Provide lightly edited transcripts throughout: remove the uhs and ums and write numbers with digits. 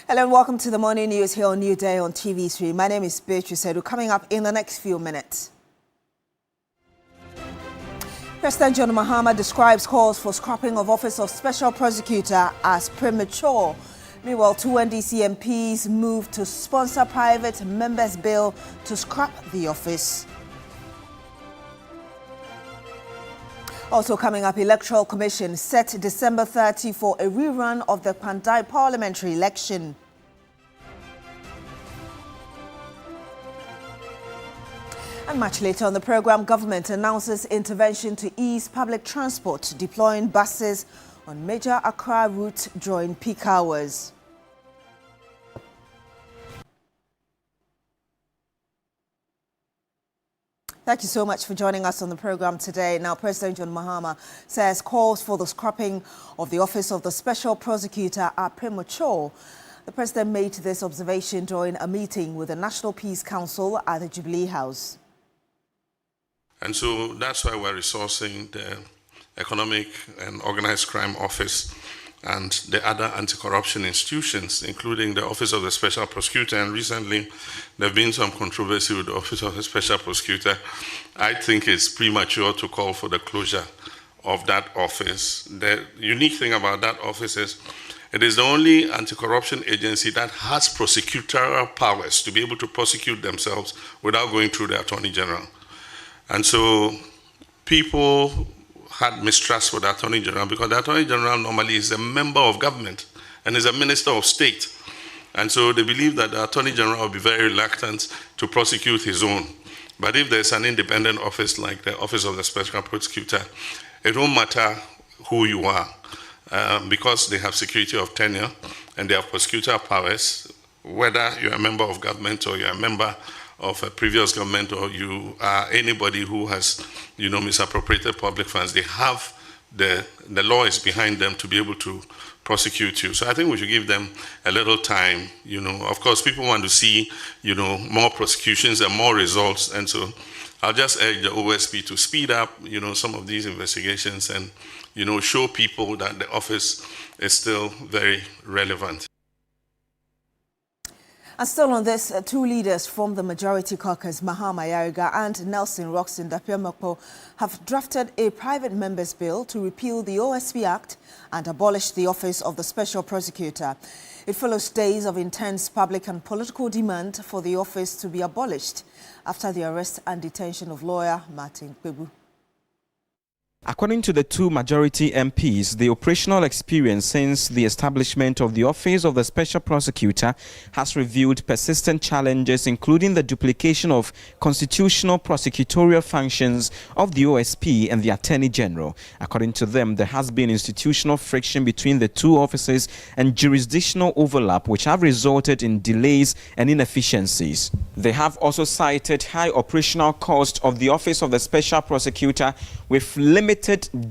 Hello and welcome to the morning news here on Newday on TV3. My name is Beatrice Edu. Coming up in the next few minutes. President John Mahama describes calls for scrapping of Office of Special Prosecutor as premature. Meanwhile, two NDC MPs move to sponsor private members' bill to scrap the office. Also coming up, Electoral Commission set December 30 for a rerun of the Pandai parliamentary election. And much later on the program, government announces intervention to ease public transport, deploying buses on major Accra route during peak hours. Thank you so much for joining us on the program today. Now, President John Mahama says calls for the scrapping of the Office of the Special Prosecutor are premature. The president made this observation during a meeting with the National Peace Council at the Jubilee House. And so that's why we're resourcing the Economic and Organized Crime Office and the other anti-corruption institutions, including the Office of the Special Prosecutor. And recently, there have been some controversy with the Office of the Special Prosecutor. I think it's premature to call for the closure of that office. The unique thing about that office is it is the only anti-corruption agency that has prosecutorial powers to be able to prosecute themselves without going through the Attorney General. And so people had mistrust with the Attorney General because the Attorney General normally is a member of government and is a minister of state. And so they believe that the Attorney General will be very reluctant to prosecute his own. But if there's an independent office like the Office of the Special Prosecutor, it won't matter who you are because they have security of tenure and they have prosecutorial powers, whether you're a member of government or you're a member of a previous government or you are anybody who has, misappropriated public funds. They have the law is behind them to be able to prosecute you. So I think we should give them a little time. Of course, people want to see, more prosecutions and more results. And so I'll just urge the OSP to speed up, some of these investigations and, show people that the office is still very relevant. And still on this, two leaders from the majority caucus, Mahama Yariga and Nelson Roxton Dapiamokpo, have drafted a private members' bill to repeal the OSP Act and abolish the Office of the Special Prosecutor. It follows days of intense public and political demand for the office to be abolished after the arrest and detention of lawyer Martin Kpebu. According to the two majority MPs, the operational experience since the establishment of the Office of the Special Prosecutor has revealed persistent challenges, including the duplication of constitutional prosecutorial functions of the OSP and the Attorney General. According to them, there has been institutional friction between the two offices and jurisdictional overlap, which have resulted in delays and inefficiencies. They have also cited high operational cost of the Office of the Special Prosecutor with limited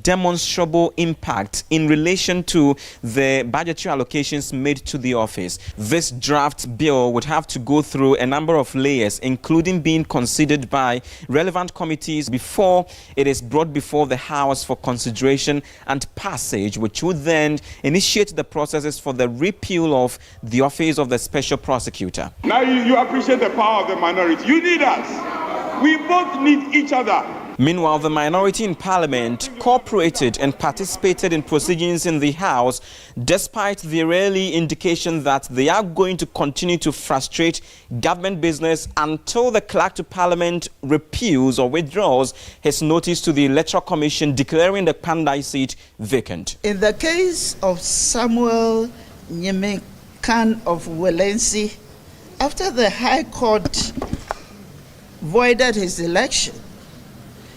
demonstrable impact in relation to the budgetary allocations made to the office. This draft bill would have to go through a number of layers, including being considered by relevant committees before it is brought before the House for consideration and passage, which would then initiate the processes for the repeal of the Office of the Special Prosecutor. Now you appreciate the power of the minority. You need us. We both need each other. Meanwhile, the minority in Parliament cooperated and participated in proceedings in the House, despite the early indication that they are going to continue to frustrate government business until the clerk to Parliament repeals or withdraws his notice to the Electoral Commission declaring the Pandai seat vacant. In the case of Samuel Nyemekan of Wellensi, after the High Court voided his election,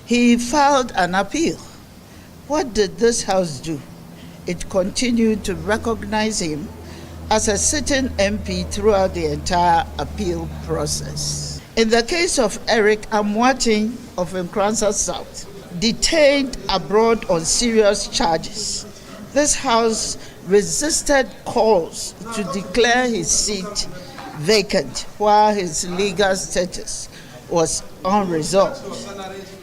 he filed an appeal. What did this House do? It continued to recognize him as a sitting MP throughout the entire appeal process. In the case of Eric Amwating of Nkranza South, detained abroad on serious charges, this House resisted calls to declare his seat vacant while his legal status was unresolved.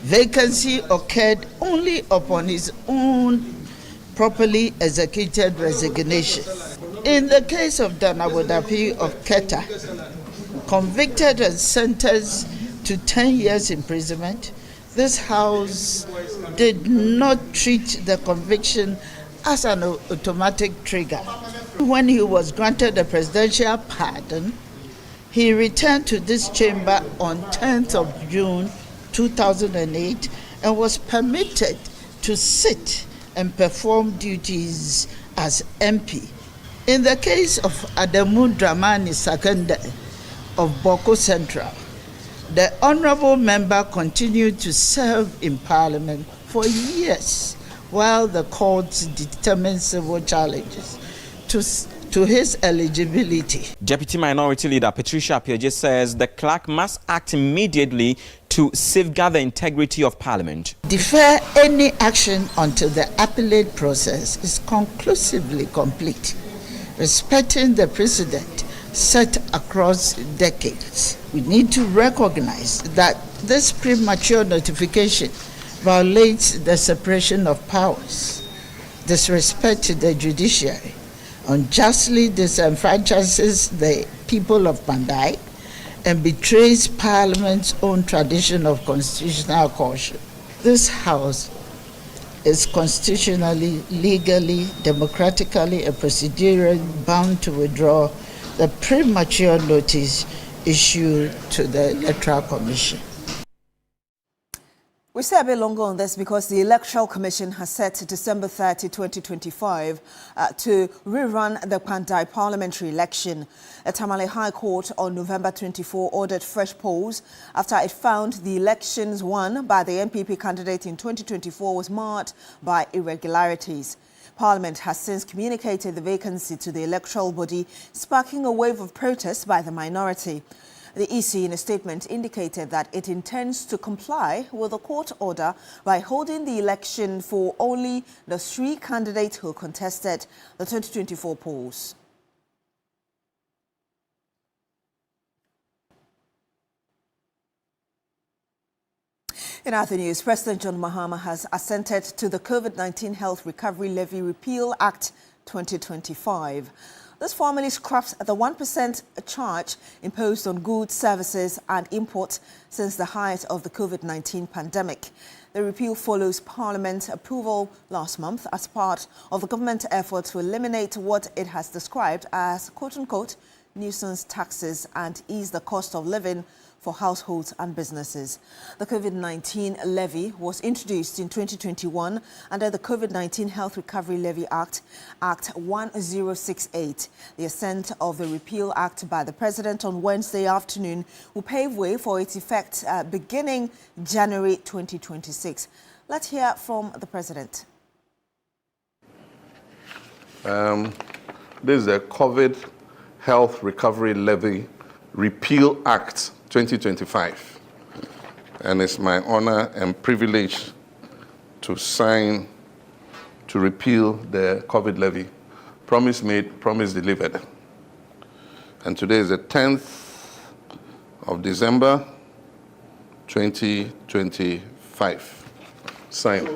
Vacancy occurred only upon his own properly executed resignation. In the case of Dana Wodapi of Keta, convicted and sentenced to 10 years imprisonment, this House did not treat the conviction as an automatic trigger. When he was granted a presidential pardon, he returned to this chamber on 10th of June 2008 and was permitted to sit and perform duties as MP. In the case of Adamu Dramani Sakande of Boko Central, the honorable member continued to serve in Parliament for years while the courts determined civil challenges to his eligibility. Deputy Minority Leader Patricia Appiagyei says the clerk must act immediately to safeguard the integrity of Parliament. Defer any action until the appellate process is conclusively complete, respecting the precedent set across decades. We need to recognize that this premature notification violates the separation of powers, disrespects the judiciary, unjustly disenfranchises the people of Pandai, and betrays Parliament's own tradition of constitutional caution. This House is constitutionally, legally, democratically, and procedurally bound to withdraw the premature notice issued to the Electoral Commission. We stay a bit longer on this because the Electoral Commission has set December 30, 2025 to rerun the Pandai parliamentary election. A Tamale High Court on November 24 ordered fresh polls after it found the elections won by the MPP candidate in 2024 was marred by irregularities. Parliament has since communicated the vacancy to the electoral body, sparking a wave of protests by the minority. The EC, in a statement, indicated that it intends to comply with the court order by holding the election for only the 3 candidates who contested the 2024 polls. In other news, President John Mahama has assented to the COVID-19 Health Recovery Levy Repeal Act 2025. This formally scraps the 1% charge imposed on goods, services and imports since the height of the COVID-19 pandemic. The repeal follows Parliament's approval last month as part of the government effort to eliminate what it has described as quote-unquote nuisance taxes and ease the cost of living for households and businesses. The COVID-19 levy was introduced in 2021 under the COVID-19 Health Recovery Levy Act, Act 1068. The assent of the Repeal Act by the President on Wednesday afternoon will pave way for its effect beginning January 2026. Let's hear from the President. This is the COVID Health Recovery Levy Repeal Act 2025, and it's my honor and privilege to sign to repeal the COVID levy. Promise made, promise delivered. And today is the 10th of December 2025. Signed.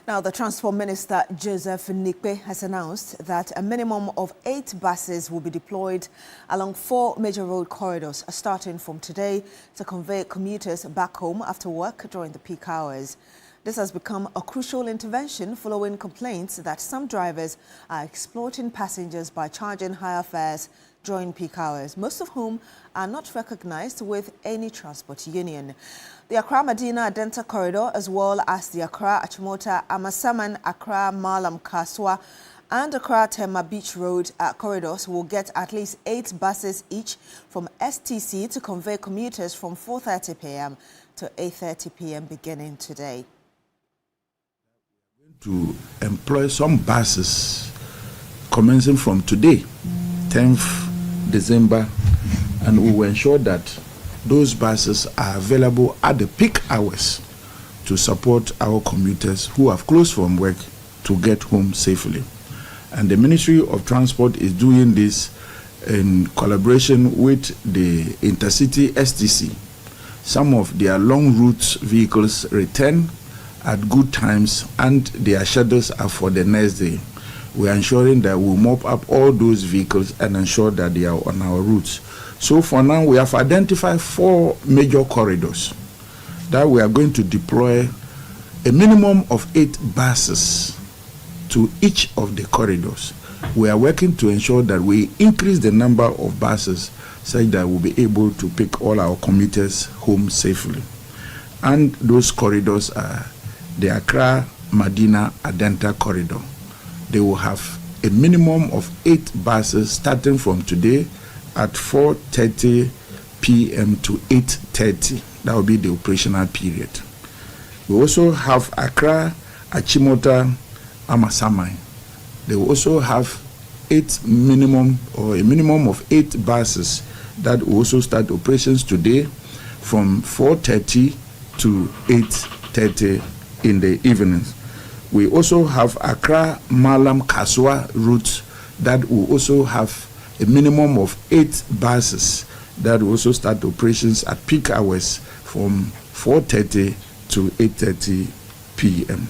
Now, the Transport Minister, Joseph Nikpe, has announced that a minimum of 8 buses will be deployed along 4 major road corridors, starting from today, to convey commuters back home after work during the peak hours. This has become a crucial intervention following complaints that some drivers are exploiting passengers by charging higher fares during peak hours, most of whom are not recognized with any transport union. The Accra-Medina-Adenta corridor, as well as the Accra-Achimota-Amasaman-Accra-Malam Kaswa and Accra-Tema Beach Road corridors will get at least 8 buses each from STC to convey commuters from 4:30 p.m. to 8:30 p.m. beginning today. To employ some buses commencing from today, 10th December, and we will ensure that those buses are available at the peak hours to support our commuters who have closed from work to get home safely. And the Ministry of Transport is doing this in collaboration with the Intercity STC, some of their long route vehicles return at good times and their schedules are for the next day. We are ensuring that we mop up all those vehicles and ensure that they are on our routes. So for now, we have identified 4 major corridors that we are going to deploy a minimum of 8 buses to each of the corridors. We are working to ensure that we increase the number of buses such that we'll be able to pick all our commuters home safely. And those corridors are the Accra-Madina-Adenta corridor. They will have a minimum of 8 buses starting from today at 4:30 p.m. to 8:30. That will be the operational period. We also have Accra, Achimota, Amasamai. They will also have a minimum of 8 buses that will also start operations today from 4:30 to 8:30 in the evenings. We also have Accra, Malam, Kaswa route that will also have a minimum of 8 buses that will also start operations at peak hours from 4:30 to 8:30 p.m.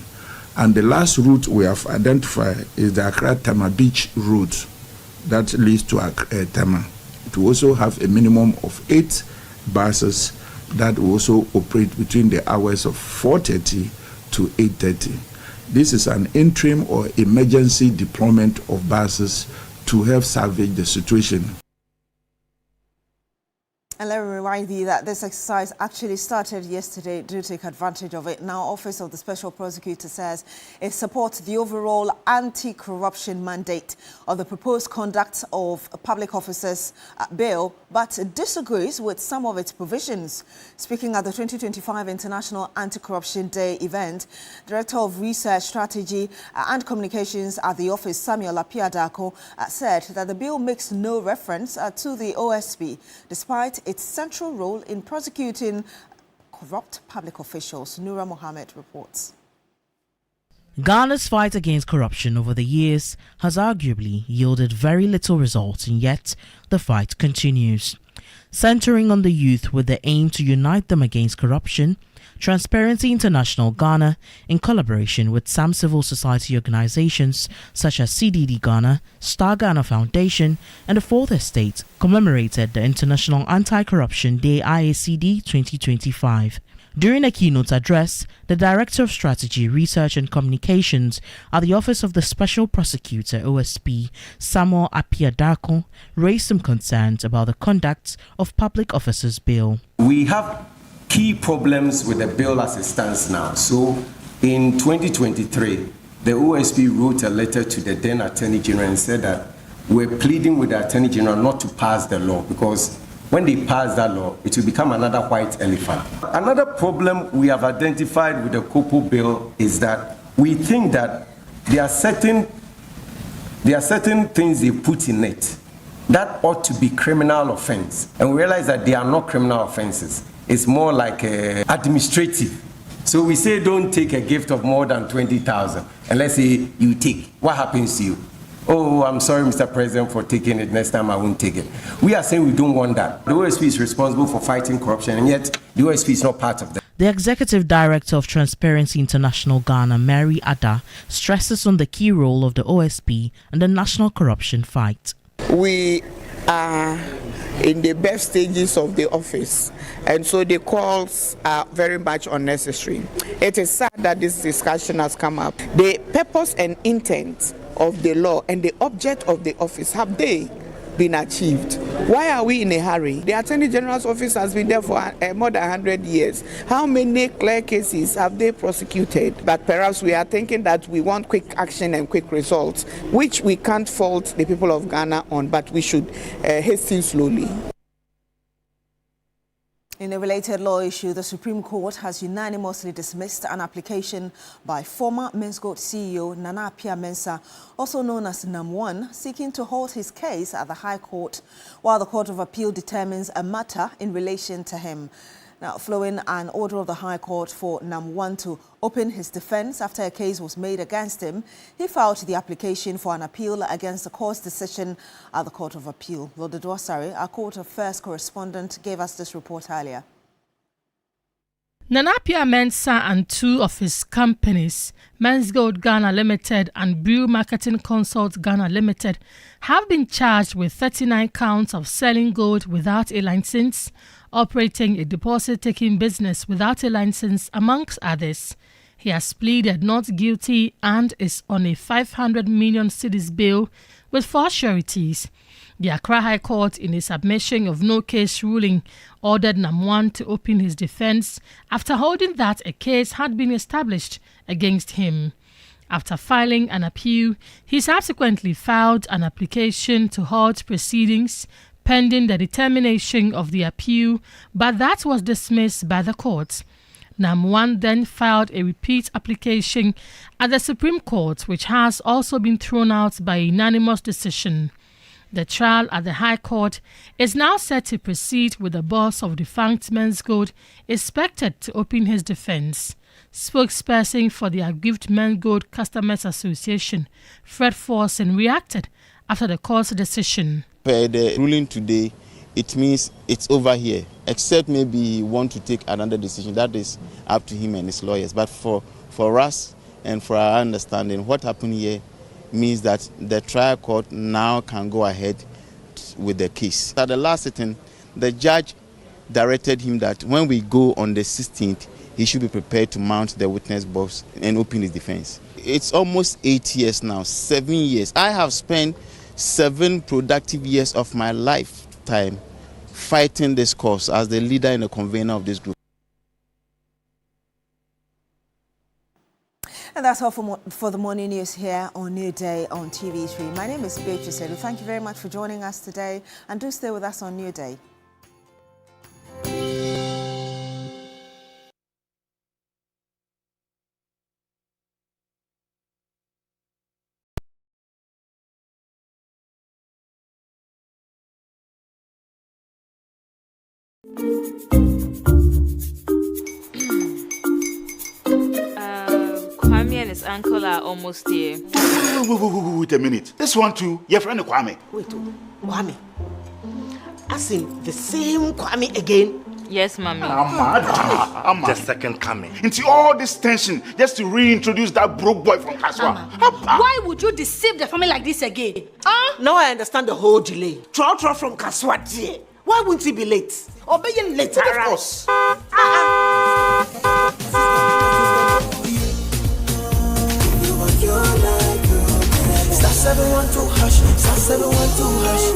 And the last route we have identified is the Accra-Tama Beach route that leads to Tama. It will also have a minimum of 8 buses that will also operate between the hours of 4:30 to 8:30. This is an interim or emergency deployment of buses to help salvage the situation. And let me remind you that this exercise actually started yesterday. Do take advantage of it. Now, Office of the Special Prosecutor says it supports the overall anti-corruption mandate of the proposed conduct of public officers bill, but disagrees with some of its provisions. Speaking at the 2025 International Anti-Corruption Day event, Director of Research, Strategy and Communications at the office, Samuel Apiadako, said that the bill makes no reference to the OSP, despite its central role in prosecuting corrupt public officials. Noura Mohammed reports. Ghana's fight against corruption over the years has arguably yielded very little results, and yet the fight continues. Centering on the youth with the aim to unite them against corruption, Transparency International Ghana, in collaboration with some civil society organizations such as CDD Ghana, Star Ghana Foundation, and the Fourth Estate, commemorated the International Anti-Corruption Day IACD 2025. During a keynote address, the Director of Strategy, Research and Communications at the Office of the Special Prosecutor OSP, Samuel Apiadako, raised some concerns about the conduct of Public Officers Bill. We have key problems with the bill as it stands now. So in 2023, the OSP wrote a letter to the then Attorney General and said that we're pleading with the Attorney General not to pass the law, because when they pass that law, it will become another white elephant. Another problem we have identified with the COPO bill is that we think that there are certain things they put in it that ought to be criminal offense, and we realize that they are not criminal offenses. It's more like administrative. So we say don't take a gift of more than 20,000, and let's say you take. What happens to you? Oh, I'm sorry, Mr. President, for taking it. Next time I won't take it. We are saying we don't want that. The OSP is responsible for fighting corruption, and yet the OSP is not part of that. The Executive Director of Transparency International Ghana, Mary Ada, stresses on the key role of the OSP in the national corruption fight. We are in the best stages of the office, and so the calls are very much unnecessary. It is sad that this discussion has come up. The purpose and intent of the law and the object of the office, have they been achieved? Why are we in a hurry? The Attorney General's office has been there for more than 100 years. How many clear cases have they prosecuted? But perhaps we are thinking that we want quick action and quick results, which we can't fault the people of Ghana on, but we should hasten slowly. In a related law issue, the Supreme Court has unanimously dismissed an application by former Mensgold CEO Nana Appiah-Mensah, also known as NAM1, seeking to hold his case at the High Court while the Court of Appeal determines a matter in relation to him. Now, following an order of the High Court for NAM1 to open his defense after a case was made against him, he filed the application for an appeal against the court's decision at the Court of Appeal. Lord Dwasari, our Court Affairs correspondent, gave us this report earlier. Nana Appiah Mensah and two of his companies, Men's Gold Ghana Limited and Brew Marketing Consult Ghana Limited, have been charged with 39 counts of selling gold without a license, operating a deposit-taking business without a license, amongst others. He has pleaded not guilty and is on a 500 million cedis bail with 4 sureties. The Accra High Court, in a submission of no case ruling, ordered Namwan to open his defense after holding that a case had been established against him. After filing an appeal, he subsequently filed an application to halt proceedings pending the determination of the appeal, but that was dismissed by the court. Namwan then filed a repeat application at the Supreme Court, which has also been thrown out by a unanimous decision. The trial at the High Court is now set to proceed with the boss of defunct Men's Gold expected to open his defense. Spokesperson for the aggrieved Men's Gold Customers Association, Fred Forson, reacted after the court's decision. Per the ruling today, it means it's over here, except maybe he want to take another decision. That is up to him and his lawyers. But for us and for our understanding, what happened here means that the trial court now can go ahead with the case. At the last sitting, the judge directed him that when we go on the 16th, he should be prepared to mount the witness box and open his defense. It's almost 8 years now, 7 years. I have spent 7 productive years of my lifetime fighting this cause as the leader and the convener of this group. And that's all for the morning news here on New Day on TV3. My name is Beatrice Elu. Thank you very much for joining us today, and do stay with us on New Day. Kwame and his uncle are almost here. Wait a minute. This one too, your friend Kwame. Wait, Kwame. As in the same Kwame again? Yes, Mommy. I'm the second coming. Into all this tension just to reintroduce that broke boy from Kaswa. Why would you deceive the family like this again? Now I understand the whole delay. Trout from Kaswa dear. Why wouldn't he be late? Or being late, of course. Star 712 hash, star 712 hash.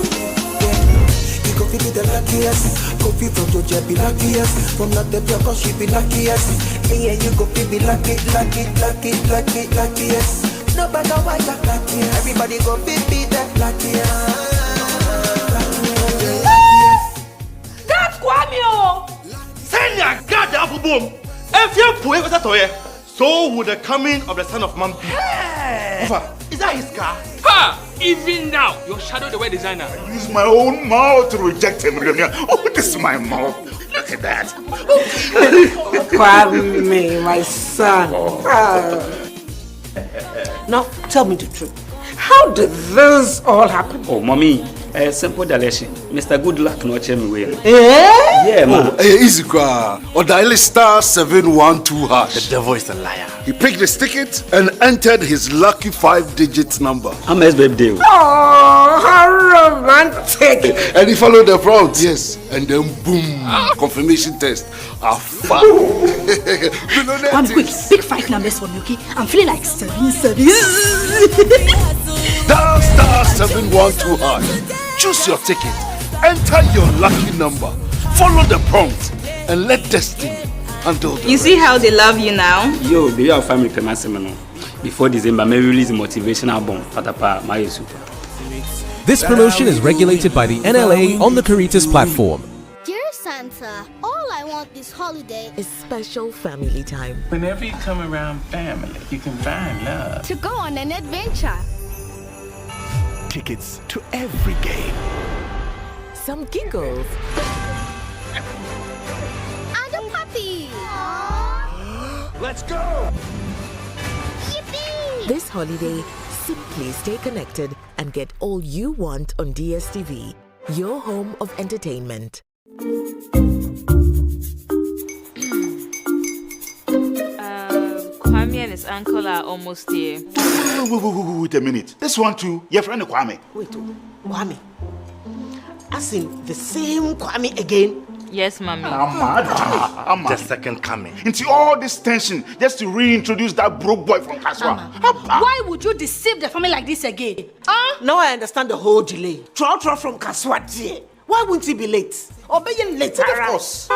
You go feel the luckiest. Coffee from Georgia be luckiest. From not the block, she be luckiest. Yeah, you go feel be luckiest. No matter why you're luckiest. Everybody go be that luckiest. That's Kwame! Send your God apple boom. If you put it toy, so would the coming of the son of man be. Hey. Is that his car? Ha! Even now, your shadow the way designer. I use my own mouth to reject him. Oh, this is my mouth. Look at that. Kwame, my son. Now, tell me the truth. How did this all happen? Oh, mommy, simple direction. Mr. Good Luck no check me way. Yeah, man. Easy car. Or dial star 712 hash. The devil is a liar. He picked his ticket and entered his lucky 5-digit number. I'm a baby deal. Oh, how romantic! And he followed the prompts. Yes, and then boom, confirmation test. Fun. One quick, pick 5 numbers for me, okay? I'm feeling like 7. Dial star 712 hash. Choose your ticket. Enter your lucky number. Follow the prompt and let destiny handle the You see how they love you now? Yo, do you have family payments? Before December, may release a motivational album. Patapa, my super. This promotion is regulated by the NLA on the Caritas platform. Dear Santa, all I want this holiday is special family time. Whenever you come around family, you can find love. To go on an adventure. Tickets to every game. Some giggles. And a puppy. Let's go! Yippee! This holiday, simply stay connected and get all you want on DSTV, your home of entertainment. Yes, Uncle are almost here. Wait a minute. This one too, your friend Kwame. Wait, Kwame. As in the same Kwame again? Yes, Mommy. The second coming. Into all this tension just to reintroduce that broke boy from Kaswa. Why would you deceive the family like this again? Now I understand the whole delay. Troll from Kaswa. Why wouldn't he be late? Or be late? Of course.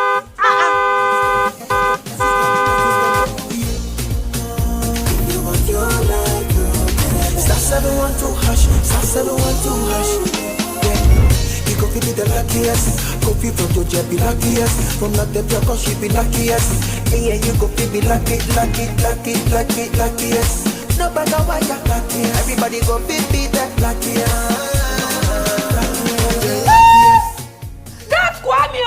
Star 712 hash, star 712 hash. You go feel the luckiest. Coffee from Georgia be luckiest. From Natebia, cause she be luckiest. Yeah, you go feel be luckiest. No matter why you're lucky, everybody go be that luckiest. That's Kwame!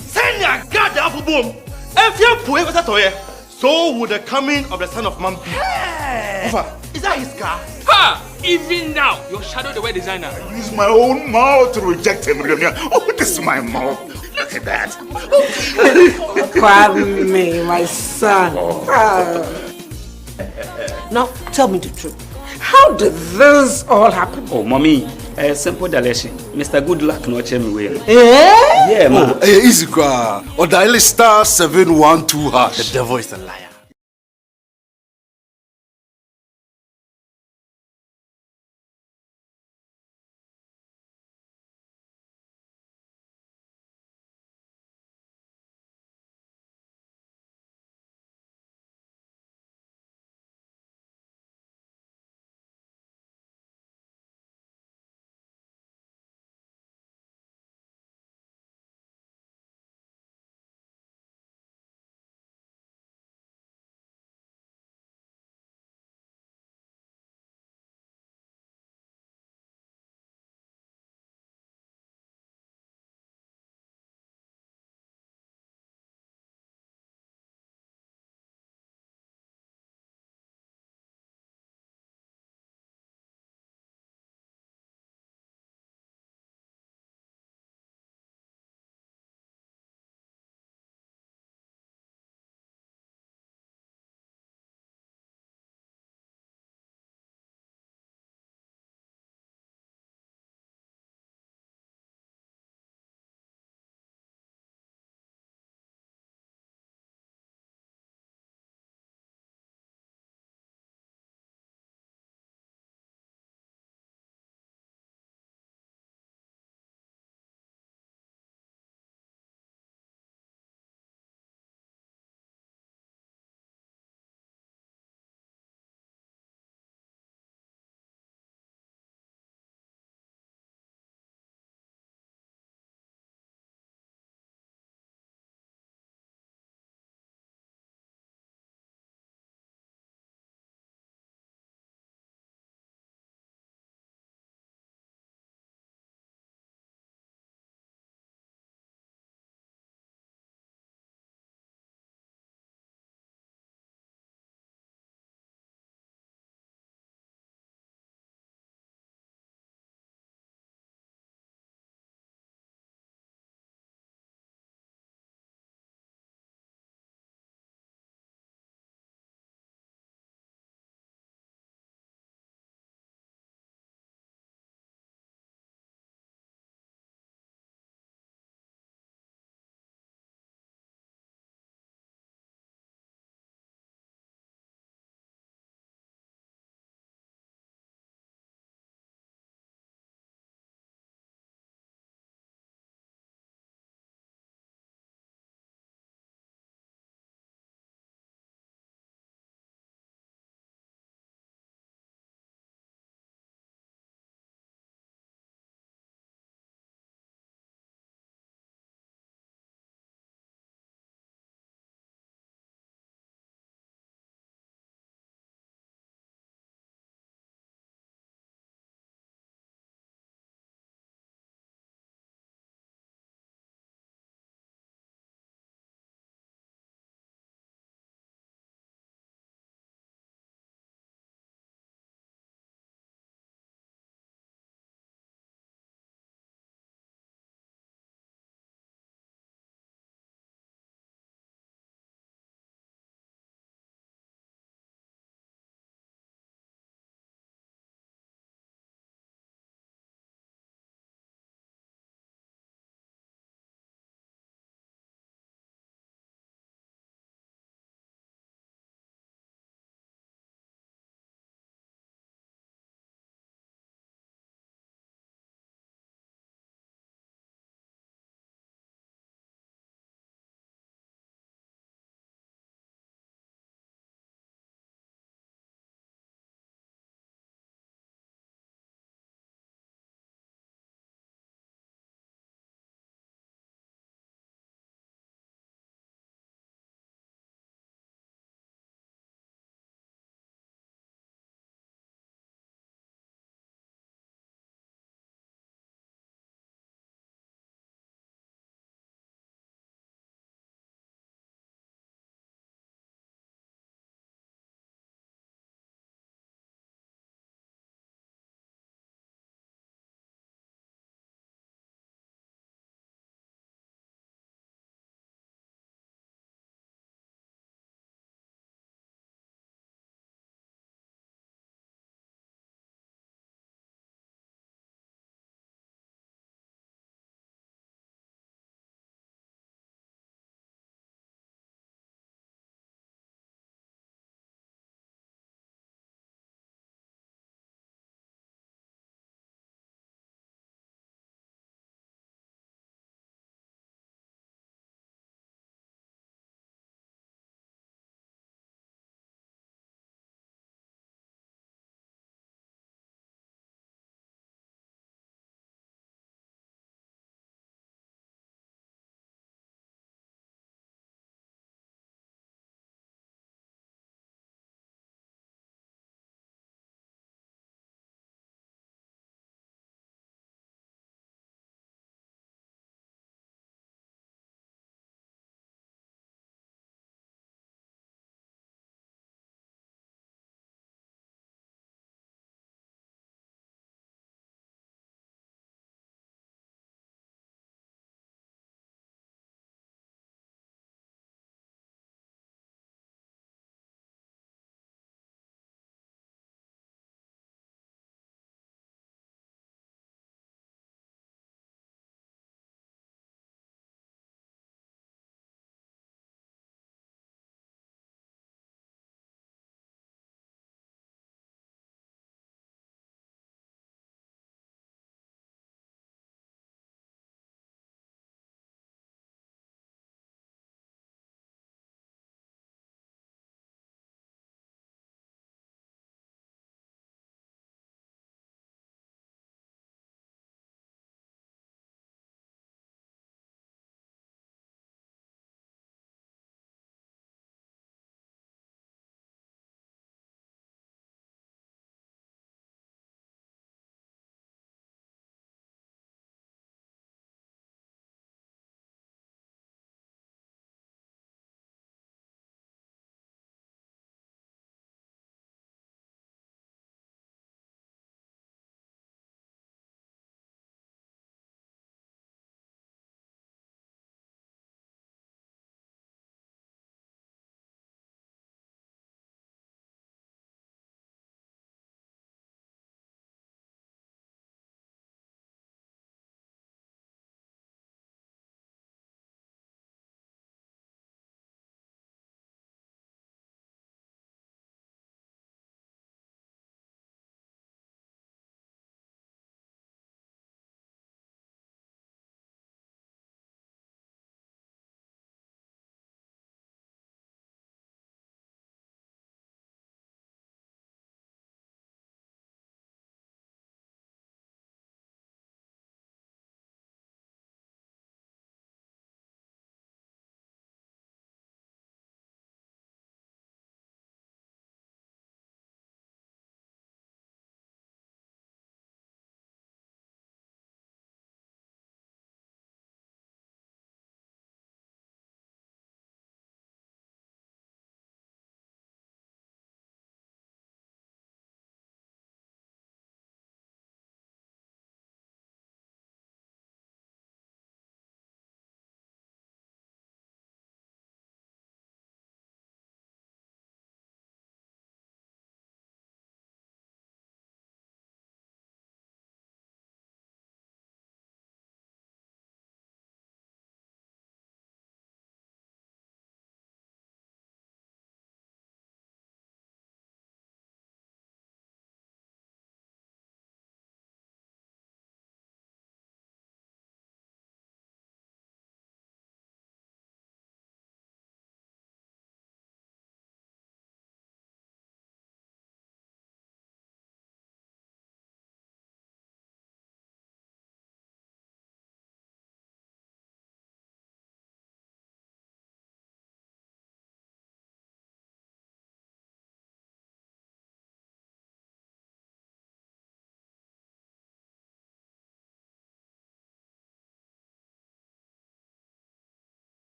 Send your God up boom. If you put it toy, so would the coming of the Son of Man be. Is that his car? Ha! Even now, your shadow the way designer. I use my own mouth to reject him. Oh, this is my mouth. Look at that. Kwame, my son. Now, tell me the truth. How did this all happen? Oh, mommy, a simple dilation. Mr. Good Luck no check me way. Yeah, man. Easy car. Or dial star 712 hash. The devil is a liar.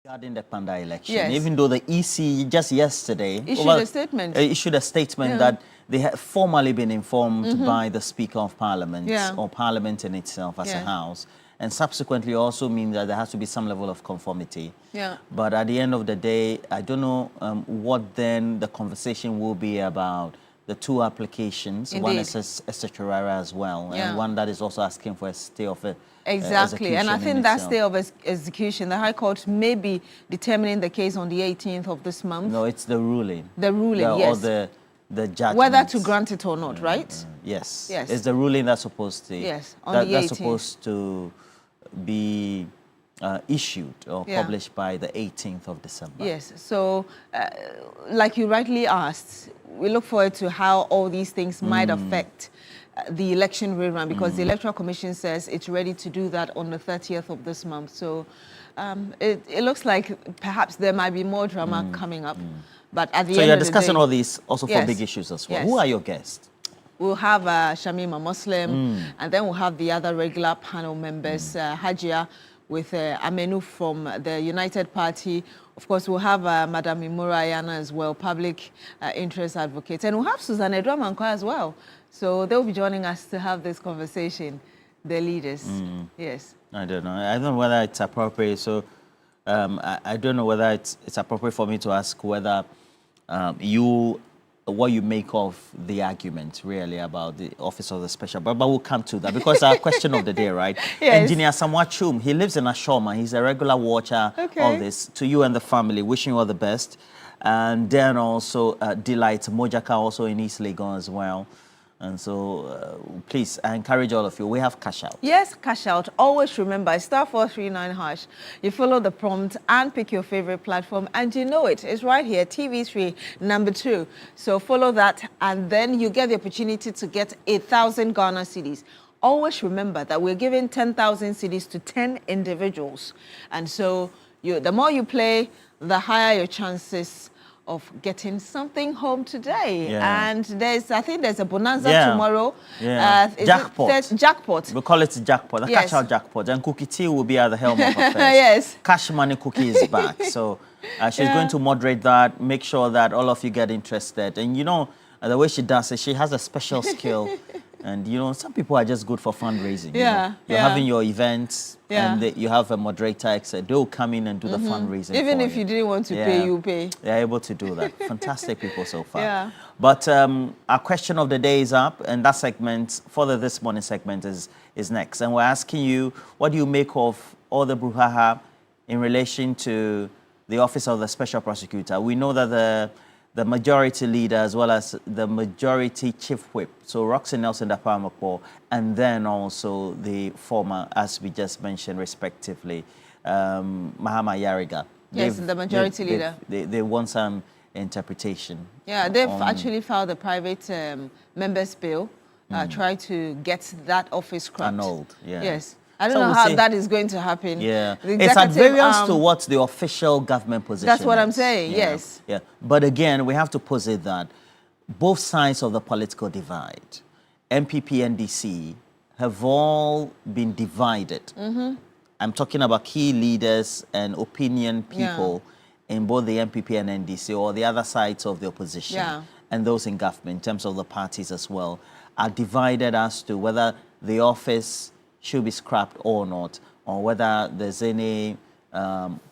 Regarding the Panda election, Yes. even though the EC just yesterday issued a statement that they had formally been informed by the Speaker of Parliament or Parliament in itself as a house, and subsequently also means that there has to be some level of conformity. Yeah. But at the end of the day, I don't know what then the conversation will be about the two applications. Indeed. One is a certiorari as well, and one that is also asking for a stay of a Exactly, and I think that itself. stay of execution, the High Court may be determining the case on the 18th of this month. No, it's the ruling. The ruling, yes. Or the judgment. Whether to grant it or not, right? Yes. Yes. It's the ruling that's supposed to. Yes, on the 18th. That's supposed to be issued or published by the 18th of December. Yes. So, like you rightly asked, we look forward to how all these things might affect the election rerun, because the Electoral Commission says it's ready to do that on the 30th of this month. So it looks like perhaps there might be more drama coming up. But at the end of the day... So you're discussing all these also for big issues as well. Yes. Who are your guests? We'll have Shamima Muslim, and then we'll have the other regular panel members, Hajia with Amenu from the United Party. Of course, we'll have Madam Imura Ayana as well, public interest advocate. And we'll have Susan Edwamankwa as well. So they'll be joining us to have this conversation, the leaders. Yes. I don't know. I don't know whether it's appropriate. So I don't know whether it's appropriate for me to ask whether what you make of the argument really about the Office of the Special, but we'll come to that because our question of the day, right? Yes. Engineer Samuel Chum, he lives in Ashoma. He's a regular watcher of this. To you and the family, wishing you all the best. And then also Delight Mojaka, also in East Legon as well. And so, please, I encourage all of you. We have cash out. Yes, cash out. Always remember, *439#. You follow the prompt and pick your favorite platform, and you know it. It's right here, TV3 number 2. So follow that, and then you get the opportunity to get 1,000 Ghana cedis. Always remember that we're giving 10,000 cedis to 10 individuals. And so the more you play, the higher your chances of getting something home today. And I think there's a bonanza tomorrow. Jackpot. Jackpot. We call it jackpot, a cash out jackpot. And Cookie T will be at the helm of affairs. Yes. Cash Money Cookie is back. So she's going to moderate that, make sure that all of you get interested. And you know, the way she does it, she has a special skill. And you know, some people are just good for fundraising. You're having your events, and you have a moderator, etc. They'll come in and do the fundraising. Even if you didn't want to pay, you pay. They're able to do that. Fantastic people so far. But our question of the day is up, and that segment, this morning segment, is next. And we're asking you, what do you make of all the brouhaha in relation to the Office of the Special Prosecutor? We know that the majority leader as well as the majority chief whip, so Roxy Nelson Dapamakpo, and then also the former, as we just mentioned respectively, Mahama Yariga. Yes, the majority leader. They want some interpretation. Yeah, they've actually filed a private members' bill, try to get that office scrapped. Annulled, Yes. I don't know how that is going to happen. Yeah, it's at variance to what the official government position That's what is. I'm saying, yes. Yeah, but again, we have to posit that both sides of the political divide, MPP and NDC, have all been divided. I'm talking about key leaders and opinion people in both the MPP and NDC, or the other sides of the opposition, and those in government, in terms of the parties as well, are divided as to whether the office should be scrapped or not, or whether there's any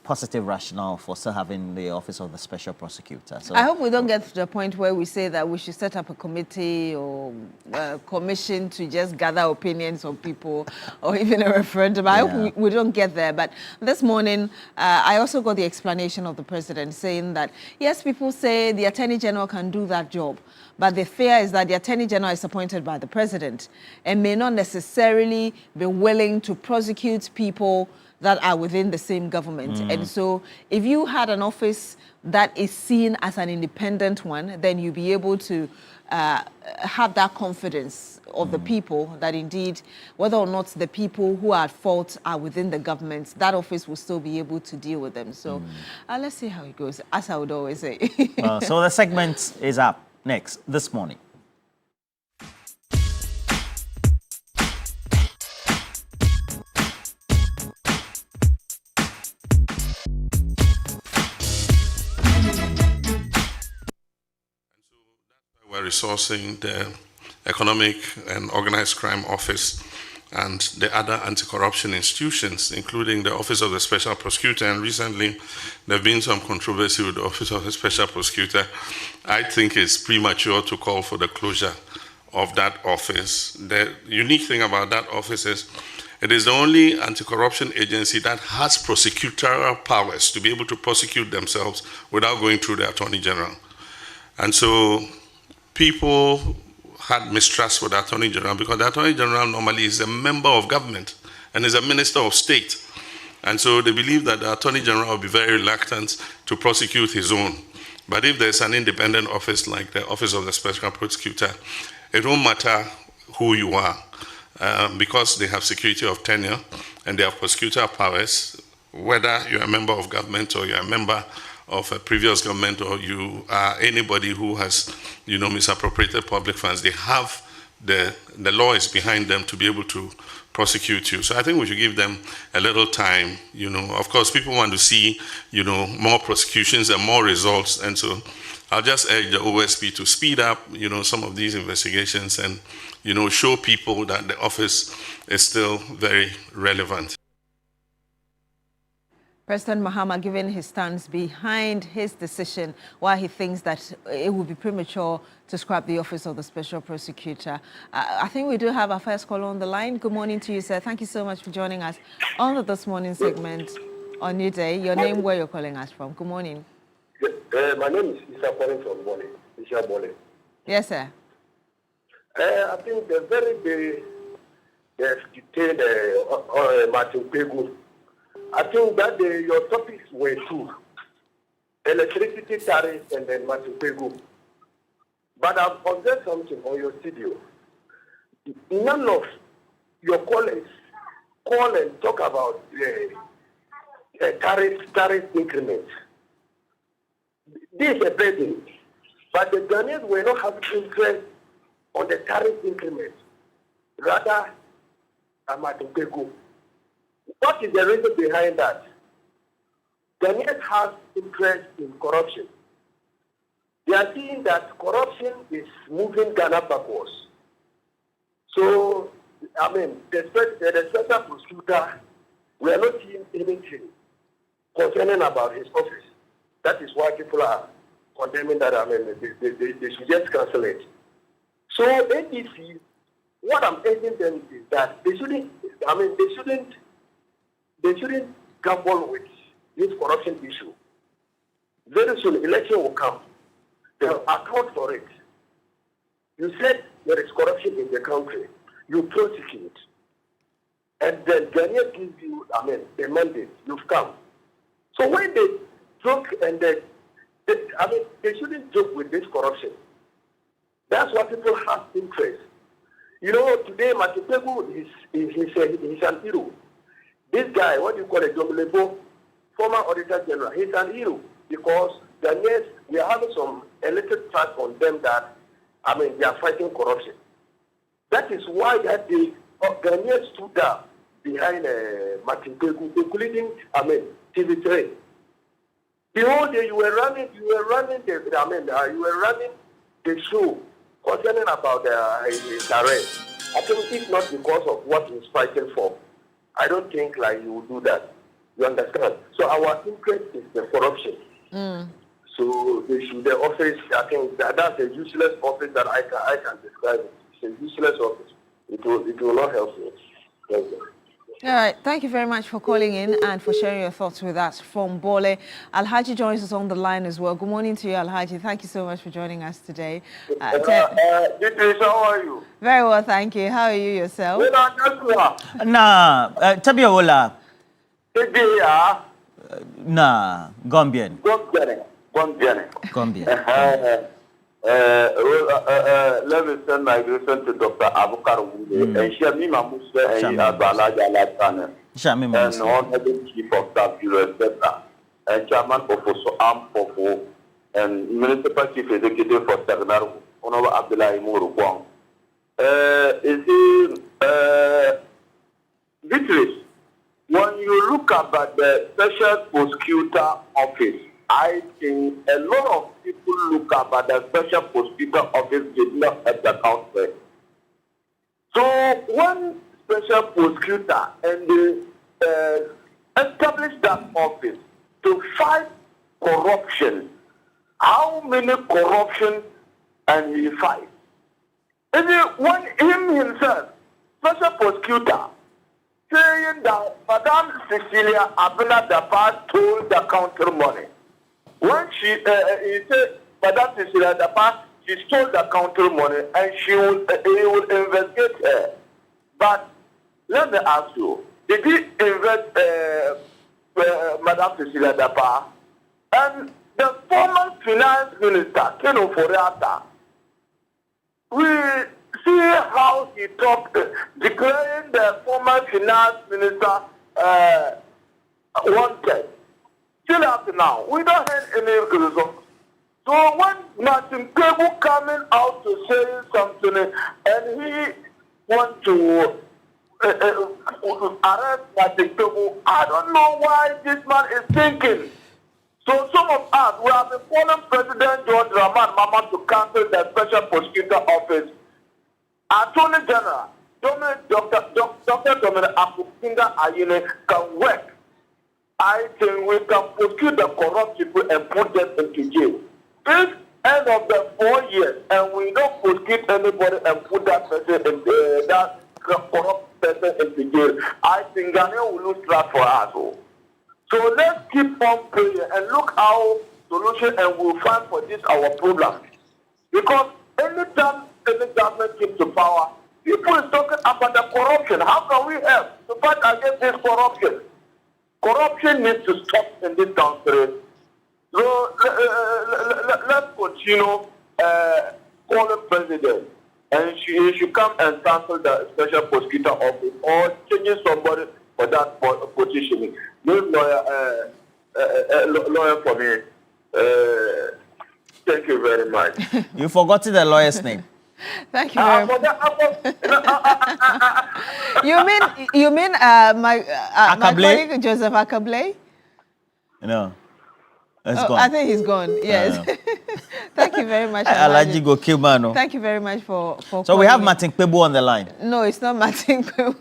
positive rationale for still having the Office of the Special Prosecutor. So I hope we don't get to the point where we say that we should set up a committee or a commission to just gather opinions of people, or even a referendum. I hope we don't get there. But this morning, I also got the explanation of the president saying that, yes, people say the Attorney General can do that job, but the fear is that the Attorney General is appointed by the president and may not necessarily be willing to prosecute people that are within the same government. And so if you had an office that is seen as an independent one, then you'll be able to have that confidence of the people that indeed, whether or not the people who are at fault are within the government, that office will still be able to deal with them. So let's see how it goes, as I would always say. So the segment is up next this morning. resourcing, the Economic and Organized Crime Office, and the other anti-corruption institutions, including the Office of the Special Prosecutor. And recently, there have been some controversy with the Office of the Special Prosecutor. I think it's premature to call for the closure of that office. The unique thing about that office is it is the only anti-corruption agency that has prosecutorial powers to be able to prosecute themselves without going through the Attorney General. And so people had mistrust with the Attorney General because the Attorney General normally is a member of government and is a minister of state. And so they believe that the Attorney General will be very reluctant to prosecute his own. But if there's an independent office like the Office of the Special Prosecutor, it won't matter who you are because they have security of tenure and they have prosecutorial powers, whether you're a member of government or you're a member of a previous government or you are anybody who has, misappropriated public funds. They have the law is behind them to be able to prosecute you. So I think we should give them a little time. Of course, people want to see, more prosecutions and more results. And so I'll just urge the OSP to speed up, some of these investigations and, show people that the office is still very relevant. President Mahama giving his stance behind his decision why he thinks that it would be premature to scrap the Office of the Special Prosecutor. I think we do have our first caller on the line. Good morning to you, sir. Thank you so much for joining us on this morning segment on New Day. Your name, where you're calling us from. Good morning. My name is Isa calling from Bole. Isha Bole. Yes, sir. I think the very day they have detained Martin Pegu. I think that your topics were two, electricity tariffs and then Martin Pegu. But I've observed something on your studio. None of your colleagues call and talk about tariff increments. This is a burden, but the Ghanaians were not having interest on the tariff increment. Rather, Martin Pegu. What is the reason behind that? Ghanaians have interest in corruption. They are seeing that corruption is moving Ghana backwards. So, the special prosecutor, we are not seeing anything concerning about his office. That is why people are condemning that. They should just cancel it. So, NDC, what I'm urging them is that they shouldn't gamble with this corruption issue. Very soon, election will come. They'll account for it. You said there is corruption in the country. You prosecute. And then Ghanaians gives you, the mandate. You've come. So when they joke and they shouldn't joke with this corruption. That's why people have interest. Today, Martin Pegu is an hero. This guy, what do you call it, Domilebo, former Auditor General, he's an hero because Ghanaians, we are having some elected trust on them that, they are fighting corruption. That is why that the Ghanaians stood up behind Martin Pegu, including, TV3. The whole day you were running the show concerning about his arrest. I think it's not because of what he's fighting for. I don't think you will do that. You understand? So our interest is the corruption. So the office, I think that's a useless office that I can describe it. It's a useless office. It will not help me. Thank you. All right. Thank you very much for calling in and for sharing your thoughts with us from Bole. Alhaji joins us on the line as well. Good morning to you, Alhaji. Thank you so much for joining us today. How are you? Very well, thank you. How are you yourself? Nah, Tabiola. Nah, Gombian. Let me send my greeting to Dr. Abukar Wunde and Shami Mamuse and Abala Jalatana and Honorable Chief of Staff Julius Betta and Chairman of Am Fofo and Municipal Chief Executive for Sagnar, Honorable Abdullah Imuru Kwang. Beatrice, when you look about the Special Prosecutor Office I think a lot of people look up at the special prosecutor office did not have the counsel. So when special prosecutor and they established that office to fight corruption, how many corruption and he fight? Even when him himself, special prosecutor, saying that Madame Cecilia Abena Dapa stole the counter money. When he said Madame Cecilia Dapa, she stole the counter money and he will investigate her. But let me ask you, did he invest Madame Cecilia Dapa? And the former finance minister, Keno Foriata, we see how he talked, declaring the former finance minister wanted. Still up to now, we don't have any results. So when Martin Pebu coming out to say something and he want to arrest Martin Pebu, I don't know why this man is thinking. So some of us, we have been calling President John Dramani Mahama to cancel the special prosecutor office. Attorney General, Dr. Dominic Akukinga Ayine can work. I think we can prosecute the corrupt people and put them into jail. If end of the 4 years and we don't prosecute anybody and put that person in that corrupt person into jail, I think Ghana will lose trust for us. So let's keep on praying and look how solution and we'll find for this our problem. Because anytime any government comes to power, people is talking about the corruption. How can we help to fight against this corruption? Corruption needs to stop in this country. So let's continue calling president. And she should come and cancel the special prosecutor office or changing somebody for that positioning. No lawyer for me. Thank you very much. You forgot the lawyer's name. Thank you very much. You mean my colleague Joseph Akablay? No. Gone. I think he's gone. Yes. Thank you very much. Thank you very much for So we have Martin Pebu on the line. No, it's not Martin Pebu.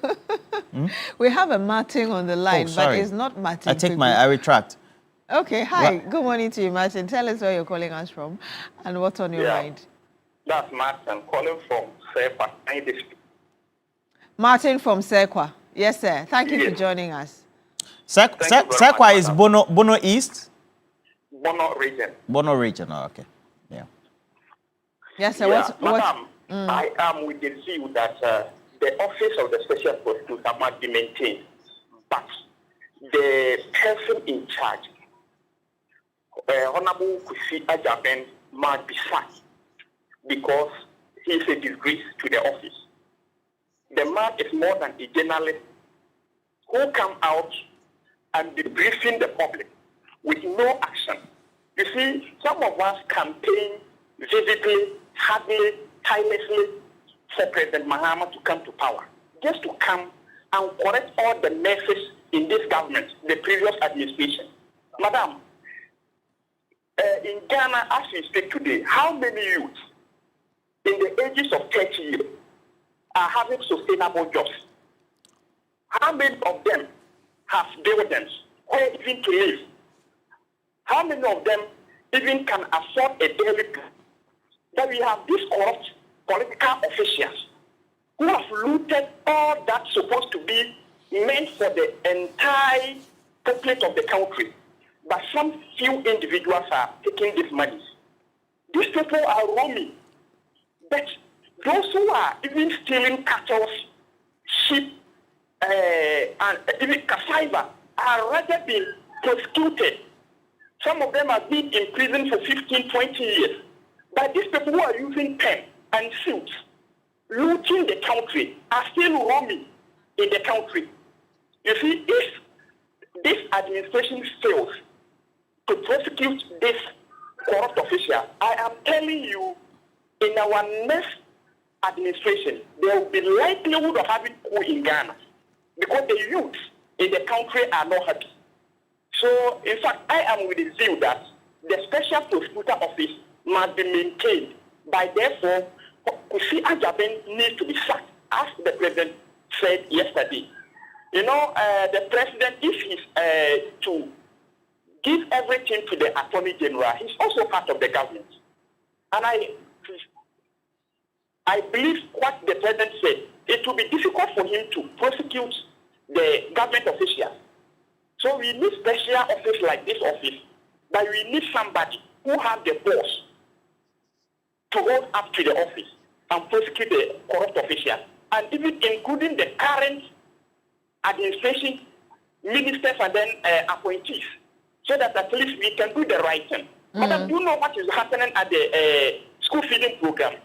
We have a Martin on the line, but it's not Martin. I retract. Okay, hi. Good morning to you, Martin. Tell us where you're calling us from and what's on your mind. That's Martin calling from Sekwa. Martin from Sekwa. Yes, sir. Thank you for joining us. Sekwa is Bono East? Bono region. Bono region, okay. Yeah. Yes, sir. Madam, I am with the view that the office of the special prosecutor must be maintained, but the person in charge, Honorable Kusi Ajaben, must be sacked because he is a disgrace to the office. The man is more than a journalist who come out and be briefing the public with no action. You see, some of us campaign vividly, hardly, tirelessly for President Mahama to come to power, just to come and correct all the messes in this government, the previous administration. Madam, in Ghana, as we speak today, how many youths in the ages of 30 years are having sustainable jobs? How many of them have buildings where even to live? How many of them even can afford a daily plan? That we have these corrupt political officials who have looted all that's supposed to be meant for the entire population of the country. But some few individuals are taking these monies. These people are roaming. But those who are even stealing cattle, sheep, and even cassava are rather being prosecuted. Some of them have been in prison for 15, 20 years. But these people who are using pen and suits, looting the country, are still roaming in the country. You see, if this administration fails to prosecute this corrupt official, I am telling you, in our next administration, there will be likelihood of having coup in Ghana because the youth in the country are not happy. So, in fact, I am with the view that the special prosecutor office must be maintained. By therefore, Kofi Ajaben needs to be sacked, as the president said yesterday. You know, the president, if he's to give everything to the attorney general, he's also part of the government. And I believe what the president said, it will be difficult for him to prosecute the government officials. So we need special office like this office, but we need somebody who has the balls to hold up to the office and prosecute the corrupt officials, and even including the current administration, ministers, and then appointees, so that at least we can do the right thing. Madam, do you know what is happening at the school feeding program?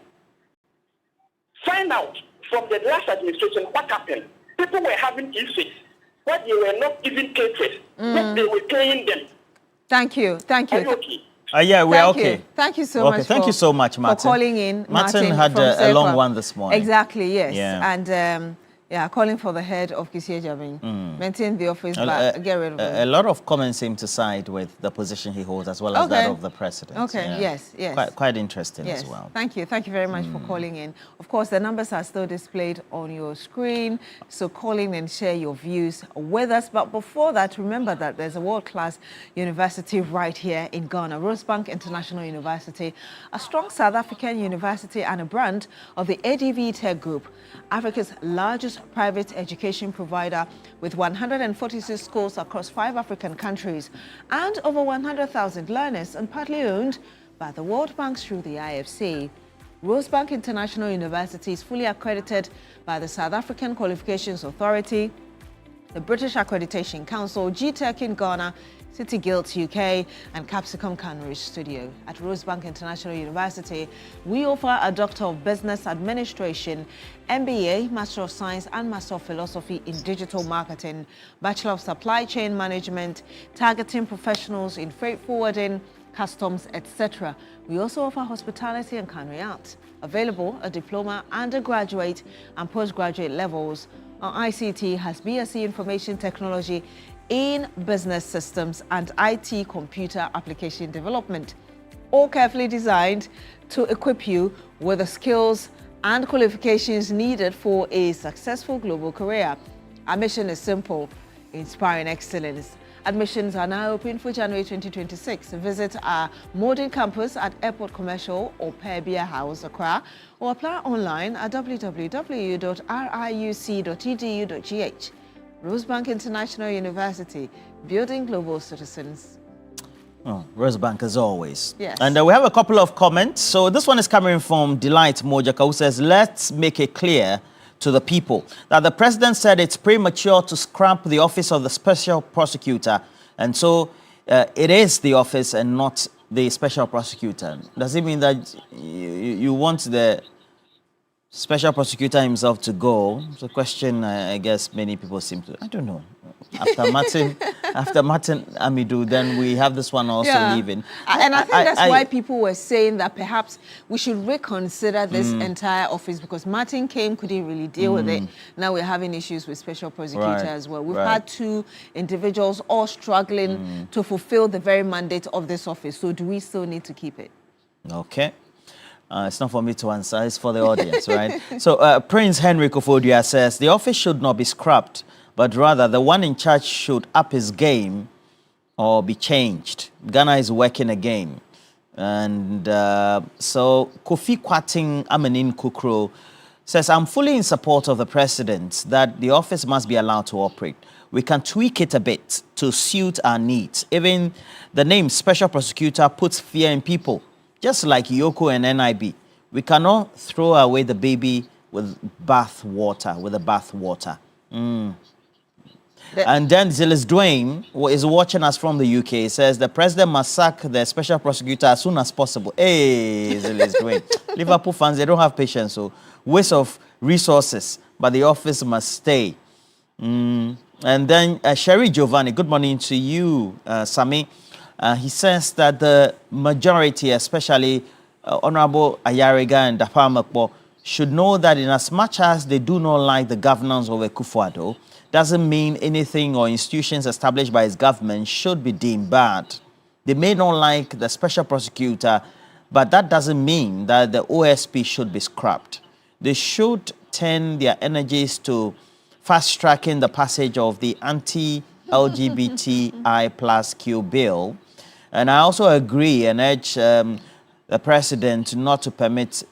Find out from the last administration what happened. People were having issues, but they were not even catered, but they were paying them. Thank you. Thank you. Are you okay? Yeah, we're okay. Thank you so much. Thank you so much, Martin. For calling in. Martin had a long one this morning. Exactly, yes. Yeah. And calling for the head of Kisi Ejabin. Maintain the office, but get rid of him. A lot of comments seem to side with the position he holds as well as that of the president. Okay, yes. Quite interesting as well. Thank you very much for calling in. Of course, the numbers are still displayed on your screen, so call in and share your views with us. But before that, remember that there's a world-class university right here in Ghana, Rosebank International University, a strong South African university and a brand of the ADV Tech Group, Africa's largest private education provider with 146 schools across 5 African countries and over 100,000 learners, and partly owned by the World Bank through the IFC. Rosebank International University is fully accredited by the South African Qualifications Authority, the British Accreditation Council, GTEC in Ghana, City Guilds UK, and Capsicum Cannery Studio. At Rosebank International University, we offer a Doctor of Business Administration, MBA, Master of Science, and Master of Philosophy in Digital Marketing, Bachelor of Supply Chain Management, targeting professionals in freight forwarding, customs, etc. We also offer hospitality and culinary arts. Available at diploma, undergraduate, and postgraduate levels. Our ICT has BSc Information Technology in Business Systems and IT Computer Application Development, all carefully designed to equip you with the skills and qualifications needed for a successful global career. Our mission is simple: inspiring excellence. Admissions are now open for January 2026. Visit our modern campus at Airport Commercial or Perbia House, Accra, or apply online at www.riuc.edu.gh. Rosebank International University, building global citizens. Oh, Rosebank as always. Yes. And we have a couple of comments. So this one is coming from Delight Mojaka, who says, let's make it clear to the people that the president said it's premature to scrap the office of the special prosecutor. And so it is the office and not the special prosecutor. Does it mean that you want the special prosecutor himself to go? It's a question I guess many people seem to, I don't know. After Martin Amidu, then we have this one also leaving. And I think that's why people were saying that perhaps we should reconsider this entire office, because Martin came, couldn't really deal with it. Now we're having issues with special prosecutor as well. We've had 2 individuals all struggling to fulfill the very mandate of this office. So do we still need to keep it? Okay. It's not for me to answer, it's for the audience, right? So Prince Henry Kofodia says, the office should not be scrapped, but rather the one in charge should up his game or be changed. Ghana is working again. And so Kofi Kwating Amenin Kukro says, I'm fully in support of the president that the office must be allowed to operate. We can tweak it a bit to suit our needs. Even the name special prosecutor puts fear in people. Just like Yoko and NIB, we cannot throw away the baby with the bath water. And then Zilis Dwayne, who is watching us from the UK, says the president must sack the special prosecutor as soon as possible. Hey, Zilis Dwayne. Liverpool fans, they don't have patience, so waste of resources, but the office must stay. And then Sherry Giovanni, good morning to you, Sami. He says that the majority, especially Honorable Ayariga and Dapamakbo, should know that in as much as they do not like the governance of Akufo-Addo, doesn't mean anything or institutions established by his government should be deemed bad. They may not like the special prosecutor, but that doesn't mean that the OSP should be scrapped. They should turn their energies to fast-tracking the passage of the anti-LGBTI plus Q bill. And I also agree and urge the president not to permit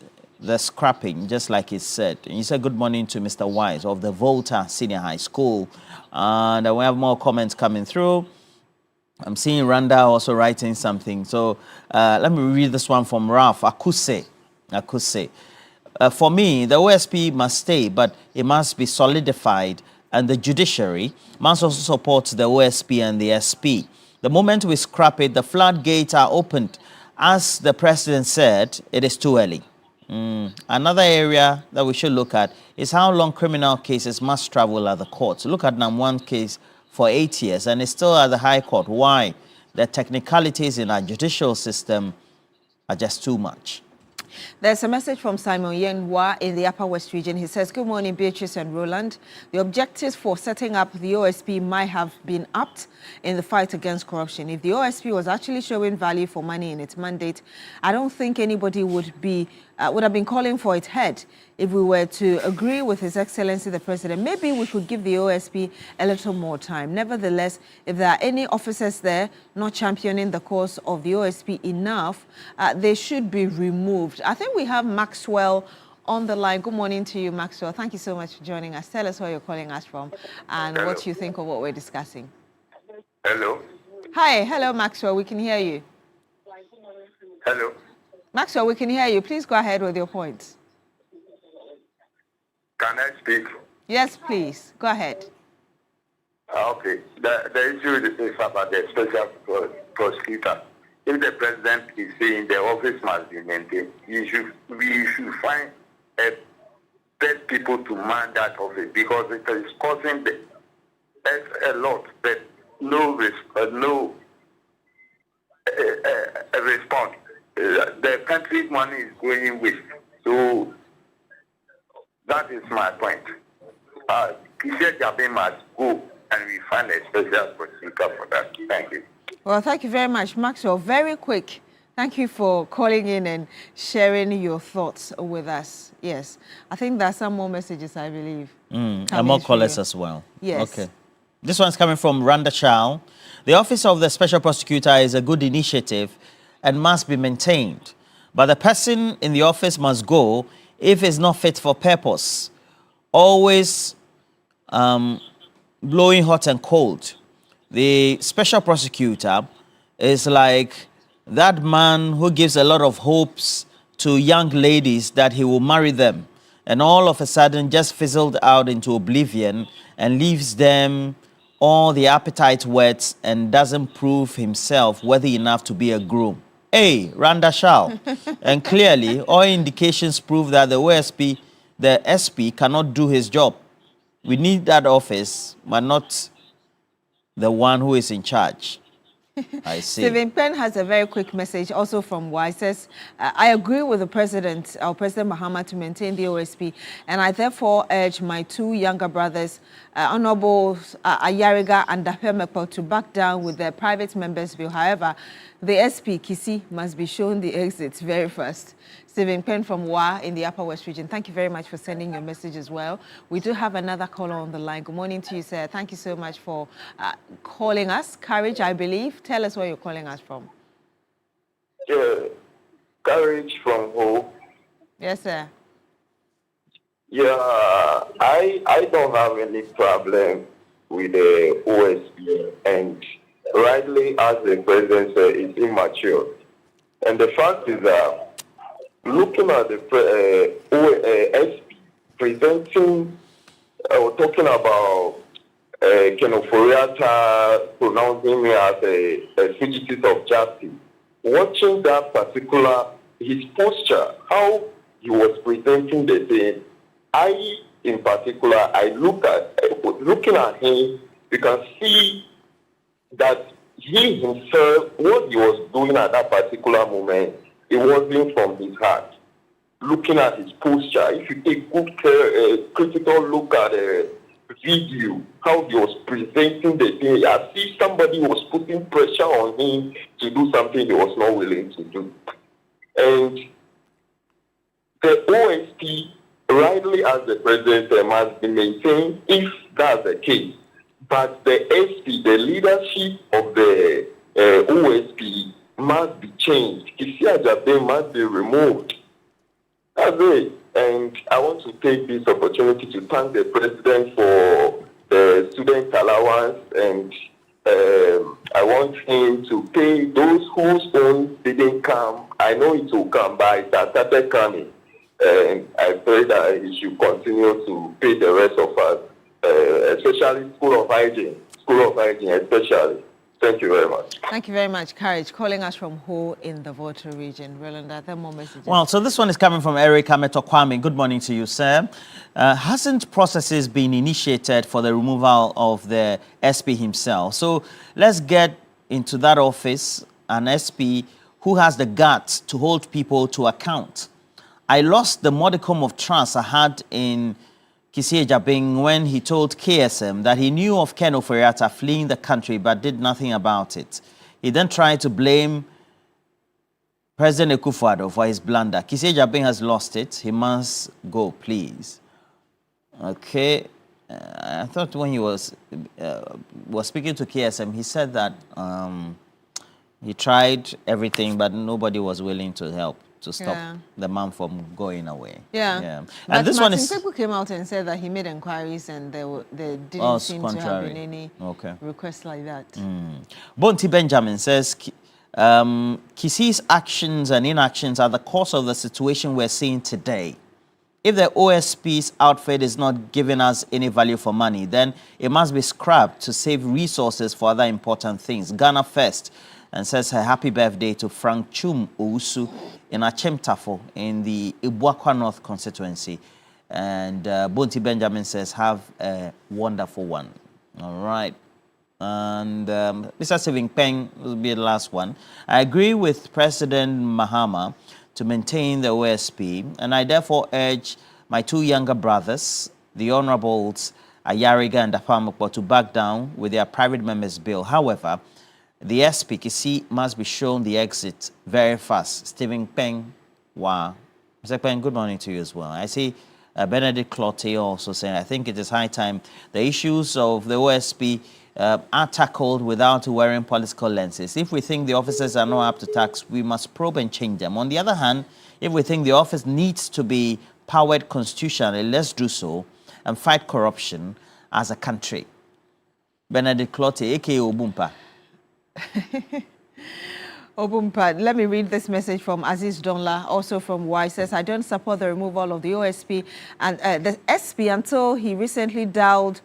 the scrapping, just like he said. And he said good morning to Mr. Wise of the Volta Senior High School. And we have more comments coming through. I'm seeing Randa also writing something. So let me read this one from Ralph Akuse. For me, the OSP must stay, but it must be solidified, and the judiciary must also support the OSP and the SP. The moment we scrap it, the floodgates are opened. As the president said, it is too early. Another area that we should look at is how long criminal cases must travel at the courts. Look at number one case for 8 years, and it's still at the High Court. Why? The technicalities in our judicial system are just too much. There's a message from Simon Yenwa in the Upper West region. He says, good morning, Beatrice and Roland. The objectives for setting up the OSP might have been upped in the fight against corruption. If the OSP was actually showing value for money in its mandate, I don't think anybody would have been calling for its head. If we were to agree with His Excellency the President, maybe we could give the OSP a little more time. Nevertheless, if there are any officers there not championing the cause of the OSP enough, they should be removed. I think we have Maxwell on the line. Good morning to you, Maxwell. Thank you so much for joining us. Tell us where you're calling us from and what you think of what we're discussing. Hello. Hi. Hello, Maxwell. We can hear you. Hello. Maxwell, we can hear you. Please go ahead with your points. Can I speak? Yes, please. Go ahead. Okay. The issue is about the special prosecutor. If the president is saying the office must be maintained, we should find best people to man that office, because it is costing a lot, but no response. The country's money is going waste. So that is my point. Kisha Jabe must go, and we find a special prosecutor for that. Thank you. Well, thank you very much, Maxwell. Very quick. Thank you for calling in and sharing your thoughts with us. Yes, I think there are some more messages, I believe. And more callers as well. Yes. Okay. This one's coming from Randa Chow. The Office of the Special Prosecutor is a good initiative and must be maintained. But the person in the office must go if it's not fit for purpose. Always blowing hot and cold. The special prosecutor is like that man who gives a lot of hopes to young ladies that he will marry them, and all of a sudden just fizzled out into oblivion and leaves them all the appetite wet and doesn't prove himself worthy enough to be a groom. Hey, Randa Shao. And clearly, all indications prove that the SP cannot do his job. We need that office, but not the one who is in charge. I see. Stephen Penn has a very quick message also from Wise. Says, I agree with the President, our President Mahama, to maintain the OSP, and I therefore urge my two younger brothers, Honorable Ayariga and Dapemekpo, to back down with their private members bill. However, the SP, Kisi, must be shown the exits very fast. Stephen Penn from Wa in the Upper West region. Thank you very much for sending your message as well. We do have another caller on the line. Good morning to you, sir. Thank you so much for calling us. Courage, I believe. Tell us where you're calling us from. Courage from who? Yes, sir. Yeah, I don't have any problem with the OSP, and rightly, as the president said, it's immature. And the fact is that looking at the SP presenting or talking about Kenoforiata pronouncing me as a fugitive of justice, watching that particular, his posture, how he was presenting the thing, in particular, looking at him, you can see that he himself, what he was doing at that particular moment, it wasn't from his heart. Looking at his posture, if you take good critical look at video, how he was presenting the thing, as if somebody was putting pressure on him to do something he was not willing to do. And the OSP, rightly as the president must be maintained if that's the case. But the SP, the leadership of the OSP must be changed. Kisia Jabe must be removed. That's it. And I want to take this opportunity to thank the president for the student allowance, and I want him to pay those whose own didn't come. I know it will come, but it has started coming. And I pray that he should continue to pay the rest of us, especially School of Hygiene especially. Thank you very much. Thank you very much, Courage. Calling us from Ho in the Volta region. Roland, are there more messages? Well, so this one is coming from Eric Ameto Kwame. Good morning to you, sir. Hasn't processes been initiated for the removal of the SP himself? So let's get into that office, an SP who has the guts to hold people to account. I lost the modicum of trust I had in Kisia Jabing when he told KSM that he knew of Ken Oforiatta fleeing the country but did nothing about it. He then tried to blame President Akufo-Addo for his blunder. Kisia Jabing has lost it. He must go, please. Okay. I thought when he was speaking to KSM, he said that he tried everything, but nobody was willing to help to stop the man from going away. And this one is... people came out and said that he made inquiries and there didn't seem to have been any requests like that. Bonti Benjamin says, Kisi's actions and inactions are the cause of the situation we're seeing today. If the OSP's outfit is not giving us any value for money, then it must be scrapped to save resources for other important things. Ghana first. And says her happy birthday to Frank Chum Ousu in Achemtafo in the Ibuakwa North constituency. And Bonti Benjamin says, have a wonderful one. All right. And Mr. Saving Peng will be the last one. I agree with President Mahama to maintain the OSP, and I therefore urge my two younger brothers, the Honorables Ayariga and Apamukbo, to back down with their private members' bill. However, the SPKC must be shown the exit very fast. Stephen Peng, wow. Mr. Peng, good morning to you as well. I see Benedict Clotte also saying, I think it is high time the issues of the OSP are tackled without wearing political lenses. If we think the officers are not up to task, we must probe and change them. On the other hand, if we think the office needs to be powered constitutionally, let's do so and fight corruption as a country. Benedict Clotte, a.k.a. Obumpa. Obumpa, let me read this message from Aziz Donla, also from Y. Says, I don't support the removal of the OSP and the SP until he recently dialed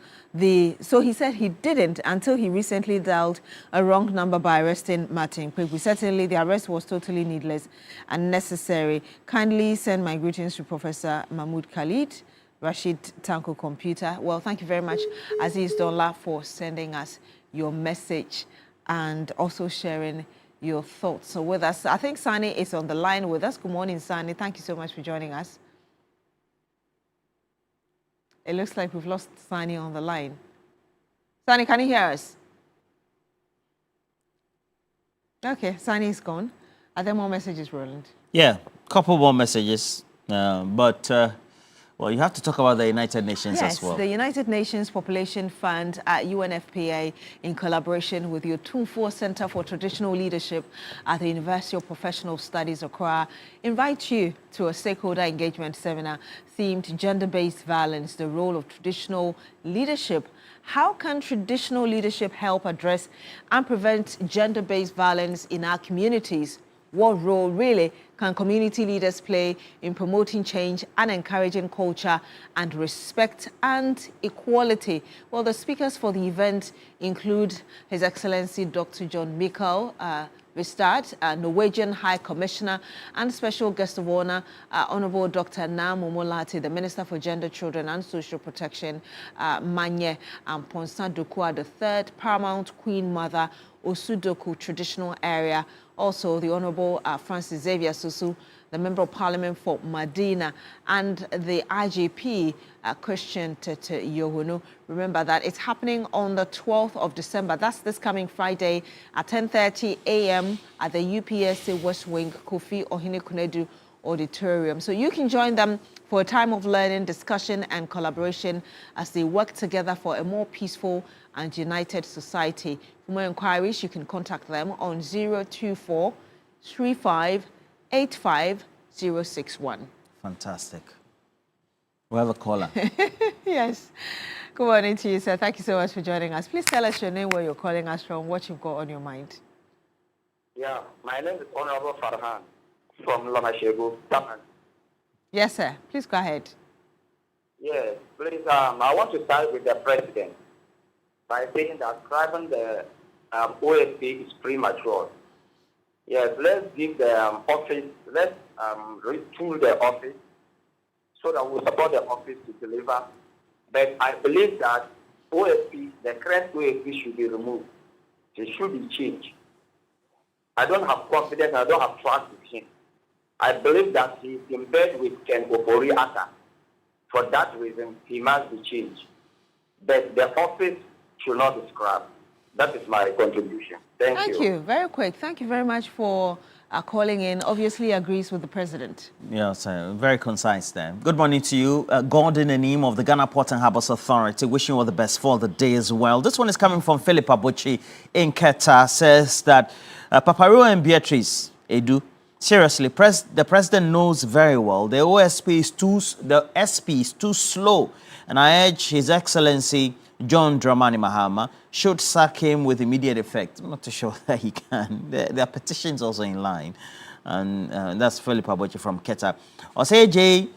so he said he didn't until he recently dialed a wrong number by arresting Martin Quick. Certainly the arrest was totally needless and necessary. Kindly send my greetings to Professor Mahmoud Khalid, Rashid Tanko Computer. Well, thank you very much, Aziz Donla, for sending us your message and also sharing your thoughts. So with us, I think Sani is on the line with us. Good morning, Sani. Thank you so much for joining us. It looks like we've lost Sani on the line. Sani, can you hear us? Okay, Sani is gone. Are there more messages, Roland? Yeah, a couple more messages. Well, you have to talk about the United Nations as well. Yes, the United Nations Population Fund at UNFPA, in collaboration with the Otumfuo Center for Traditional Leadership at the University of Professional Studies, Accra, invite you to a stakeholder engagement seminar themed Gender-Based Violence, the Role of Traditional Leadership. How can traditional leadership help address and prevent gender-based violence in our communities? What role really can community leaders play in promoting change and encouraging culture and respect and equality? Well, the speakers for the event include His Excellency Dr. John Michael Vistad, Norwegian High Commissioner, and special guest of honor, Honorable Dr. Nam Omolati, the Minister for Gender, Children and Social Protection, Manye and Ponsa Dokua III, Paramount Queen Mother, Osudoku Traditional Area. Also, the Honorable Francis Xavier Susu, the Member of Parliament for Medina, and the IGP, Christian Tete Yohunu. Remember that it's happening on the 12th of December. That's this coming Friday at 10:30 a.m. at the UPSA West Wing Kofi Ohene Kunedu Auditorium. So you can join them for a time of learning, discussion, and collaboration as they work together for a more peaceful and united society. For more inquiries, you can contact them on 024 35 85061. Fantastic. We have a caller. Yes. Good morning to you, sir. Thank you so much for joining us. Please tell us your name, where you're calling us from, what you've got on your mind. Yeah, my name is Honorable Farhan from Lamashego, Taman. Yes, sir. Please go ahead. Yes, please, I want to start with the president by saying that grabbing the OSP is premature. Yes, let's give the office, let's retool the office so that we support the office to deliver. But I believe that OSP, the current OSP should be removed. It should be changed. I don't have confidence, I don't have trust with him. I believe that he is in bed with Ken Opori Atta. For that reason, he must be changed. But the office should not be scrapped. That is my contribution. Thank you. Very quick. Thank you very much for calling in. Obviously agrees with the president. Yes, very concise there. Good morning to you. Gordon Anim of the Ghana Port and Harbours Authority, wishing you all the best for the day as well. This one is coming from Philip Abuchi in Keta, says that Paparo and Beatrice Edu, seriously, the president knows very well the SP is too slow, and I urge His Excellency John Dramani Mahama should sack him with immediate effect. I'm not too sure that he can. There are petitions also in line, and that's Philip Abuchi from Keta. Osei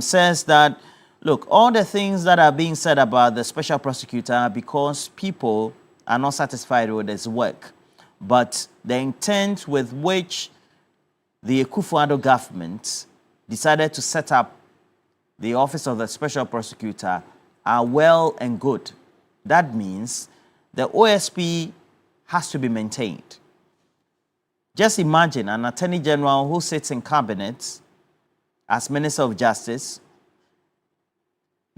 says that, look, all the things that are being said about the special prosecutor are because people are not satisfied with his work, but the intent with which the Akufo-Addo government decided to set up the office of the special prosecutor are well and good. That means the OSP has to be maintained. Just imagine an attorney general who sits in cabinet as Minister of Justice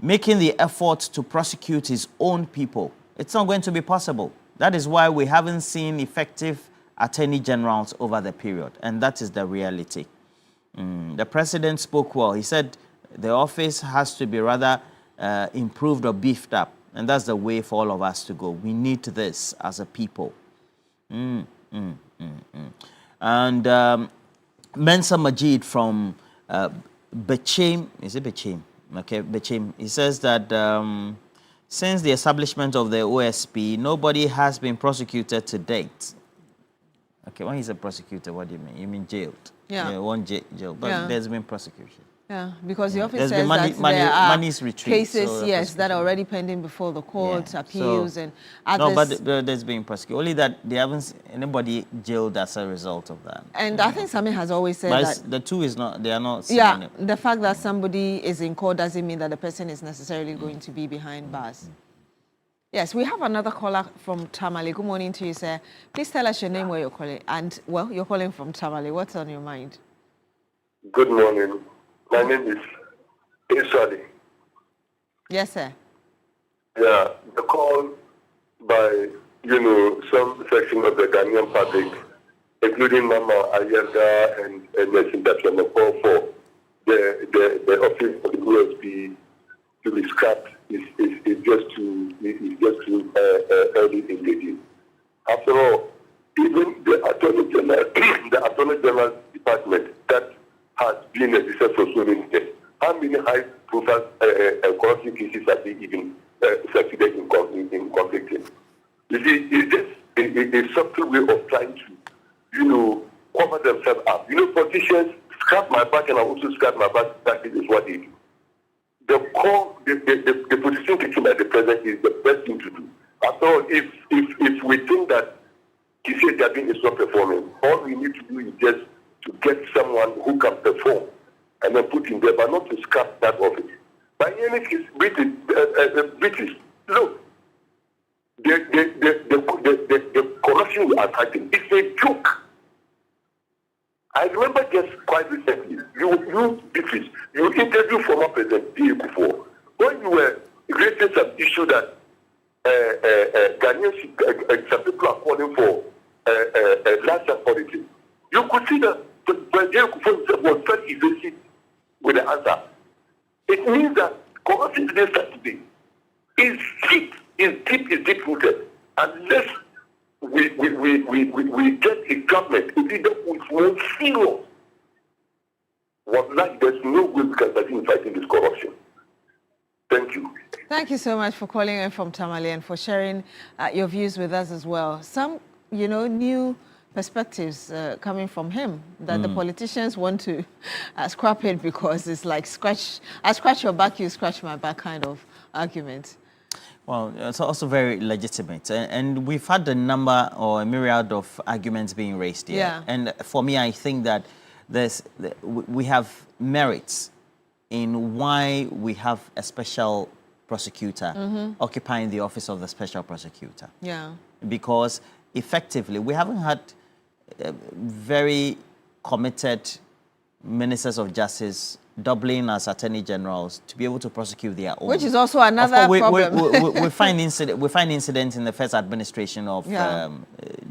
making the effort to prosecute his own people. It's not going to be possible. That is why we haven't seen effective attorney generals over the period, and that is the reality. The president spoke well. He said the office has to be rather improved or beefed up, and that's the way for all of us to go. We need this as a people. And Mensa Majid from Bechem, is it Bechem? Okay, Bechem. He says that since the establishment of the OSP, nobody has been prosecuted to date. Okay, when he's a prosecutor, what do you mean? You mean jailed? Yeah. One jail, but there's been prosecution. Yeah, because the office There's says been money, that there are cases, so yes, that are already pending before the courts, appeals, and others. No, but there's been prosecution. Only that they haven't seen anybody jailed as a result of that. And I think Sami has always said but that the two is not, they are not. Yeah, the fact that somebody is in court doesn't mean that the person is necessarily going to be behind bars. Yes, we have another caller from Tamale. Good morning to you, sir. Please tell us your name, where you're calling, and, well, you're calling from Tamale. What's on your mind? Good morning. My name is Isali. Yes, sir. Yeah, the call by, some section of the Ghanaian public, including Mama Ayerga and Nelson Dapiano, call for the office of the OSP to be scrapped is just too early in the day. After all, even the Attorney General Department that has been a disaster for so many years, how many high-profile corruption cases have they even succeeded in convicting? You see, it's a subtle way of trying to, cover themselves up. Politicians scrap my back and I also scrap my back. That is what they do. The position taken by the president is the best thing to do. After all, if we think that Kisei Jabin is not performing, all we need to do is just to get someone who can perform and then put in there, but not to scrap that office. By any case, British, look, the corruption we are fighting is a joke. I remember just quite recently, you interviewed former President D. Kufuor when you were raising some issue that Ghanaians, some people are calling for national politics. You could see that President Kufuor was very evasive with the answer. It means that corruption today starts today. Is deep rooted. Unless we get a government, if we don't with more serious, there's no way we can continue fighting this corruption. Thank you. Thank you so much for calling in from Tamale and for sharing your views with us as well. Some, new perspectives coming from him that the politicians want to scrap it because it's like I scratch your back, you scratch my back kind of argument. Well, it's also very legitimate. And we've had a number or a myriad of arguments being raised here. Yeah. And for me, I think that we have merits in why we have a special prosecutor occupying the office of the special prosecutor. Yeah. Because effectively, we haven't had very committed ministers of justice doubling as attorney generals to be able to prosecute their own. Which is also another problem. We find incidents in the first administration of John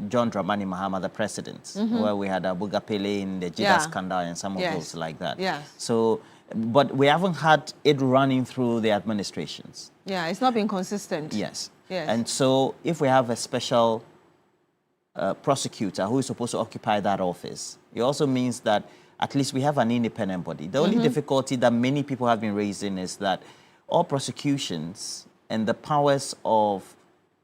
Dramani Mahama, the president, where we had Abuga Pele in the Jida scandal and some of those like that. Yes. So, but we haven't had it running through the administrations. Yeah, it's not been consistent. Yes. Yes. And so if we have a special prosecutor who is supposed to occupy that office, it also means that at least we have an independent body. The only difficulty that many people have been raising is that all prosecutions and the powers of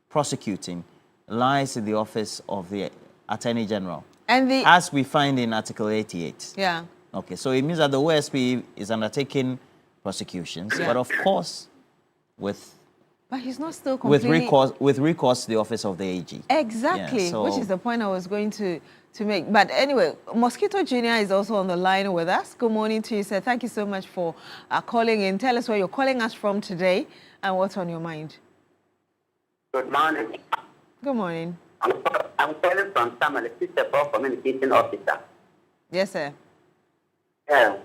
prosecuting lies in the office of the Attorney General, and as we find in Article 88. Yeah. Okay, so it means that the OSP is undertaking prosecutions, but of course, but he's not still completely... with recourse to the office of the AG. Exactly, yeah, so, which is the point I was going to make. But anyway, Mosquito Jr. is also on the line with us. Good morning to you, sir. Thank you so much for calling in. Tell us where you're calling us from today and what's on your mind. Good morning. Good morning. I'm calling from Tamale, Sister Communication Officer. Yes, sir. Yeah,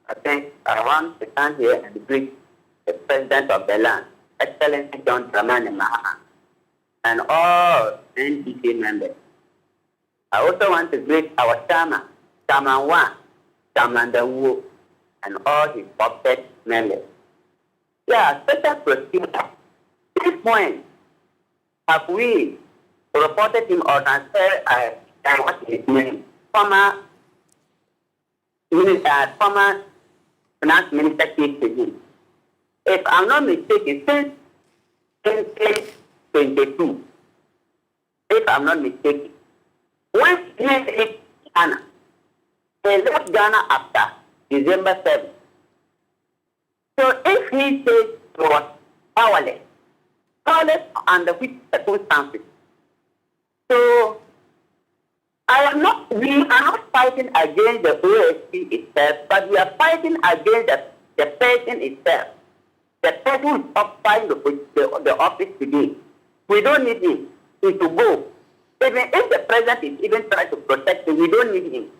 I think I want to stand here and greet the President of the land, Excellency John Dramani Mahama, and all NDC members. I also want to greet our Chairman, Chairman 1, Chairman Dawu, and all his puppet members. Yeah, special prosecutor. At this point, have we reported him or transferred what's his name? Former Finance Minister K. If I'm not mistaken, since 2022, if I'm not mistaken, when he left Ghana, he left Ghana after December 7th. So if he says he was powerless under which circumstances? So we are not fighting against the OSP itself, but we are fighting against the person itself. The person who is occupying the office today. We don't need him. He should go. Even if the president is even trying to protect him, we don't need him.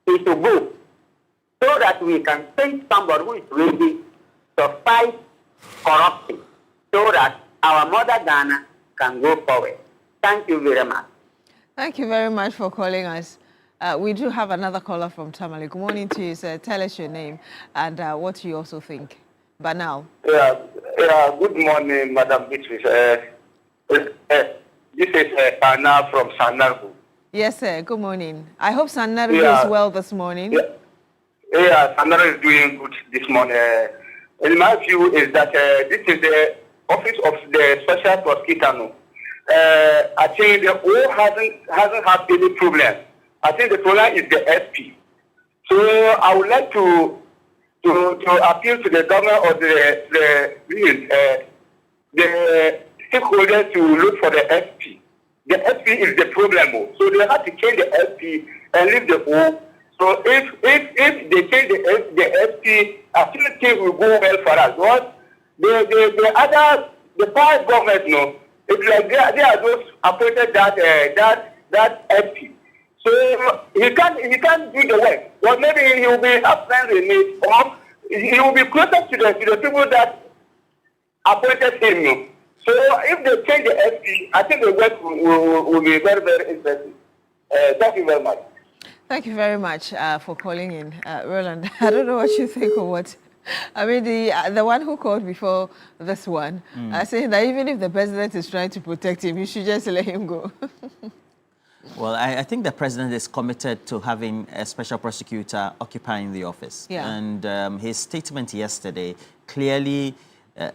He should go. So that we can send somebody who is ready to fight corruption. So that our mother Ghana can go forward. Thank you very much. Thank you very much for calling us. We do have another caller from Tamale. Good morning to you, sir. Tell us your name and what you also think. Banal. Yeah, good morning, Madam Beatrice. This is Banal from Sanargu. Yes, sir. Good morning. I hope Sanargu is well this morning. Yeah, Sanargu is doing good this morning. In my view, is that this is the office of the special prosecutor. I think the O hasn't had any problem. I think the problem is the SP. So I would like to appeal to the government or the stakeholders to look for the SP. The SP is the problem. So they have to change the SP and leave the O. So if they change the SP, I still think will go well for us. What the past government, it's like they are those appointed that SP. So he can't do the work. Well, maybe he will be absent in it, or he will be closer to the people that appointed him. So if they change the SP, I think the work will be very, very interesting. Thank you very much. Thank you very much for calling in, Roland. I don't know what you think or what. I mean, the one who called before this one, saying that even if the president is trying to protect him, you should just let him go. Well, I think the president is committed to having a special prosecutor occupying the office. Yeah. And his statement yesterday clearly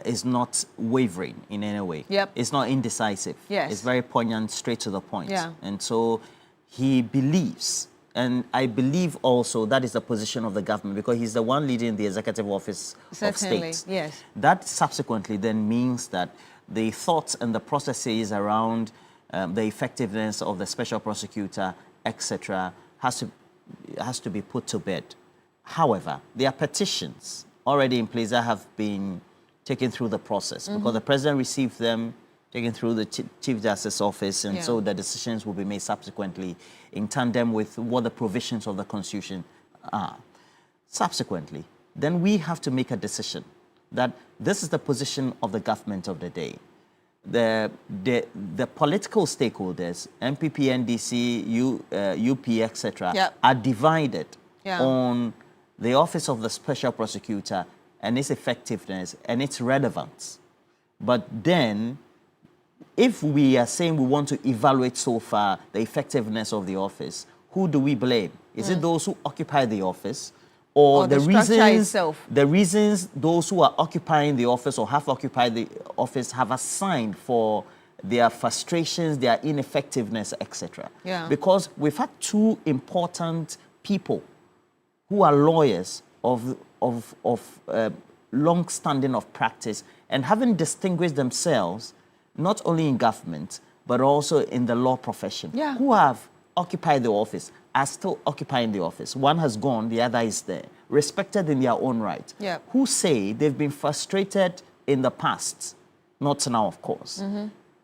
is not wavering in any way. Yep. It's not indecisive. Yes. It's very poignant, straight to the point. Yeah. And so he believes, and I believe also that is the position of the government, because he's the one leading the executive office Certainly, of state. yes. That subsequently then means that the thoughts and the processes around the effectiveness of the special prosecutor, etc., has to be put to bed. However, there are petitions already in place that have been taken through the process, because the president received them, taken through the Chief Justice's office, and so the decisions will be made subsequently in tandem with what the provisions of the Constitution are. Subsequently, then we have to make a decision that this is the position of the government of the day. The political stakeholders, MPP, NDC, UP, etc., are divided on the office of the special prosecutor and its effectiveness and its relevance. But then, if we are saying we want to evaluate so far the effectiveness of the office, who do we blame? Is it those who occupy the office, or the reasons those who are occupying the office or have occupied the office have assigned for their frustrations, their ineffectiveness, etc.? Yeah. Because we've had two important people who are lawyers of long standing of practice and having distinguished themselves not only in government but also in the law profession, who have occupied the office, are still occupying the office. One has gone, the other is there, respected in their own right, who say they've been frustrated in the past, not now, of course,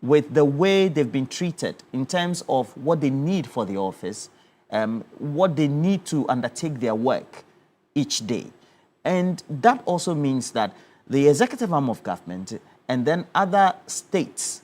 with the way they've been treated in terms of what they need for the office, what they need to undertake their work each day. And that also means that the executive arm of government and then other states,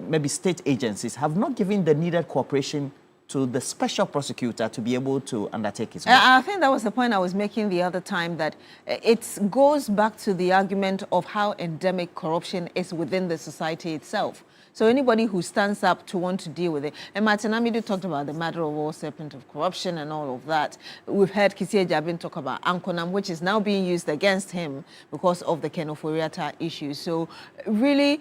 maybe state agencies, have not given the needed cooperation to the special prosecutor to be able to undertake his work. I think that was the point I was making the other time, that it goes back to the argument of how endemic corruption is within the society itself. So anybody who stands up to want to deal with it, and Martin Amidu talked about the matter of all serpent of corruption and all of that. We've heard Kisie Jabin talk about Ankonam, which is now being used against him because of the Ken Oforiatta issue. So really,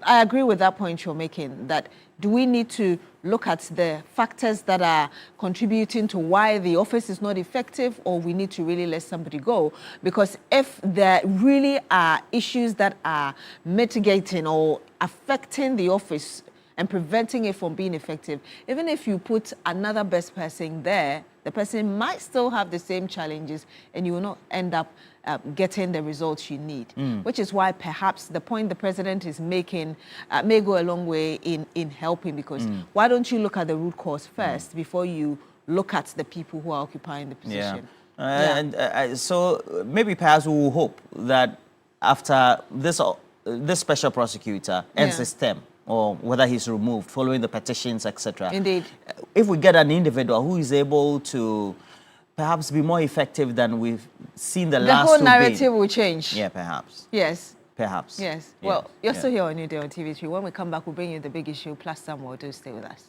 I agree with that point you're making, that do we need to look at the factors that are contributing to why the office is not effective, or we need to really let somebody go? Because if there really are issues that are mitigating or affecting the office and preventing it from being effective, even if you put another best person there, the person might still have the same challenges and you will not end up getting the results you need, which is why perhaps the point the president is making may go a long way in helping, because why don't you look at the root cause first before you look at the people who are occupying the position? And so maybe perhaps we will hope that after this special prosecutor ends his term, or whether he's removed following the petitions, etc. Indeed. If we get an individual who is able to perhaps be more effective than we've seen the last whole two narrative will change. Yeah, perhaps. Yes. Perhaps. Yes. Well, you're still here on Newday on TV3. When we come back, we'll bring you the big issue plus some more. Do stay with us.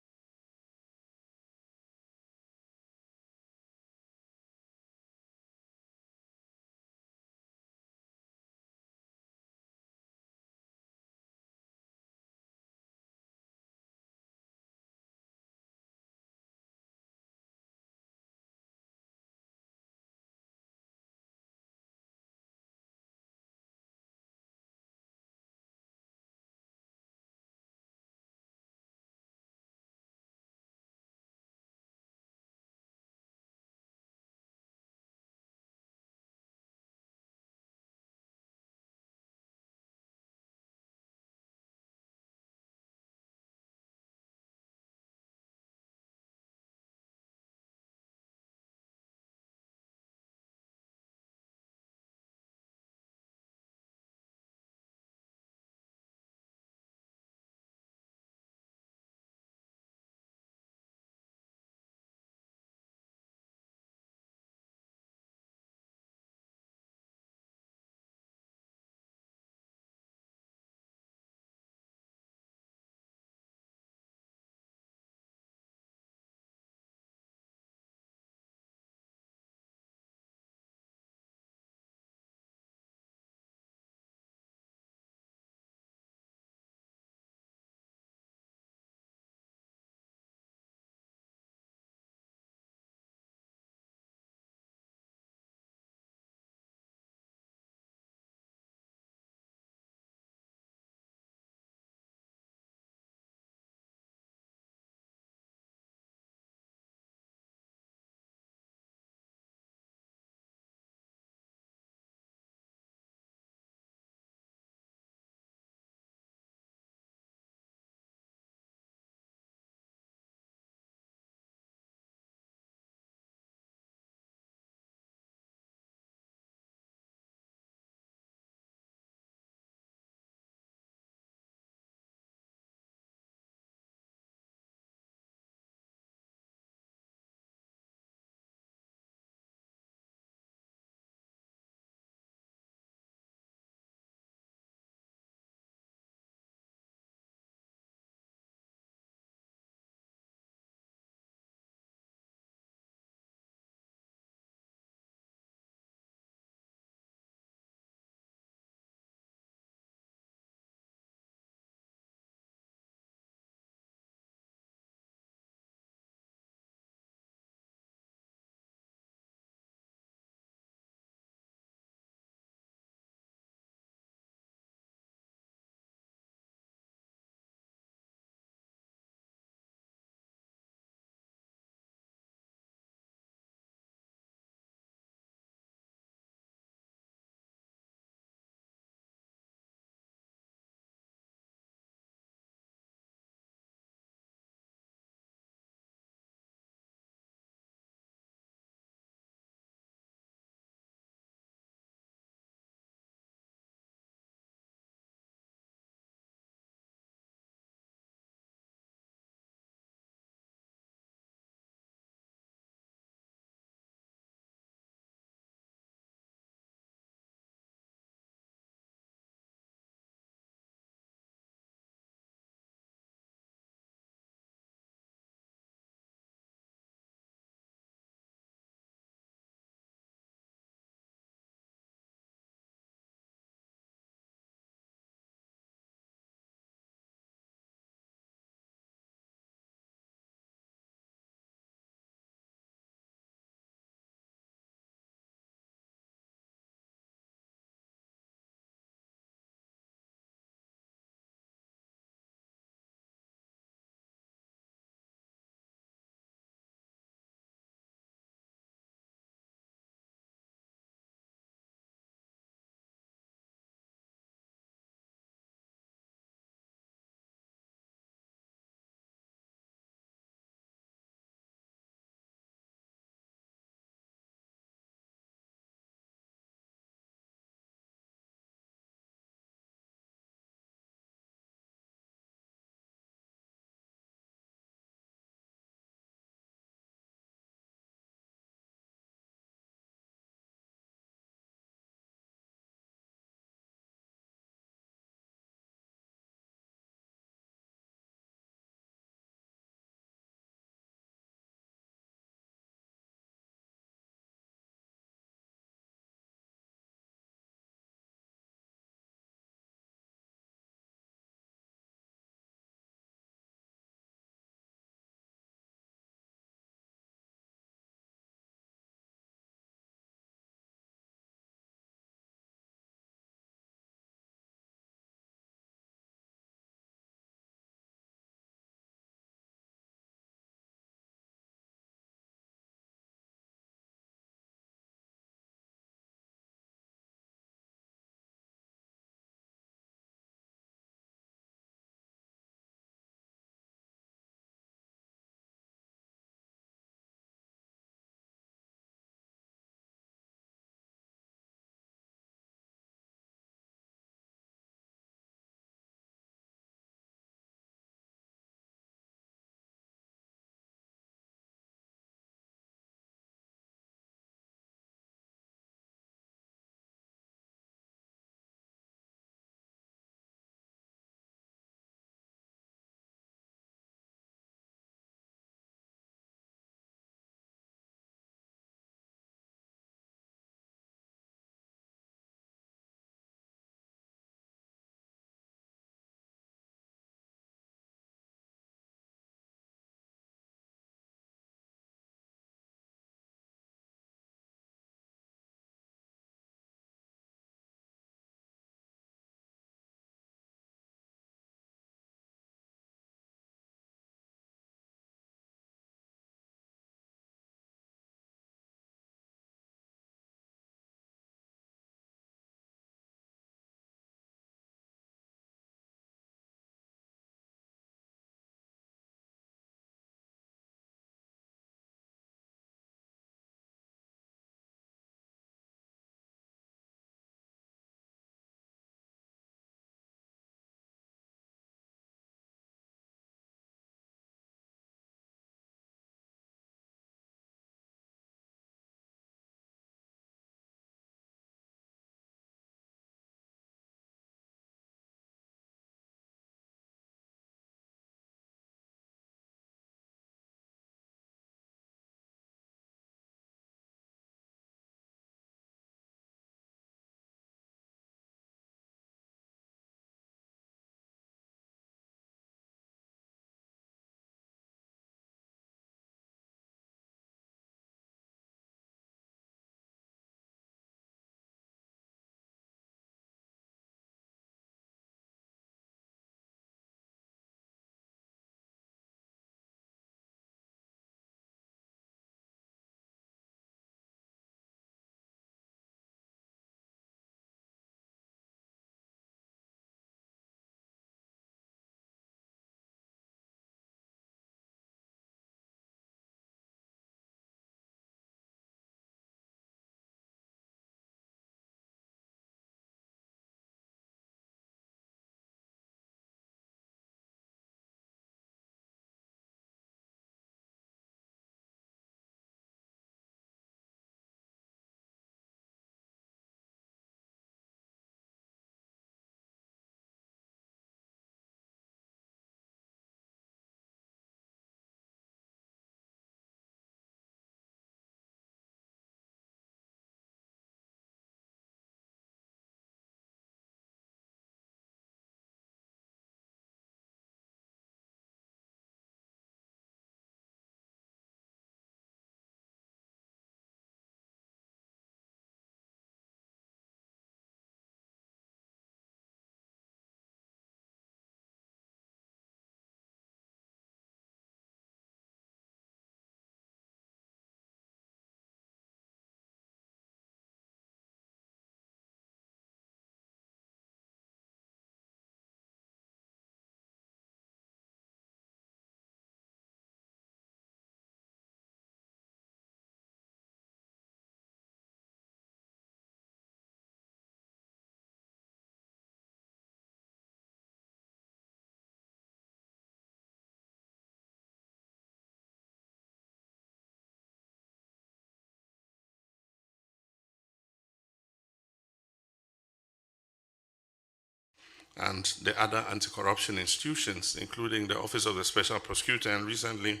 and the other anti-corruption institutions, including the Office of the Special Prosecutor, and recently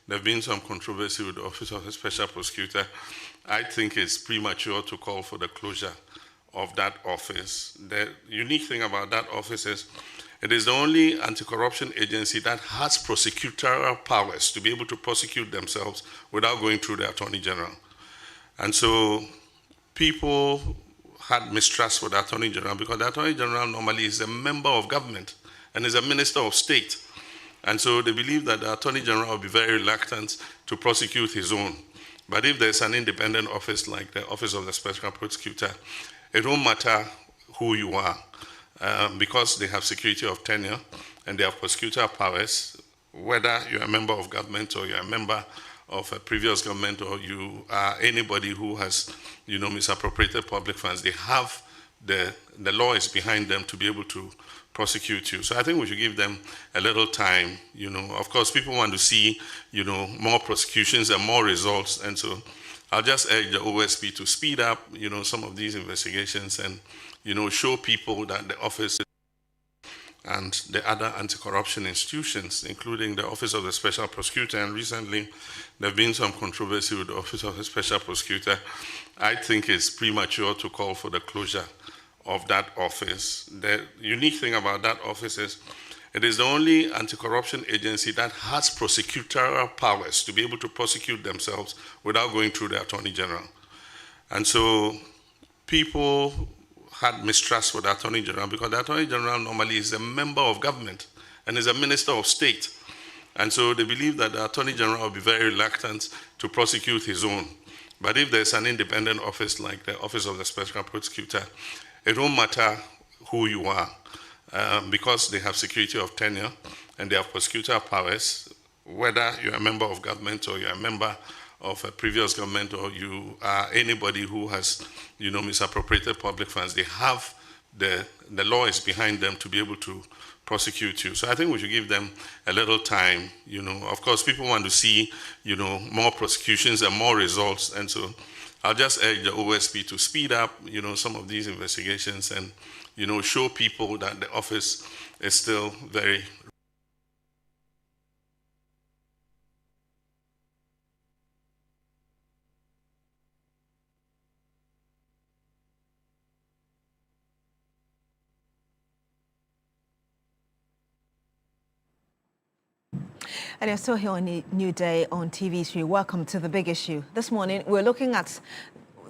there have been some controversy with the Office of the Special Prosecutor, I think it's premature to call for the closure of that office. The unique thing about that office is it is the only anti-corruption agency that has prosecutorial powers to be able to prosecute themselves without going through the Attorney General. And so people had mistrust for the Attorney General because the Attorney General normally is a member of government and is a minister of state. And so they believe that the Attorney General will be very reluctant to prosecute his own. But if there's an independent office like the Office of the Special Prosecutor, it won't matter who you are because they have security of tenure and they have prosecutorial powers, whether you're a member of government or you're a member of a previous government or you are anybody who has, misappropriated public funds. They have the law is behind them to be able to prosecute you. So I think we should give them a little time. Of course, people want to see, more prosecutions and more results. And so I'll just urge the OSP to speed up, some of these investigations and, show people that the office and the other anti-corruption institutions, including the Office of the Special Prosecutor, and recently there have been some controversy with the Office of the Special Prosecutor, I think it's premature to call for the closure of that office. The unique thing about that office is it is the only anti-corruption agency that has prosecutorial powers to be able to prosecute themselves without going through the Attorney General. And so people had mistrust for the Attorney General because the Attorney General normally is a member of government and is a minister of state. And so they believe that the Attorney General will be very reluctant to prosecute his own. But if there's an independent office like the Office of the Special Prosecutor, it won't matter who you are because they have security of tenure and they have prosecutorial powers, whether you're a member of government or you're a member of a previous government or you are anybody who has, misappropriated public funds. They have the law is behind them to be able to prosecute you. So I think we should give them a little time. Of course, people want to see, more prosecutions and more results. And so I'll just urge the OSP to speed up, some of these investigations and, show people that the office is still very. And you're still here on New Day on TV3. Welcome to the big issue. This morning, we're looking at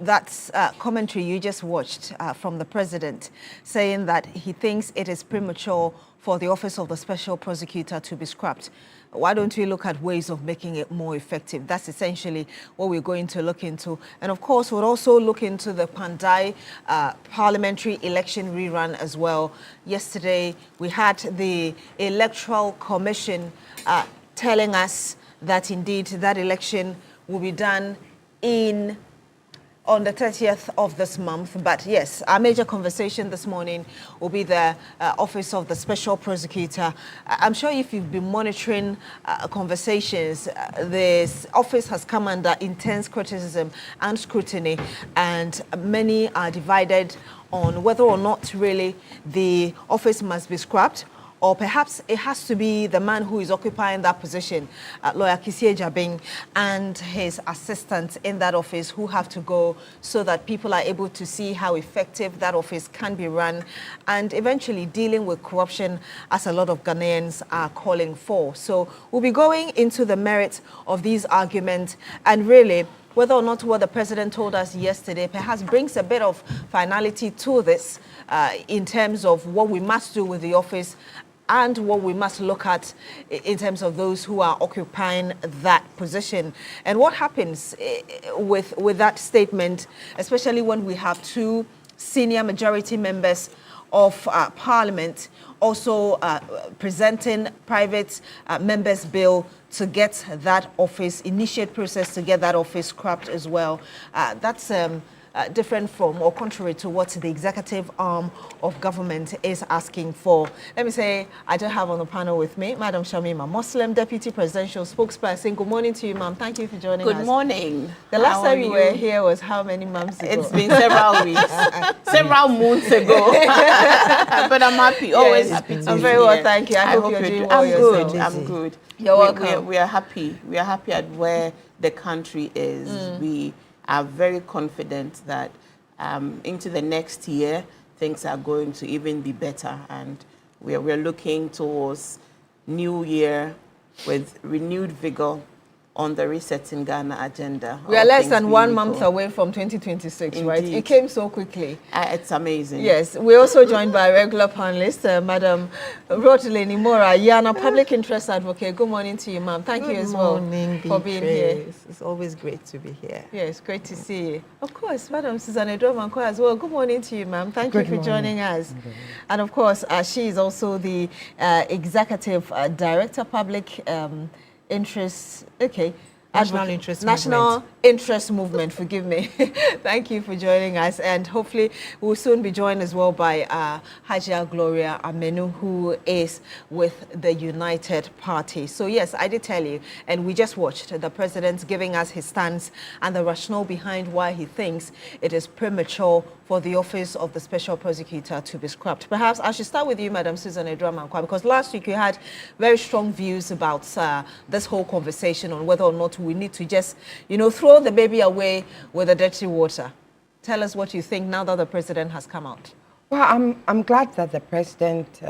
that commentary you just watched from the president, saying that he thinks it is premature for the Office of the Special Prosecutor to be scrapped. Why don't we look at ways of making it more effective? That's essentially what we're going to look into. And of course, we'll also look into the Pandai parliamentary election rerun as well. Yesterday, we had the Electoral Commission telling us that indeed that election will be done on the 30th of this month. But yes, our major conversation this morning will be the Office of the Special Prosecutor. I'm sure if you've been monitoring conversations, this office has come under intense criticism and scrutiny, and many are divided on whether or not really the office must be scrapped, or perhaps it has to be the man who is occupying that position, Lawyer Kisie Jabing, and his assistants in that office who have to go so that people are able to see how effective that office can be run and eventually dealing with corruption, as a lot of Ghanaians are calling for. So we'll be going into the merit of these arguments and really whether or not what the president told us yesterday perhaps brings a bit of finality to this in terms of what we must do with the office and what we must look at in terms of those who are occupying that position. And what happens with that statement, especially when we have two senior majority members of Parliament also presenting private members' bill to get that office, initiate process to get that office scrapped as well. That's different from or contrary to what the executive arm of government is asking for. Let me say, I do have on the panel with me Madam Shamima Muslim, Deputy Presidential Spokesperson. Good morning to you, ma'am. Thank you for joining us. Good morning. The last time you were here was how many months ago? It's been several weeks, several months ago. But I'm happy, always happy to I'm be very well, here. thank you. I hope you're doing well I'm yourself. good, I'm good. You're welcome. We are happy. We are happy at where the country is. We are very confident that into the next year, things are going to even be better. And we're looking towards New Year with renewed vigor on the Resetting Ghana agenda. We are less than 1 month away from 2026, right? It came so quickly. It's amazing. Yes, we're also joined by regular panelist, Madam Roteleni Mora, Yana, Public Interest Advocate. Good morning to you, ma'am. Thank you as well for being here. It's always great to be here. Yes, great to see you. Of course, Madam Susanne Dromanko as well. Good morning to you, ma'am. Thank you for joining us. And of course, she is also the Executive Director, Public Interest, National Interest Movement, forgive me. Thank you for joining us, and hopefully we'll soon be joined as well by Hajia Gloria Amenu, who is with the United Party. So yes, I did tell you, and we just watched the president giving us his stance and the rationale behind why he thinks it is premature for the office of the Special Prosecutor to be scrapped. Perhaps I should start with you, Madam Susan Edramankwa, because last week you had very strong views about this whole conversation on whether or not we need to just, throw the baby away with the dirty water. Tell us what you think now that the president has come out. Well, I'm glad that the president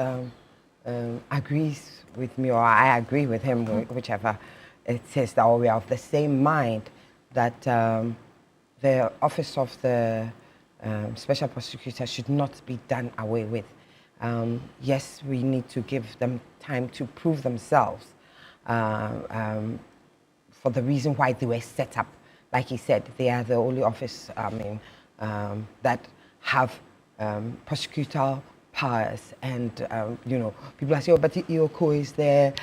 agrees with me, or I agree with him, whichever it is, that we are of the same mind, that the office of the Special Prosecutor should not be done away with. Yes, we need to give them time to prove themselves for the reason why they were set up. Like he said, they are the only office, that have prosecutorial powers, and people are saying, oh, but EOCO is there,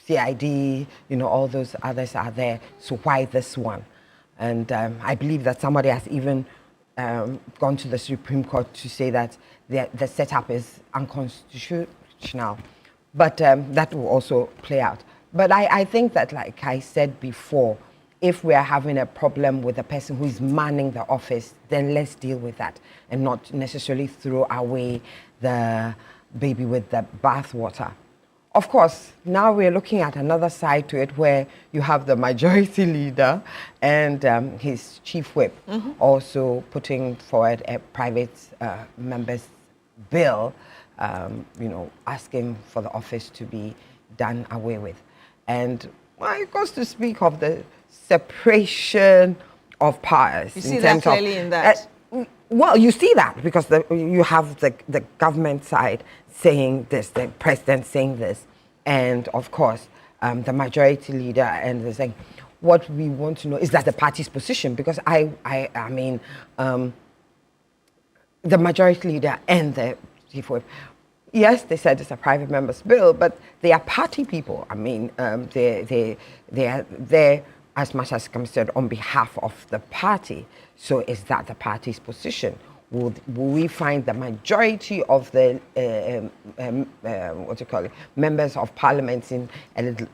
CID, all those others are there. So why this one? And I believe that somebody has even gone to the Supreme Court to say that the setup is unconstitutional. But that will also play out. But I think that, like I said before, if we are having a problem with the person who is manning the office, then let's deal with that and not necessarily throw away the baby with the bathwater. Of course, now we're looking at another side to it, where you have the majority leader and his chief whip also putting forward a private member's bill, asking for the office to be done away with. And it goes to speak of the separation of powers. You see that clearly in that? Well, you see that because you have the government side saying this, the president saying this, and of course the majority leader, and they're saying, what we want to know is that the party's position, because I mean the majority leader and the chief whip, yes, they said it's a private member's bill, but they are party people. I mean, they are there as much as concerned on behalf of the party. So is that the party's position? Will we find the majority of the members of parliament in a little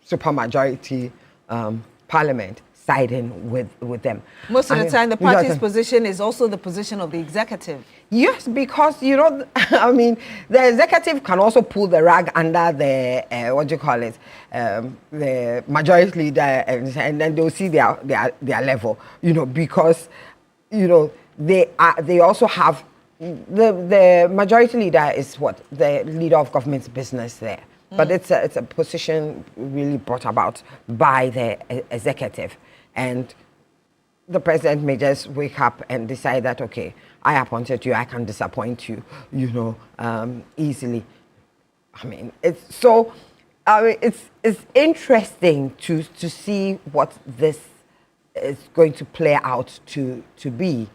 supermajority parliament siding with them? Most of the time, the party's position is also the position of the executive. Yes, because, I mean, the executive can also pull the rug under the, the majority leader, and then they'll see their level, because, they also have, the majority leader is the leader of government's business there. But it's a position really brought about by the executive. And the president may just wake up and decide that, okay, I appointed you, I can disappoint you, easily. I mean, it's interesting to see what this is going to play out to be,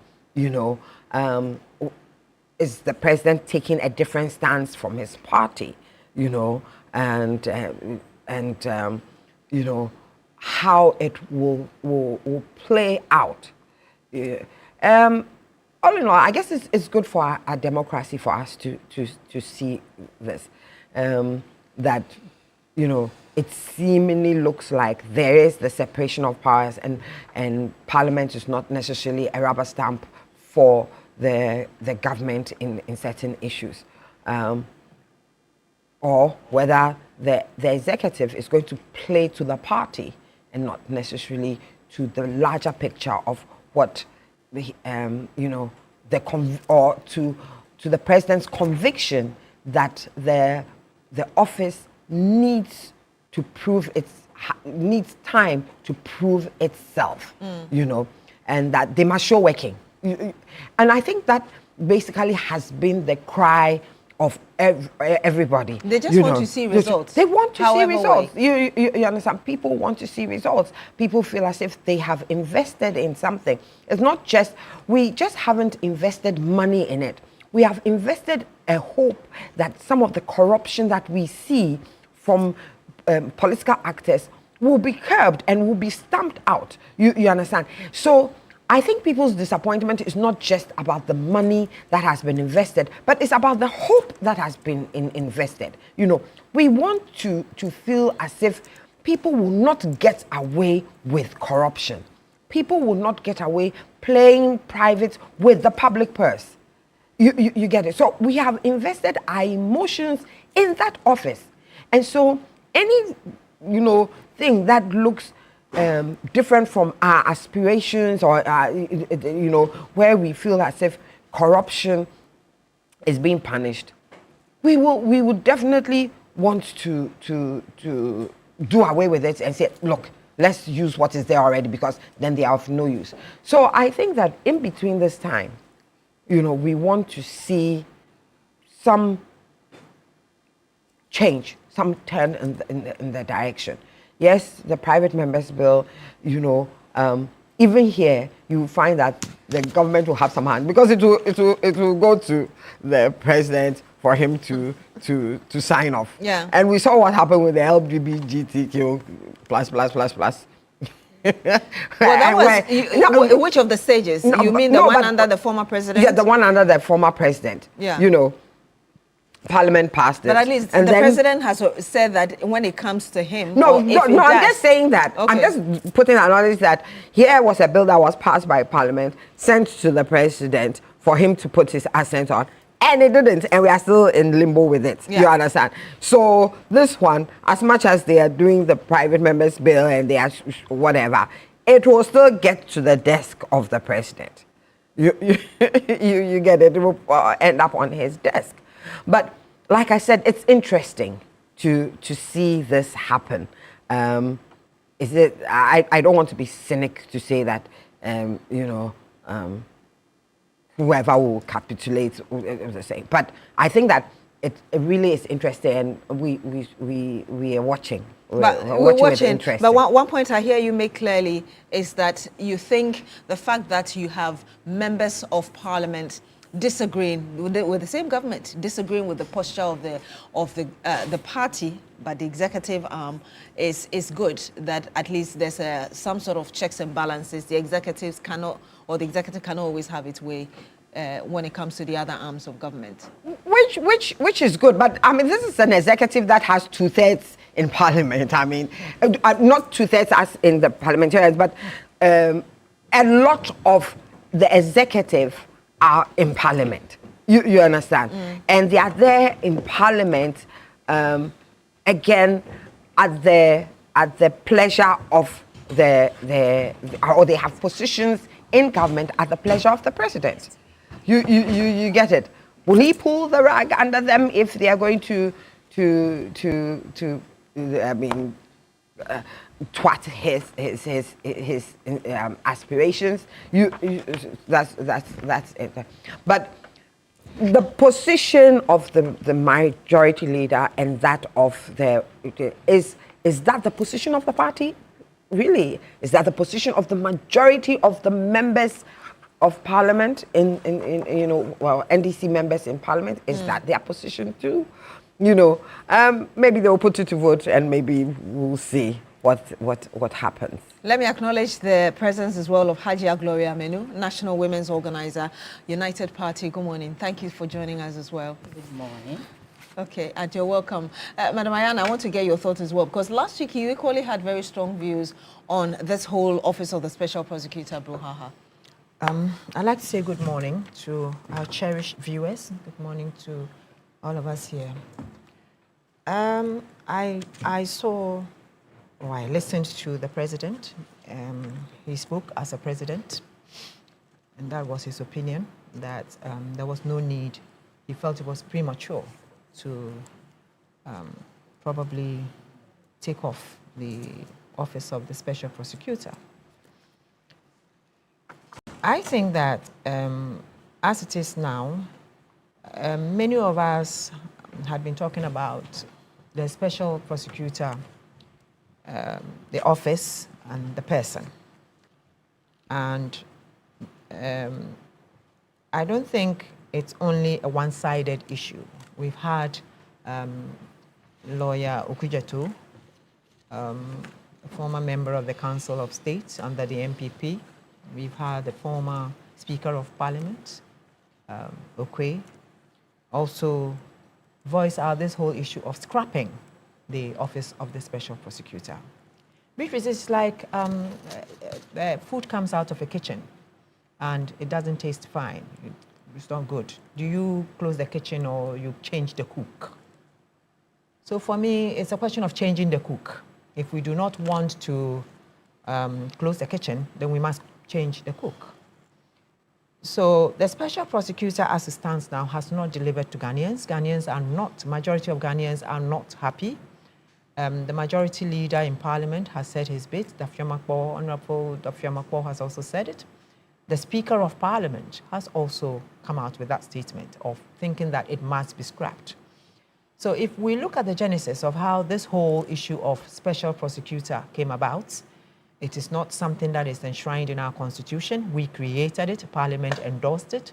is the president taking a different stance from his party, and how it will play out. Yeah. All in all, I guess it's good for our democracy for us to see this. That, you know, it seemingly looks like there is the separation of powers, and Parliament is not necessarily a rubber stamp for the government in certain issues. Or whether the executive is going to play to the party and not necessarily to the larger picture of what you know, or to the president's conviction that the office needs to prove needs time to prove itself, you know, and that they must show working. And I think that basically has been the cry of everybody. They just want to see results. They want to see results. You understand? People want to see results. People feel as if they have invested in something. It's not just, we just haven't invested money in it. We have invested a hope that some of the corruption that we see from political actors will be curbed and will be stamped out. You understand? So I think people's disappointment is not just about the money that has been invested, but it's about the hope that has been invested. You know, we want to feel as if people will not get away with corruption. People will not get away playing private with the public purse. You get it? So we have invested our emotions in that office. And so any, you know, thing that looks different from our aspirations, or you know, where we feel as if corruption is being punished, we would definitely want to do away with it and say, look, let's use what is there already, because then they are of no use. So I think that in between this time, you know, we want to see some change, some turn in the direction. Yes, the private members bill, you know, even here, you find that the government will have some hand, because it will go to the president for him to sign off. Yeah. And we saw what happened with the LGBTQ plus. Well, that was, which of the stages? You mean the one under the former president? Yeah, the one under the former president. Yeah. You know, Parliament passed it. But at least and the president has said that when it comes to him. No, I'm just saying that. Okay. I'm just putting an knowledge that here was a bill that was passed by Parliament, sent to the president for him to put his assent on, and it didn't, and we are still in limbo with it. Yeah. You understand? So this one, as much as they are doing the private members bill and they are whatever, it will still get to the desk of the president. You get it? It will end up on his desk. But like I said, it's interesting to see this happen. Is it? I don't want to be cynic to say that you know, whoever will capitulate, the same. But I think that it really is interesting, and we are watching. We're watching with interest. But one point I hear you make clearly is that you think the fact that you have members of parliament disagreeing with the same government, disagreeing with the posture of the party, but the executive arm is good. That at least there's some sort of checks and balances. The executive cannot always have its way when it comes to the other arms of government. Which is good, but I mean, this is an executive that has 2/3 in parliament. I mean, not 2/3 as in the parliamentarians, but a lot of the executive are in parliament. You understand? And they are there in parliament again at the pleasure of or they have positions in government at the pleasure of the president. You get it? Will he pull the rug under them if they are going to I mean, twat his aspirations? That's it. But the position of the majority leader and that of is that the position of the party? Really? Is that the position of the majority of the members of parliament in you know, well, NDC members in parliament? Is that their position too? You know, maybe they will put it to vote, and maybe we'll see what happens. Let me acknowledge the presence as well of Hajia Gloria Menu, National Women's Organizer, United Party. Good morning. Thank you for joining us as well. Good morning. Okay, and you're welcome. Madam Ayana, I want to get your thoughts as well, because last week you equally had very strong views on this whole Office of the Special Prosecutor, Brouhaha. I'd like to say good morning to our cherished viewers. Good morning to all of us here. I saw, or I listened to the president. He spoke as a president, and that was his opinion, that there was no need. He felt it was premature to probably take off the Office of the Special Prosecutor. I think that as it is now, many of us had been talking about the Special Prosecutor, the office and the person. And I don't think it's only a one-sided issue. We've had lawyer Okujeto, a former member of the Council of State under the MPP. We've had the former Speaker of Parliament, Okwe, also voice out this whole issue of scrapping the Office of the Special Prosecutor. Which is like food comes out of a kitchen and it doesn't taste fine. It's not good. Do you close the kitchen or you change the cook? So for me, it's a question of changing the cook. If we do not want to close the kitchen, then we must change the cook. So the special prosecutor, as it stands now, has not delivered to Ghanaians. Ghanaians are not, majority of Ghanaians are not happy. The majority leader in parliament has said his bit. Honorable Dafia Makpo has also said it. The Speaker of Parliament has also come out with that statement of thinking that it must be scrapped. So if we look at the genesis of how this whole issue of special prosecutor came about, it is not something that is enshrined in our constitution. We created it, Parliament endorsed it.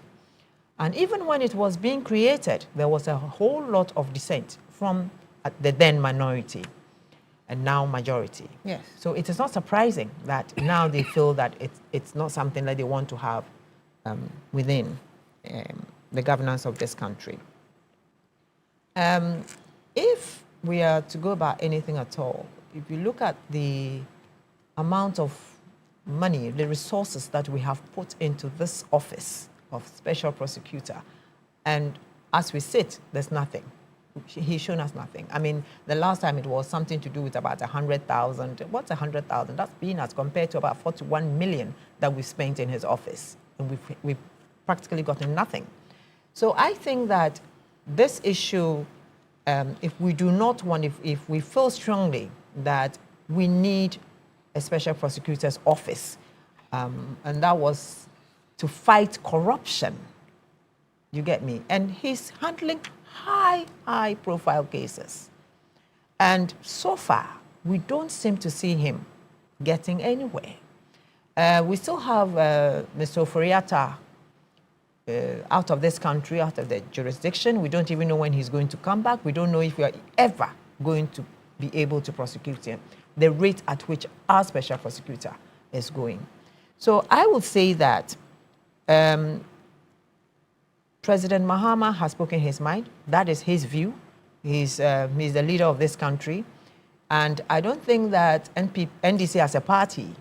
And even when it was being created, there was a whole lot of dissent from the then minority and now majority. Yes. So it is not surprising that now they feel that it's not something that they want to have within the governance of this country. If we are to go about anything at all, if you look at the amount of money, the resources that we have put into this office of special prosecutor, and as we sit, there's nothing. He's shown us nothing. I mean, the last time it was something to do with about 100,000. What's 100,000? That's peanuts compared to about 41 million that we spent in his office, and we've practically gotten nothing. So I think that this issue, if we do not want, if we feel strongly that we need a special prosecutor's office, and that was to fight corruption, you get me? And he's handling high profile cases. And so far, we don't seem to see him getting anywhere. We still have Mr. Oforiatta out of this country, out of the jurisdiction. We don't even know when he's going to come back. We don't know if we are ever going to be able to prosecute him, the rate at which our special prosecutor is going. So I would say that President Mahama has spoken his mind. That is his view. He's the leader of this country. And I don't think that NDC as a party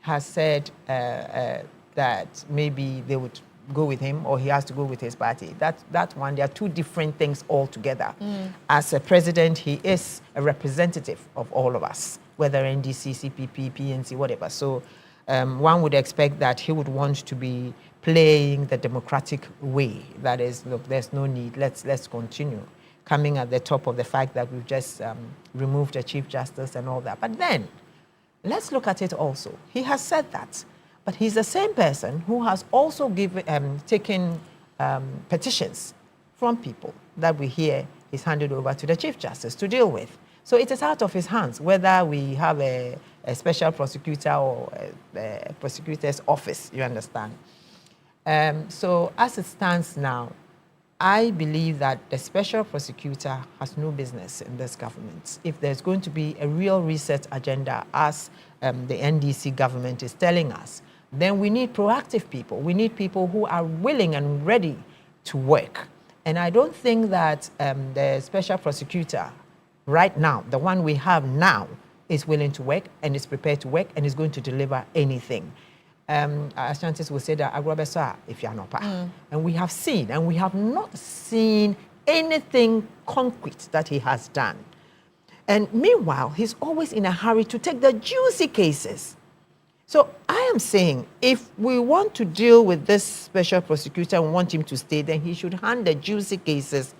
has said that maybe they would go with him or he has to go with his party. That one, there are two different things altogether. As a president, he is a representative of all of us, whether NDC, CPP, PNC, whatever. So one would expect that he would want to be playing the democratic way. That is, look, there's no need, let's continue. Coming at the top of the fact that we've just removed a Chief Justice and all that. But then, let's look at it also. He has said that, but he's the same person who has also taken petitions from people that we hear is handed over to the Chief Justice to deal with. So it is out of his hands whether we have a special prosecutor or a prosecutor's office, you understand. So as it stands now, I believe that the special prosecutor has no business in this government. If there's going to be a real reset agenda, as the NDC government is telling us, then we need proactive people. We need people who are willing and ready to work. And I don't think that the special prosecutor right now, the one we have now, is willing to work and is prepared to work and is going to deliver anything. Ashantis will say that agrobesa if you are not. And we have seen, and we have not seen anything concrete that he has done. And meanwhile, he's always in a hurry to take the juicy cases. So I am saying, if we want to deal with this special prosecutor and want him to stay, then he should hand the juicy cases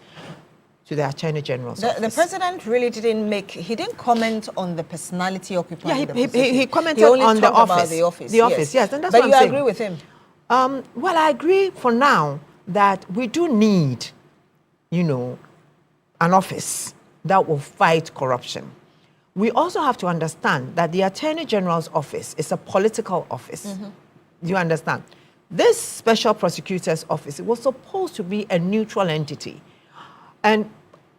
to the Attorney General's office. The president really didn't comment on the personality occupying the position. He commented only on the talked office. about the office. The office, yes. And that's but what you I'm saying. agree with him? Well, I agree for now that we do need, an office that will fight corruption. We also have to understand that the Attorney General's office is a political office. Do you understand? This special prosecutor's office, it was supposed to be a neutral entity. And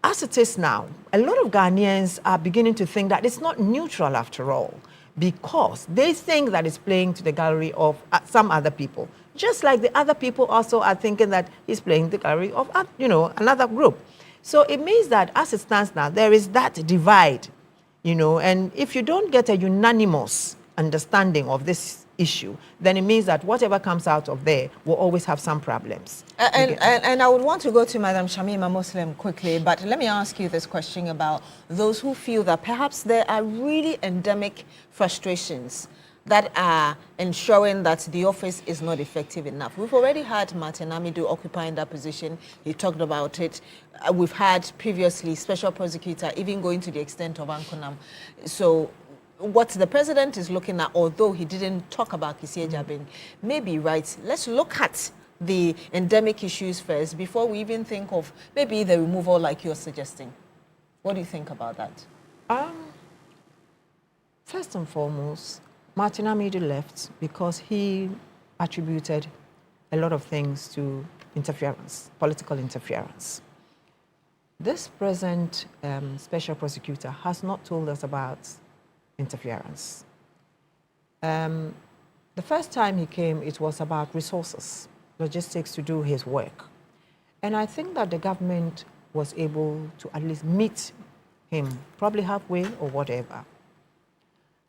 as it is now, a lot of Ghanaians are beginning to think that it's not neutral after all, because they think that it's playing to the gallery of some other people. Just like the other people also are thinking that he's playing the gallery of, another group. So it means that as it stands now, there is that divide, and if you don't get a unanimous understanding of this issue, then it means that whatever comes out of there will always have some problems. And I would want to go to Madam Shamima Muslim quickly, but let me ask you this question about those who feel that perhaps there are really endemic frustrations that are ensuring that the office is not effective enough. We've already had Martin Amidu occupying that position. He talked about it. We've had previously Special Prosecutor even going to the extent of Ankonam. So what the president is looking at, although he didn't talk about Kisie Jabin, may be right. Let's look at the endemic issues first before we even think of maybe the removal like you're suggesting. What do you think about that? First and foremost, Martin Amidu left because he attributed a lot of things to interference, political interference. This present special prosecutor has not told us about interference. The first time he came, it was about resources, logistics to do his work. And I think that the government was able to at least meet him, probably halfway or whatever.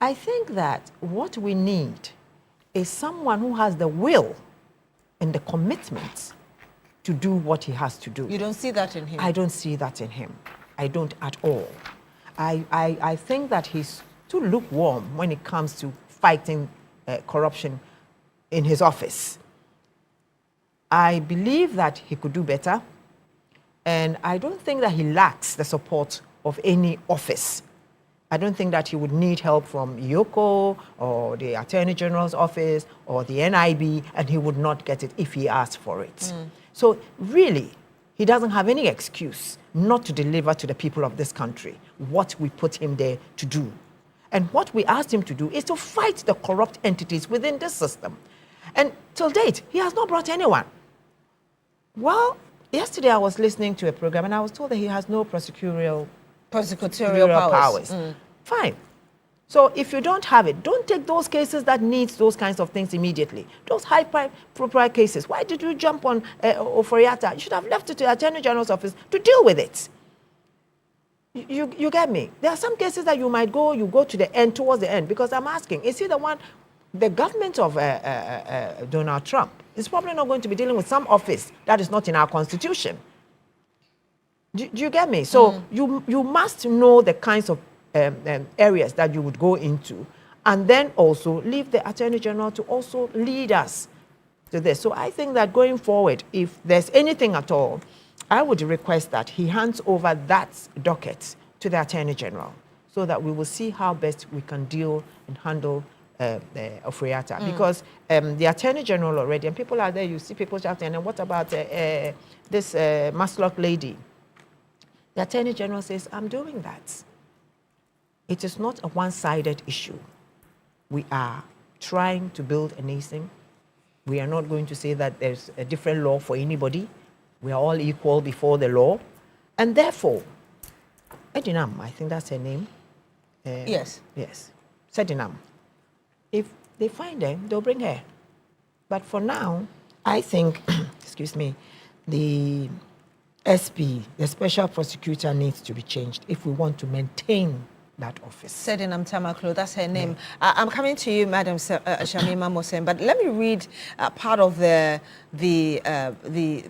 I think that what we need is someone who has the will and the commitment to do what he has to do. You don't see that in him? I don't see that in him. I don't at all. I think that he's too lukewarm when it comes to fighting corruption in his office. I believe that he could do better, and I don't think that he lacks the support of any office. I don't think that he would need help from Yoko or the Attorney General's office or the NIB, and he would not get it if he asked for it. So really, he doesn't have any excuse not to deliver to the people of this country what we put him there to do. And what we asked him to do is to fight the corrupt entities within this system. And till date, he has not brought anyone. Well, yesterday I was listening to a program and I was told that he has no prosecutorial powers. Fine. So if you don't have it, don't take those cases that needs those kinds of things immediately. Those high-profile cases. Why did you jump on Oforiatta? You should have left it to the Attorney General's office to deal with it. You get me? There are some cases that you go to the end, towards the end, because I'm asking, is he the one, the government of Donald Trump is probably not going to be dealing with some office that is not in our constitution. Do you get me? So you must know the kinds of areas that you would go into, and then also leave the Attorney General to also lead us to this. So I think that going forward, if there's anything at all, I would request that he hands over that docket to the Attorney General so that we will see how best we can deal and handle Oforiatta. Because the Attorney General already, and people are there, you see people shouting, and what about this Maslock lady? The Attorney General says, I'm doing that. It is not a one-sided issue. We are trying to build a nation. We are not going to say that there's a different law for anybody. We are all equal before the law. And therefore, Edinam, I think that's her name. Yes. Yes. Sedinam. If they find her, they'll bring her. But for now, I think, excuse me, the SP, the special prosecutor, needs to be changed if we want to maintain that office. Sedinam Tamaklo, that's her name. Yeah. I'm coming to you, Madam Shamima Mohsen, but let me read part of the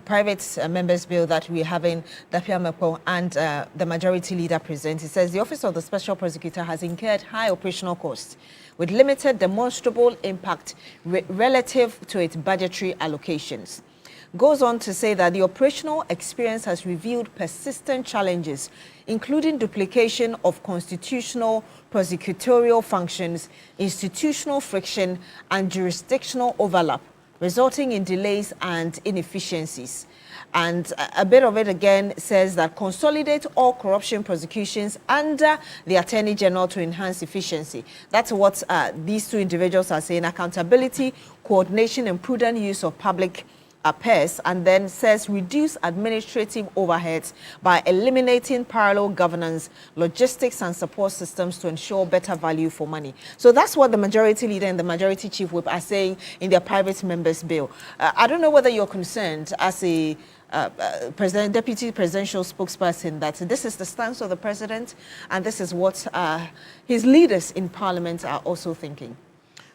private members' bill that we're having, Dapia Mekpo and the majority leader present. It says the Office of the Special Prosecutor has incurred high operational costs with limited demonstrable impact relative to its budgetary allocations. Goes on to say that the operational experience has revealed persistent challenges, including duplication of constitutional prosecutorial functions, institutional friction, and jurisdictional overlap, resulting in delays and inefficiencies. And a bit of it again says that consolidate all corruption prosecutions under the Attorney General to enhance efficiency. That's what these two individuals are saying: accountability, coordination, and prudent use of public affairs, and then says reduce administrative overheads by eliminating parallel governance, logistics, and support systems to ensure better value for money. So that's what the majority leader and the majority chief whip are saying in their private members' bill. I don't know whether you're concerned as a deputy presidential spokesperson that this is the stance of the president and this is what his leaders in parliament are also thinking.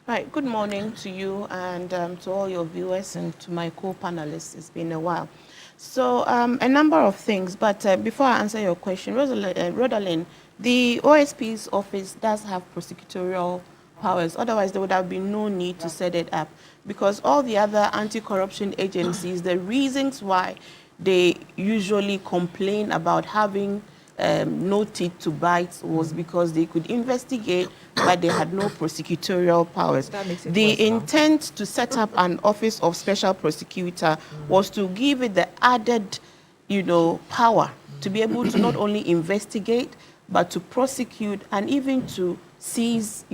Right. Good morning to you and to all your viewers and to my co-panelists. It's been a while. So a number of things, but before I answer your question, Rodalyn, the OSP's office does have prosecutorial powers. Otherwise, there would have been no need to set it up, because all the other anti-corruption agencies, the reasons why they usually complain about having no teeth to bite was because they could investigate, but they had no prosecutorial powers. The intent to set up an office of special prosecutor was to give it the added, power to be able to not only investigate, but to prosecute and even to seize,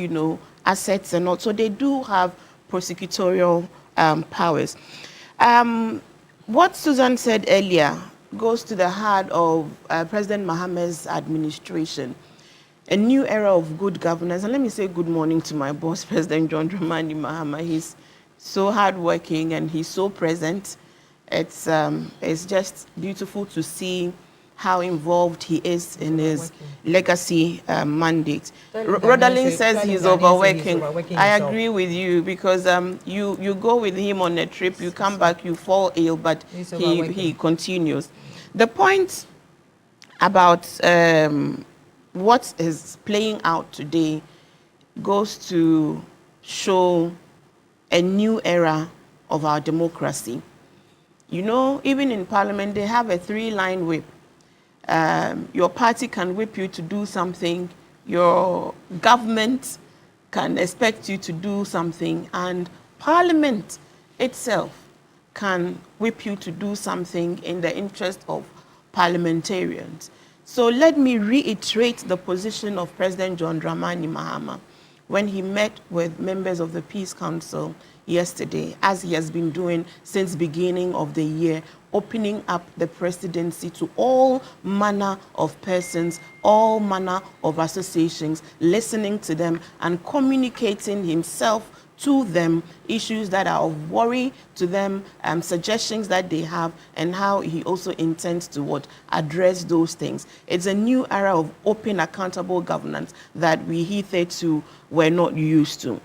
assets and all. So they do have prosecutorial powers. What Susan said earlier goes to the heart of President Mahamad's administration, a new era of good governance. And let me say good morning to my boss, President John Dramani Mahama. He's so hardworking and he's so present. It's just beautiful to see how involved he is in his legacy mandate. Rodalyn says he's overworking. I agree with you, because you go with him on a trip, you come back, you fall ill, but he continues. The point about what is playing out today goes to show a new era of our democracy. Even in Parliament, they have a 3-line whip. Your party can whip you to do something, your government can expect you to do something, and Parliament itself can whip you to do something in the interest of parliamentarians. So let me reiterate the position of President John Dramani Mahama when he met with members of the Peace Council yesterday, as he has been doing since beginning of the year, opening up the presidency to all manner of persons, all manner of associations, listening to them and communicating himself to them, issues that are of worry to them, suggestions that they have, and how he also intends to address those things. It's a new era of open, accountable governance that we hitherto were not used to.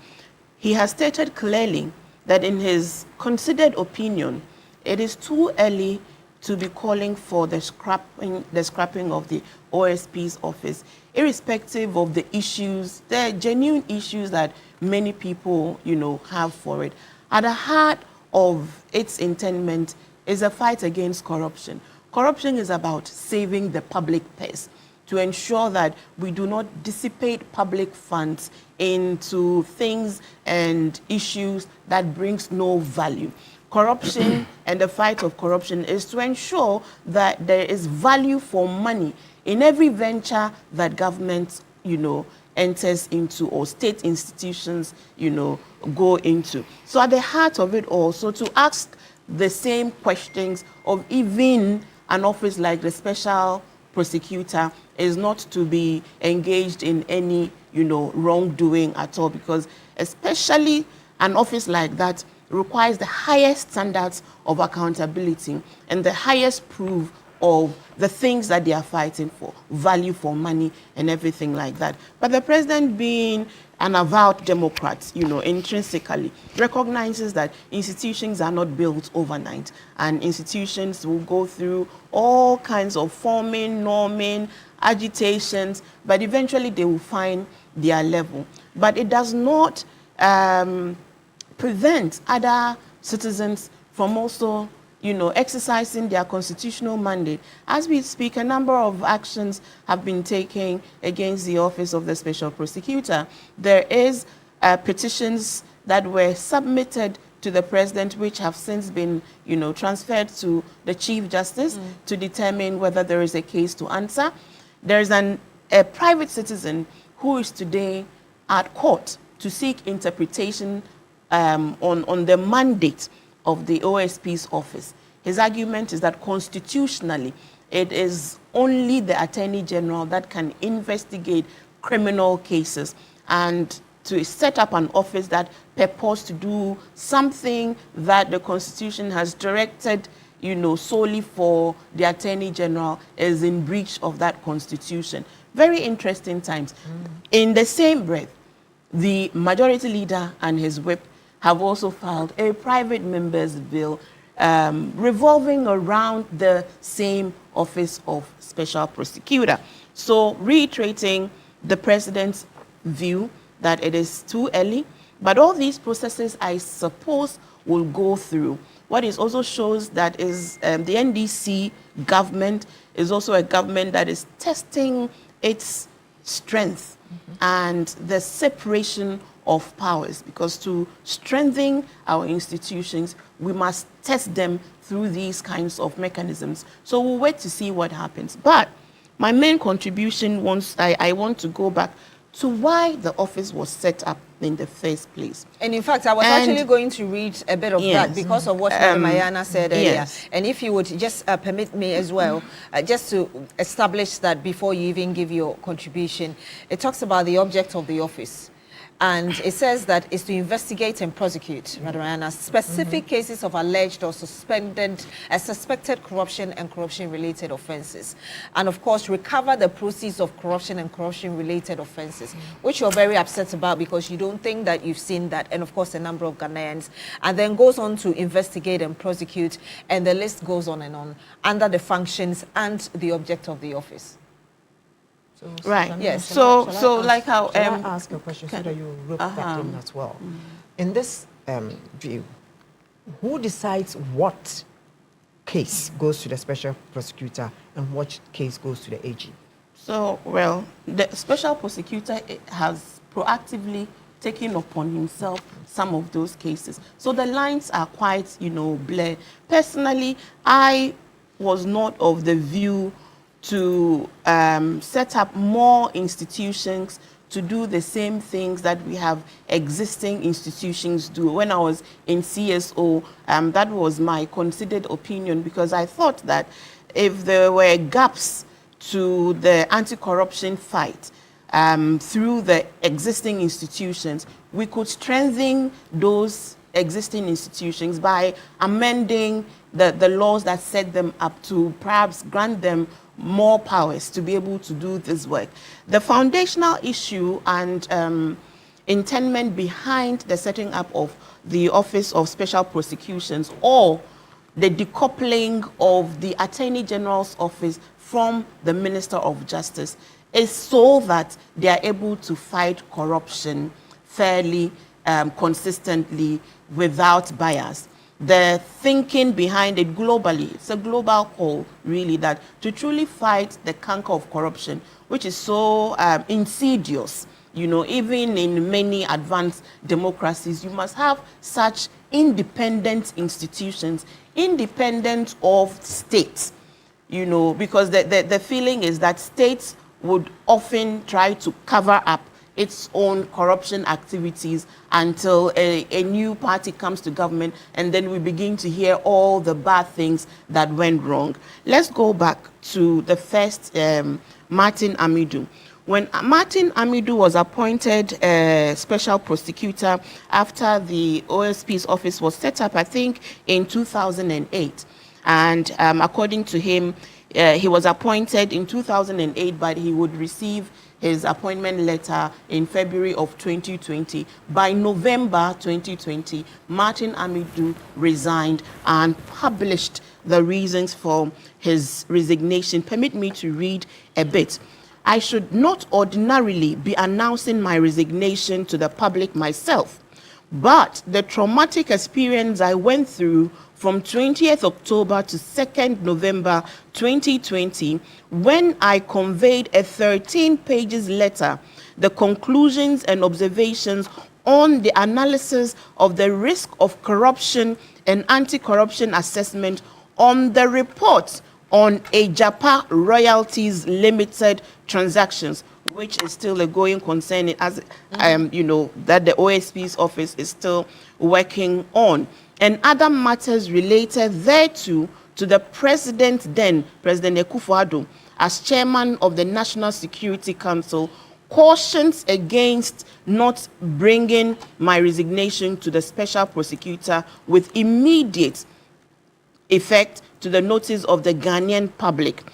He has stated clearly that in his considered opinion, it is too early to be calling for the scrapping of the OSP's office, irrespective of the issues, the genuine issues that many people, have for it. At the heart of its intendment is a fight against corruption. Corruption is about saving the public purse, to ensure that we do not dissipate public funds into things and issues that brings no value. Corruption and the fight of corruption is to ensure that there is value for money in every venture that government, enters into, or state institutions, go into. So at the heart of it all, so to ask the same questions of even an office like the special prosecutor is not to be engaged in any, wrongdoing at all, because especially an office like that requires the highest standards of accountability and the highest proof of the things that they are fighting for, value for money and everything like that. But the president, being an avowed Democrat, intrinsically recognizes that institutions are not built overnight, and institutions will go through all kinds of forming, norming, agitations, but eventually they will find their level. But it does not prevent other citizens from also exercising their constitutional mandate. As we speak, a number of actions have been taken against the office of the special prosecutor. There is petitions that were submitted to the president, which have since been, transferred to the Chief Justice to determine whether there is a case to answer. There is a private citizen who is today at court to seek interpretation on the mandate of the OSP's office. His argument is that constitutionally, it is only the Attorney General that can investigate criminal cases, and to set up an office that purports to do something that the Constitution has directed, solely for the Attorney General is in breach of that Constitution. Very interesting times. In the same breath, the Majority Leader and his whip have also filed a private member's bill revolving around the same office of special prosecutor. So reiterating the president's view that it is too early, but all these processes, I suppose, will go through. What it also shows that is the NDC government is also a government that is testing its strength and the separation of powers, because to strengthen our institutions, we must test them through these kinds of mechanisms. So we'll wait to see what happens. But my main contribution, I want to go back to why the office was set up in the first place. And in fact, I was actually going to read a bit of that because of what Mayana said earlier. Yes. And if you would just permit me as well, just to establish that before you even give your contribution, it talks about the object of the office. And it says that it's to investigate and prosecute, Mayana, specific cases of alleged or suspected corruption and corruption-related offenses. And of course, recover the proceeds of corruption and corruption-related offenses, which you're very upset about because you don't think that you've seen that, and of course, a number of Ghanaians. And then goes on to investigate and prosecute, and the list goes on and on, under the functions and the object of the office. So, right. Yes. So like how I ask a question so that you rope that in as well. In this view, who decides what case goes to the special prosecutor and what case goes to the AG? So, well, the special prosecutor has proactively taken upon himself some of those cases. So the lines are quite, blurred. Personally, I was not of the view to set up more institutions to do the same things that we have existing institutions do. When I was in CSO, that was my considered opinion, because I thought that if there were gaps to the anti-corruption fight through the existing institutions, we could strengthen those existing institutions by amending the laws that set them up to perhaps grant them more powers to be able to do this work. The foundational issue and intendment behind the setting up of the Office of Special Prosecutions, or the decoupling of the Attorney General's office from the Minister of Justice, is so that they are able to fight corruption fairly, consistently, without bias. The thinking behind it globally, it's a global call, really, that to truly fight the canker of corruption, which is so insidious, even in many advanced democracies, you must have such independent institutions, independent of states, because the feeling is that states would often try to cover up its own corruption activities until a new party comes to government, and then we begin to hear all the bad things that went wrong. Let's go back to the first Martin Amidu. When Martin Amidu was appointed special prosecutor after the OSP's office was set up, I think in 2008, and according to him, he was appointed in 2008, but he would receive his appointment letter in February of 2020. By November 2020, Martin Amidu resigned and published the reasons for his resignation. Permit me to read a bit. I should not ordinarily be announcing my resignation to the public myself, but the traumatic experience I went through from 20th October to 2nd November 2020, when I conveyed a 13-page letter, the conclusions and observations on the analysis of the risk of corruption and anti-corruption assessment on the report on Ejapa Royalties Limited transactions, which is still a going concern, as you know, that the OSP's office is still working on, and other matters related thereto, to the president then, President Akufo-Addo, as chairman of the National Security Council, cautions against not bringing my resignation to the special prosecutor with immediate effect to the notice of the Ghanaian public.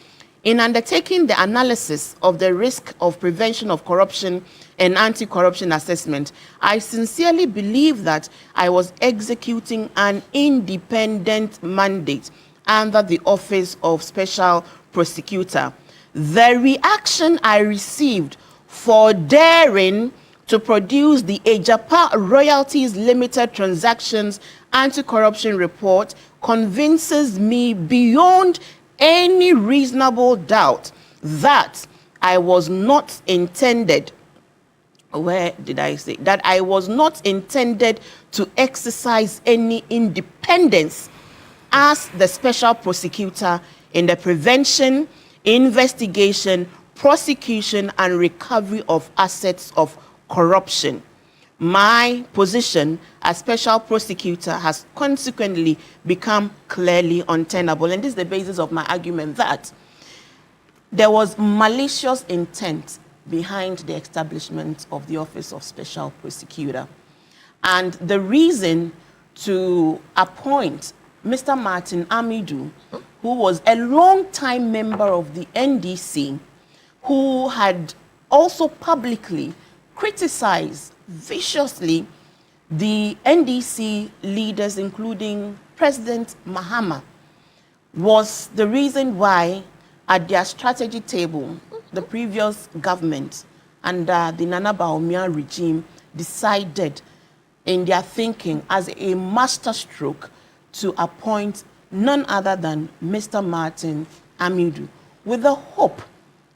In undertaking the analysis of the risk of prevention of corruption and anti-corruption assessment, I sincerely believe that I was executing an independent mandate under the office of special prosecutor. The reaction I received for daring to produce the Ejapa Royalties Limited Transactions Anti-Corruption Report convinces me beyond any reasonable doubt that I was not intended, that I was not intended to exercise any independence as the special prosecutor in the prevention, investigation, prosecution, and recovery of assets of corruption. My position as special prosecutor has consequently become clearly untenable. And this is the basis of my argument that there was malicious intent behind the establishment of the office of special prosecutor. And the reason to appoint Mr. Martin Amidu, who was a long-time member of the NDC, who had also publicly criticized viciously the NDC leaders, including President Mahama, was the reason why at their strategy table, the previous government under the Nana Bawumia regime decided in their thinking as a masterstroke to appoint none other than Mr. Martin Amidu, with the hope,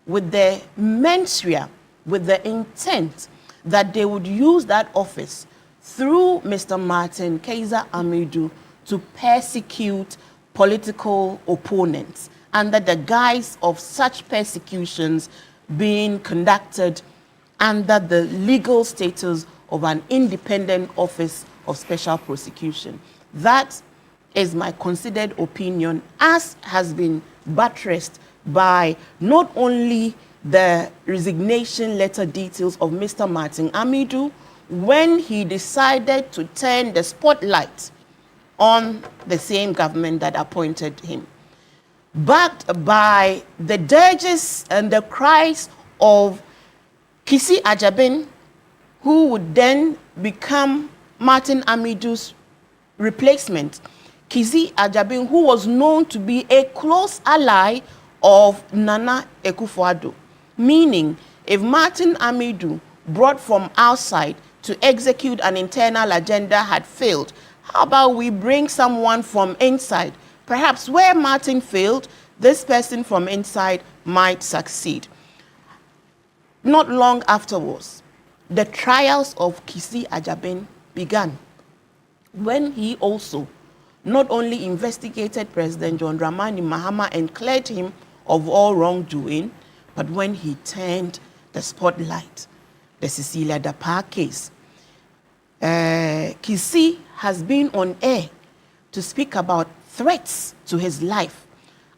with the menswear, with the intent that they would use that office through Mr. Martin Kaiser Amidu to persecute political opponents, under the guise of such persecutions being conducted under the legal status of an independent office of special prosecution. That is my considered opinion, as has been buttressed by not only the resignation letter details of Mr. Martin Amidu when he decided to turn the spotlight on the same government that appointed him, backed by the dirges and the cries of Kisi Ajabin, who would then become Martin Amidu's replacement. Kisi Ajabin, who was known to be a close ally of Nana Akufo-Addo, meaning if Martin Amidu brought from outside to execute an internal agenda had failed, how about we bring someone from inside? Perhaps where Martin failed, this person from inside might succeed. Not long afterwards, the trials of Kisi Ajabin began, when he also not only investigated President John Dramani Mahama and cleared him of all wrongdoing, but when he turned the spotlight the Cecilia Dapar case. Kisi has been on air to speak about threats to his life,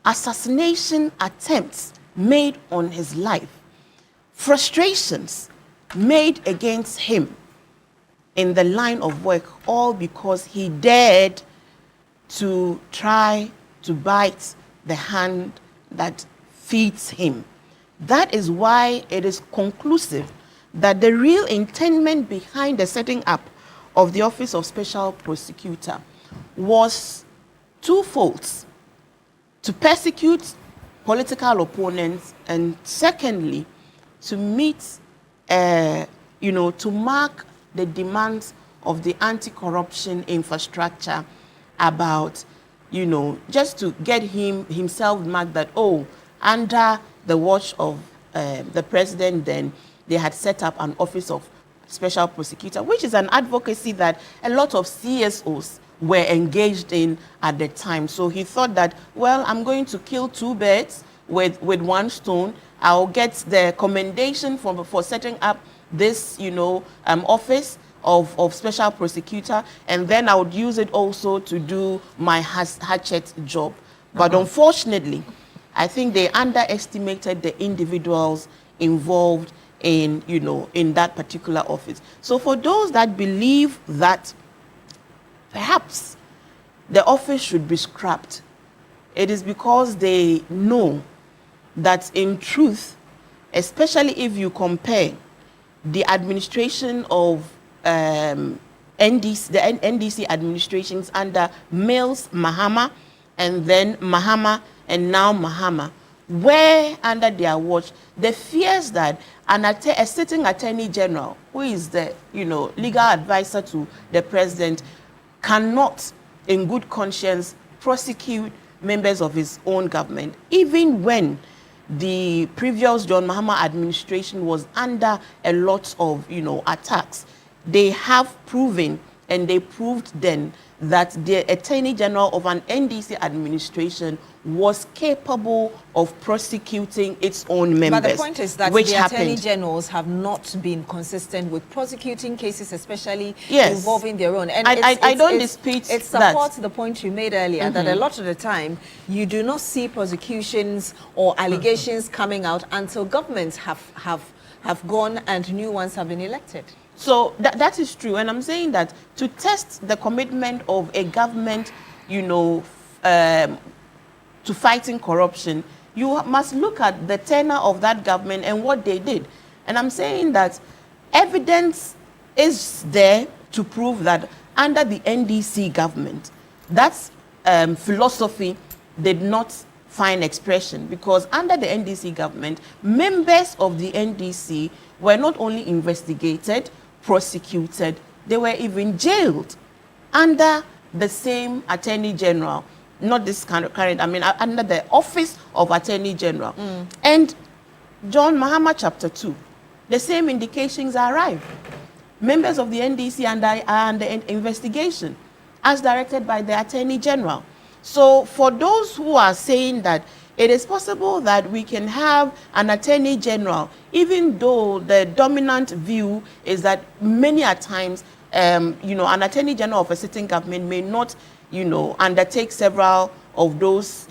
assassination attempts made on his life, frustrations made against him in the line of work, all because he dared to try to bite the hand that feeds him. That is why it is conclusive that the real intent behind the setting up of the Office of Special Prosecutor was twofold: to persecute political opponents, and secondly, to meet, to mark the demands of the anti-corruption infrastructure about, just to get himself marked that, under the watch of the president then, they had set up an Office of Special Prosecutor, which is an advocacy that a lot of CSOs were engaged in at the time. So he thought that, well, I'm going to kill two birds with one stone. I'll get the commendation for setting up this, office of Special Prosecutor, and then I would use it also to do my hatchet job. But unfortunately, I think they underestimated the individuals involved in, in that particular office. So for those that believe that perhaps the office should be scrapped, it is because they know that in truth, especially if you compare the administration of the NDC administrations under Mills Mahama, and then Mahama, and now Mahama, where under their watch, the fears that a sitting attorney general, who is the legal advisor to the president, cannot in good conscience prosecute members of his own government, even when the previous John Mahama administration was under a lot of attacks. They have proven, and they proved then, that the Attorney General of an NDC administration was capable of prosecuting its own members. But the point is that the Attorney Generals have not been consistent with prosecuting cases, especially involving their own. And I don't dispute it supports the point you made earlier, that a lot of the time, you do not see prosecutions or allegations coming out until governments have gone and new ones have been elected. So that is true, and I'm saying that to test the commitment of a government, to fighting corruption, you must look at the tenor of that government and what they did. And I'm saying that evidence is there to prove that under the NDC government, that philosophy did not find expression, because under the NDC government, members of the NDC were not only investigated, prosecuted, they were even jailed under the same Attorney General, not this current, under the Office of Attorney General. And John Mahama Chapter 2, the same indications arrive. Members of the NDC are under investigation, as directed by the Attorney General. So for those who are saying that it is possible that we can have an Attorney General, even though the dominant view is that many a times, an Attorney General of a sitting government may not, undertake several of those,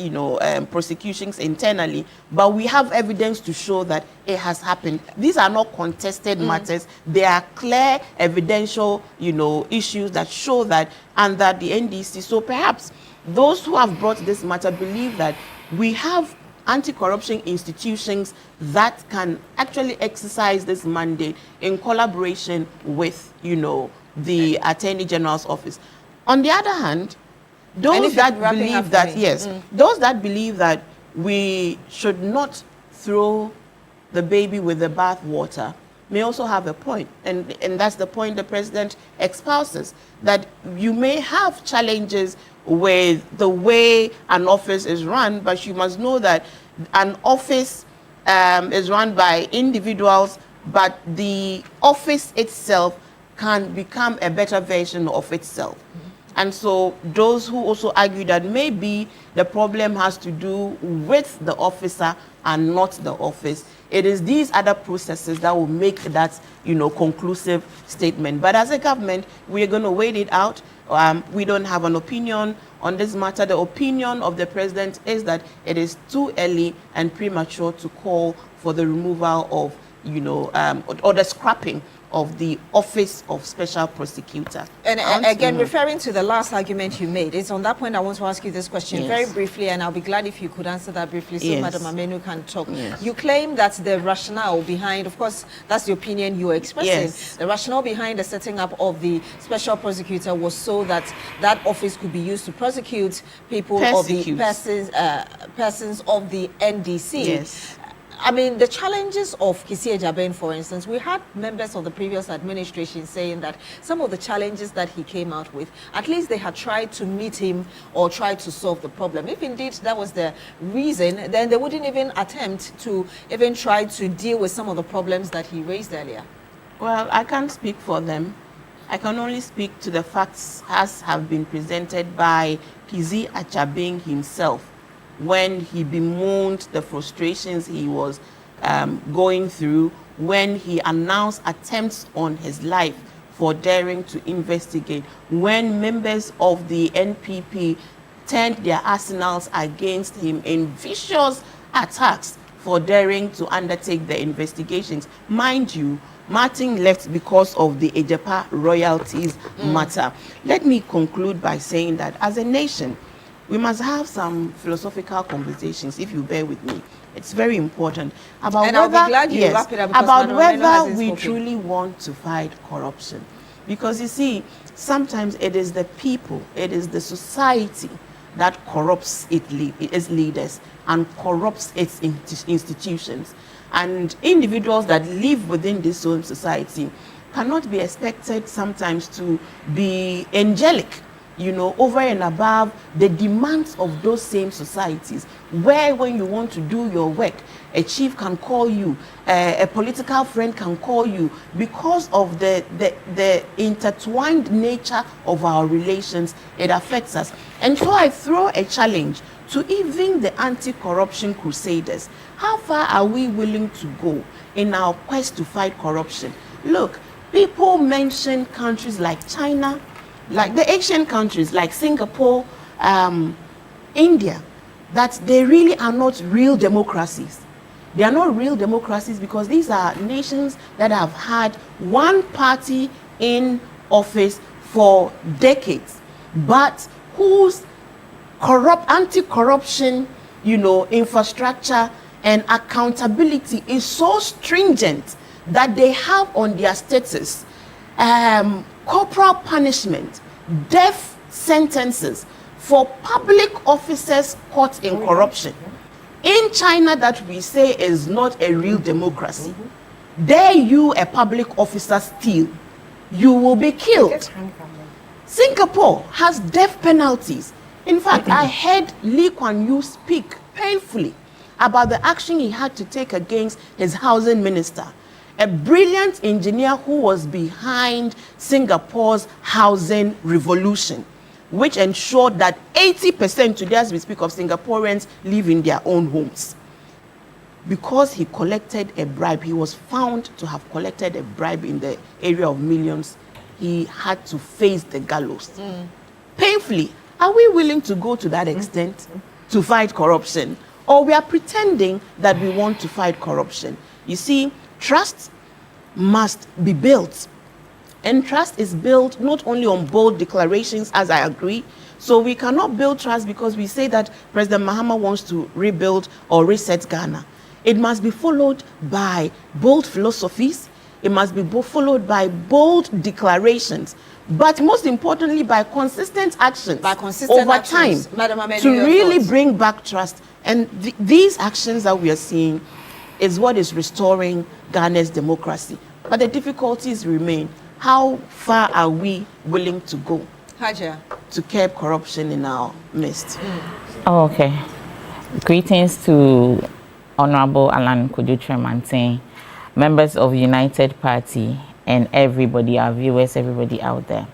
prosecutions internally, but we have evidence to show that it has happened. These are not contested matters. They are clear evidential, issues that show that under the NDC. So perhaps those who have brought this matter believe that we have anti-corruption institutions that can actually exercise this mandate in collaboration with, the Attorney General's office. On the other hand, those that believe that, those that believe that we should not throw the baby with the bathwater may also have a point. And that's the point the president espouses, that you may have challenges with the way an office is run, but you must know that an office is run by individuals, but the office itself can become a better version of itself. And so those who also argue that maybe the problem has to do with the officer and not the office, it is these other processes that will make that, conclusive statement. But as a government, we are going to wait it out. We don't have an opinion on this matter. The opinion of the president is that it is too early and premature to call for the removal of, or the scrapping of the Office of Special Prosecutor. And again, referring to the last argument you made, it's on that point I want to ask you this question very briefly, and I'll be glad if you could answer that briefly so Madam Amenu can talk. You claim that the rationale behind, of course, that's the opinion you are expressing. The rationale behind the setting up of the Special Prosecutor was so that that office could be used to prosecute people of the persons of the NDC. I mean, the challenges of Kisi Ejaben, for instance, we had members of the previous administration saying that some of the challenges that he came out with, at least they had tried to meet him or tried to solve the problem. If indeed that was the reason, then they wouldn't even attempt to even try to deal with some of the problems that he raised earlier. Well, I can't speak for them. I can only speak to the facts as have been presented by Kisi Ejaben himself, when he bemoaned the frustrations he was going through, when he announced attempts on his life for daring to investigate, when members of the NPP turned their arsenals against him in vicious attacks for daring to undertake the investigations. Mind you, Martin left because of the Ejepa royalties matter. Let me conclude by saying that as a nation, we must have some philosophical conversations, if you bear with me. It's very important about whether we truly want to fight corruption. Because you see, sometimes it is the people, it is the society that corrupts its leaders and corrupts its institutions. And individuals that live within this own society cannot be expected sometimes to be angelic, over and above the demands of those same societies, where when you want to do your work, a chief can call you, a political friend can call you, because of the intertwined nature of our relations, it affects us. And so I throw a challenge to even the anti-corruption crusaders. How far are we willing to go in our quest to fight corruption? Look, people mention countries like China, like the Asian countries like Singapore, India, that they really are not real democracies. They are not real democracies because these are nations that have had one party in office for decades, but whose anti-corruption, infrastructure and accountability is so stringent that they have on their status corporal punishment, death sentences for public officers caught in corruption. In China, that we say is not a real democracy, dare you a public officer steal, you will be killed. Singapore has death penalties. In fact, I heard Lee Kuan Yew speak painfully about the action he had to take against his housing minister, a brilliant engineer who was behind Singapore's housing revolution, which ensured that 80% today, as we speak of, Singaporeans live in their own homes. Because he collected a bribe, he was found to have collected a bribe in the area of millions, he had to face the gallows. Painfully, are we willing to go to that extent to fight corruption? Or we are pretending that we want to fight corruption? You see, trust must be built. And trust is built not only on bold declarations, as I agree. So we cannot build trust because we say that President Mahama wants to rebuild or reset Ghana. It must be followed by bold philosophies. It must be followed by bold declarations. But most importantly, by consistent actions over time to really bring back trust. And these actions that we are seeing is what is restoring Ghana's democracy. But the difficulties remain. How far are we willing to go to curb corruption in our midst? Oh, okay. Greetings to Honorable Alan Kojo-Tremantin, members of United Party, and everybody, our viewers, everybody out there.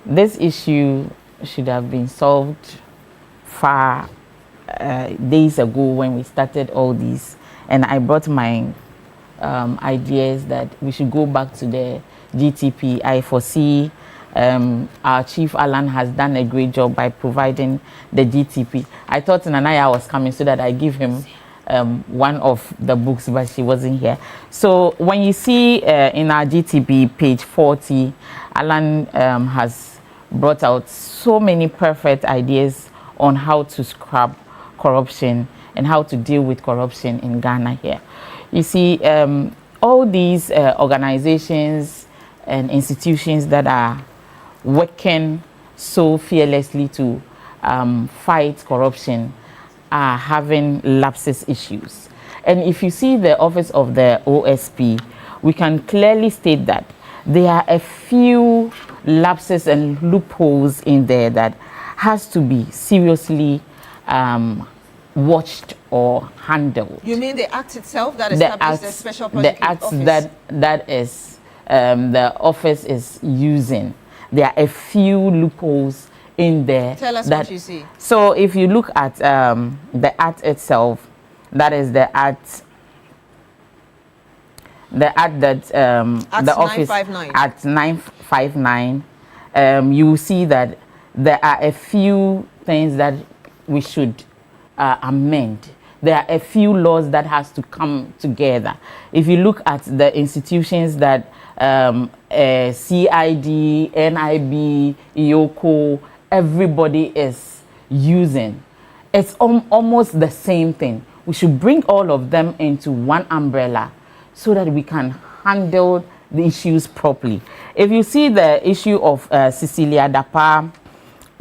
This issue should have been solved far days ago when we started all these and I brought my ideas that we should go back to the GTP. I foresee our Chief Alan has done a great job by providing the GTP. I thought Nanaya was coming so that I give him one of the books, but she wasn't here. So when you see in our GTP page 40, Alan has brought out so many perfect ideas on how to scrap corruption and how to deal with corruption in Ghana here. You see, all these organizations and institutions that are working so fearlessly to fight corruption are having lapses issues. And if you see the office of the OSP, we can clearly state that there are a few lapses and loopholes in there that has to be seriously watched or handled. You mean the act itself that establishes the special prosecutor office? The acts that is the office is using. There are a few loopholes in there. Tell us what you see. So if you look at the act itself, that is the act that the office 959. at 959, you will see that there are a few things that we should amend. There are a few laws that has to come together. If you look at the institutions that CID, NIB, IOCO, everybody is using, it's almost the same thing. We should bring all of them into one umbrella so that we can handle the issues properly. If you see the issue of Cecilia Dapa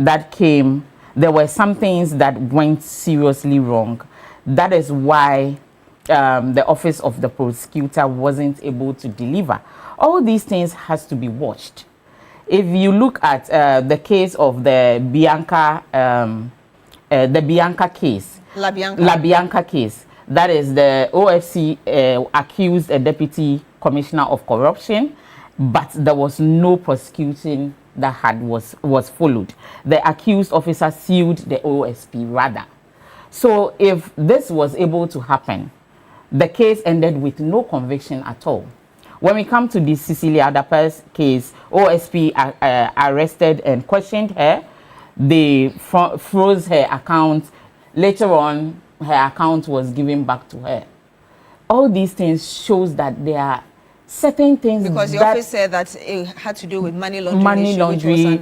that came, there were some things that went seriously wrong. That is why the office of the prosecutor wasn't able to deliver. All these things has to be watched. If you look at the case of the Bianca case, La Bianca case, that is the OFC accused a deputy commissioner of corruption, but there was no prosecution that was followed. The accused officer sued the OSP rather. So if this was able to happen, the case ended with no conviction at all. When we come to the Cecilia Dapa's case, OSP arrested and questioned her. They froze her account. Later on, her account was given back to her. All these things shows that there are certain things because the office said that it had to do with money laundering,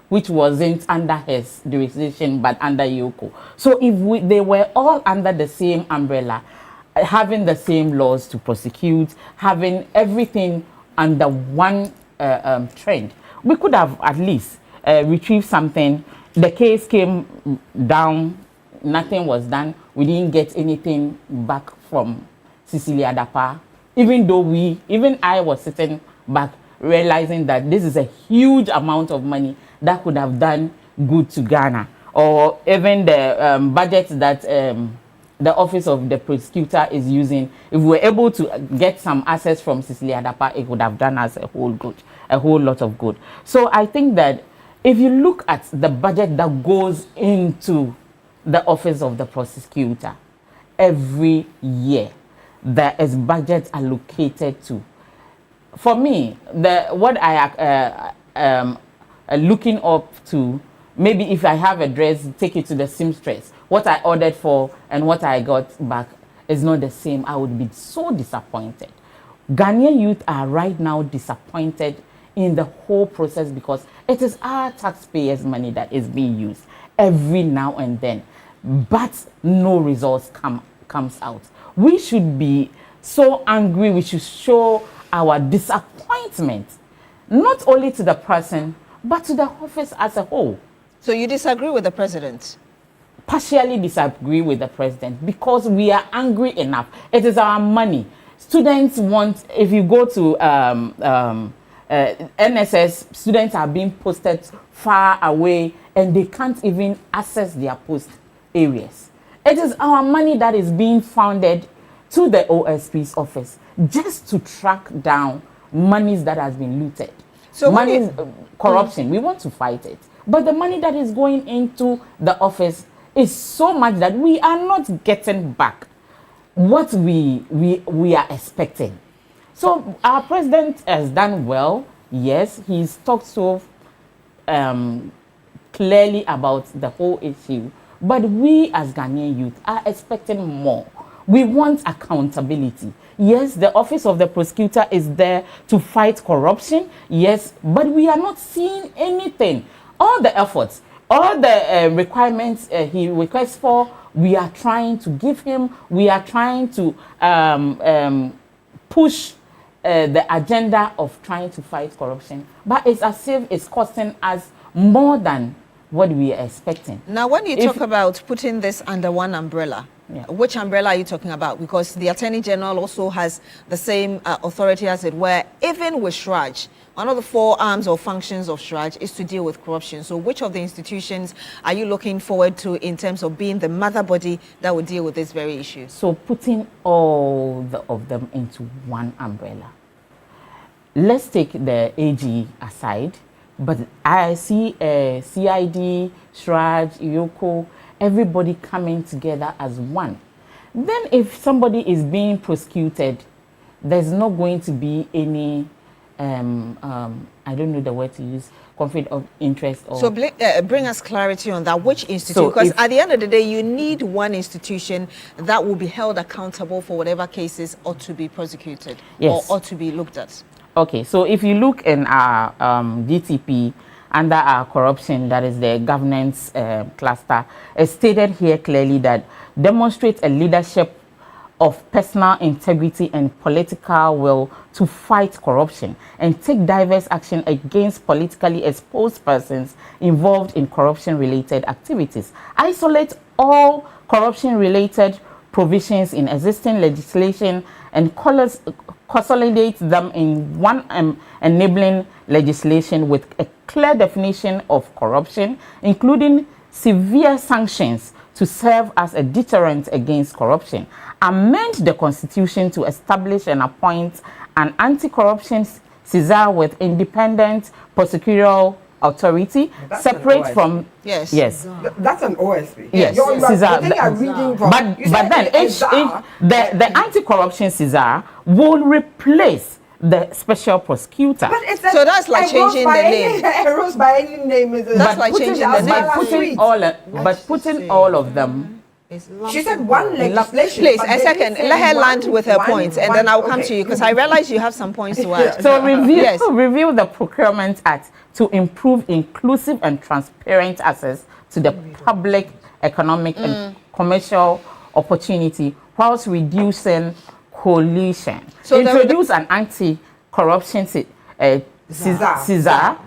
which wasn't under his jurisdiction but under IOCO. So if they were all under the same umbrella, having the same laws to prosecute, having everything under one trend, we could have at least retrieved something. The case came down, nothing was done. We didn't get anything back from Cecilia Dapa, even though even I was sitting back realizing that this is a huge amount of money that could have done good to Ghana, or even the budget that the office of the prosecutor is using. If we were able to get some assets from Cecilia Dapa, it would have done us a whole lot of good. So I think that if you look at the budget that goes into the office of the prosecutor, every year there is budget allocated to. For me, what I looking up to, maybe if I have a dress, take it to the seamstress. What I ordered for and what I got back is not the same. I would be so disappointed. Ghanaian youth are right now disappointed in the whole process because it is our taxpayers' money that is being used every now and then, but no results comes out. We should be so angry. We should show our disappointment, not only to the person, but to the office as a whole. So you disagree with the president? Partially disagree with the president because we are angry enough. It is our money. Students want, if you go to NSS, students are being posted far away and they can't even access their post areas. It is our money that is being funded to the OSP's office just to track down monies that has been looted. So money, corruption, we want to fight it. But the money that is going into the office is so much that we are not getting back. what we are expecting. So our president has done well. Yes, he's talked so clearly about the whole issue. But we as Ghanaian youth are expecting more. We want accountability. Yes, the office of the prosecutor is there to fight corruption. Yes, but we are not seeing anything. All the efforts, all the requirements he requests for, we are trying to give him. We are trying to push the agenda of trying to fight corruption. But it's as if it's costing us more than what we are expecting. Now, when you talk about putting this under one umbrella, which umbrella are you talking about? Because the Attorney General also has the same authority, as it were, even with SHRAJ. One of the 4 arms or functions of SHRAJ is to deal with corruption. So which of the institutions are you looking forward to in terms of being the mother body that would deal with this very issue? So putting all of them into one umbrella. Let's take the AG aside, but I see CID, SHRAJ, IOCO, everybody coming together as one. Then if somebody is being prosecuted, there's not going to be any I don't know the word to use, conflict of interest. Or so bring us clarity on that. Which institution? Because at the end of the day, you need one institution that will be held accountable for whatever cases ought to be prosecuted or ought to be looked at. Okay, so if you look in our DTP, under our corruption, that is the governance cluster, it's stated here clearly that demonstrate a leadership of personal integrity and political will to fight corruption and take diverse action against politically exposed persons involved in corruption-related activities. Isolate all corruption-related provisions in existing legislation and consolidate them in one enabling legislation with a clear definition of corruption, including severe sanctions to serve as a deterrent against corruption. Amend the Constitution to establish and appoint an anti-corruption Caesar with independent prosecutorial authority, separate from... Yes. That's an OSP. Yes. But then the anti-corruption Caesar will replace the special prosecutor. So that's like changing the name. Rose by any name. That's like changing the name. But putting all of them. She said one legislation. Please, a second. Let her land with her points, and then I'll come to you, because I realize you have some points to add. So review the Procurement Act to improve inclusive and transparent access to the public, economic and commercial opportunity, whilst reducing collusion. So introduce an anti-corruption Caesar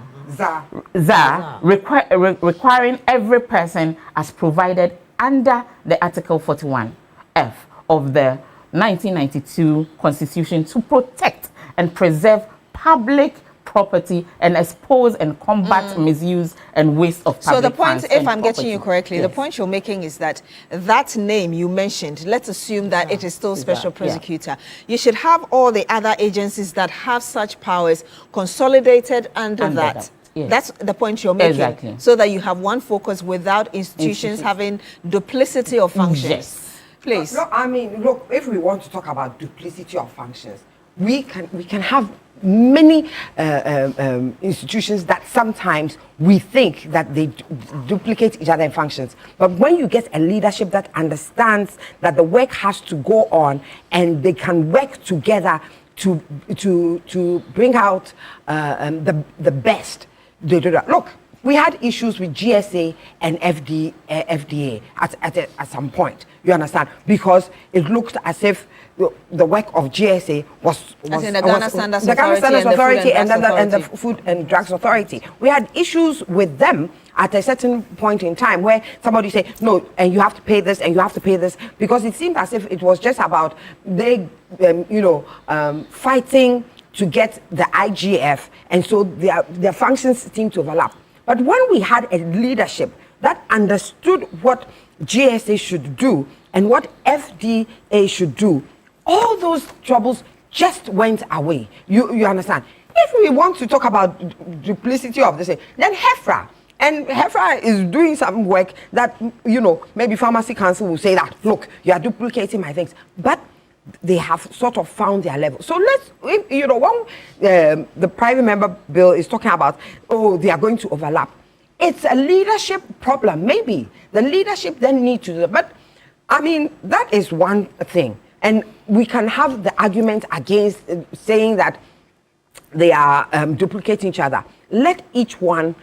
requiring every person as provided under the Article 41F of the 1992 Constitution to protect and preserve public property and expose and combat misuse and waste of public funds. So the point, if I'm getting you correctly, the point you're making is that that name you mentioned, let's assume that it is still special prosecutor. You should have all the other agencies that have such powers consolidated under that. Yes. That's the point you're making. Exactly. So that you have one focus without institutions having duplicity of functions. Yes. Please. Look, I mean, look, if we want to talk about duplicity of functions, we can have many institutions that sometimes we think that they duplicate each other in functions. But when you get a leadership that understands that the work has to go on and they can work together to bring out the best. Look, we had issues with GSA and FDA at some point. You understand? Because it looked as if the work of GSA was the Ghana Standards Authority and the Food and Drugs Authority. We had issues with them at a certain point in time where somebody said, no, and you have to pay this and you have to pay this, because it seemed as if it was just about they, fighting to get the IGF, and so their functions seem to overlap. But when we had a leadership that understood what GSA should do and what FDA should do, all those troubles just went away. You understand? If we want to talk about duplicity of this, then HEFRA And Hefra is doing some work that, you know, maybe Pharmacy Council will say that, look, you are duplicating my things. But they have sort of found their level. So let's, you know, when the private member bill is talking about, oh, they are going to overlap. It's a leadership problem. Maybe the leadership then need to, but I mean, that is one thing. And we can have the argument against saying that they are duplicating each other. Let each one,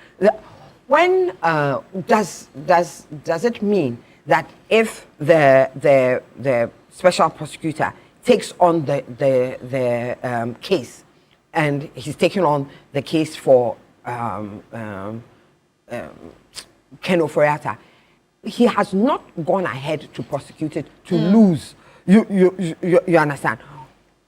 when does it mean that if the special prosecutor takes on the case, and he's taking on the case for Ken Oforiatta, he has not gone ahead to prosecute it to lose. You understand?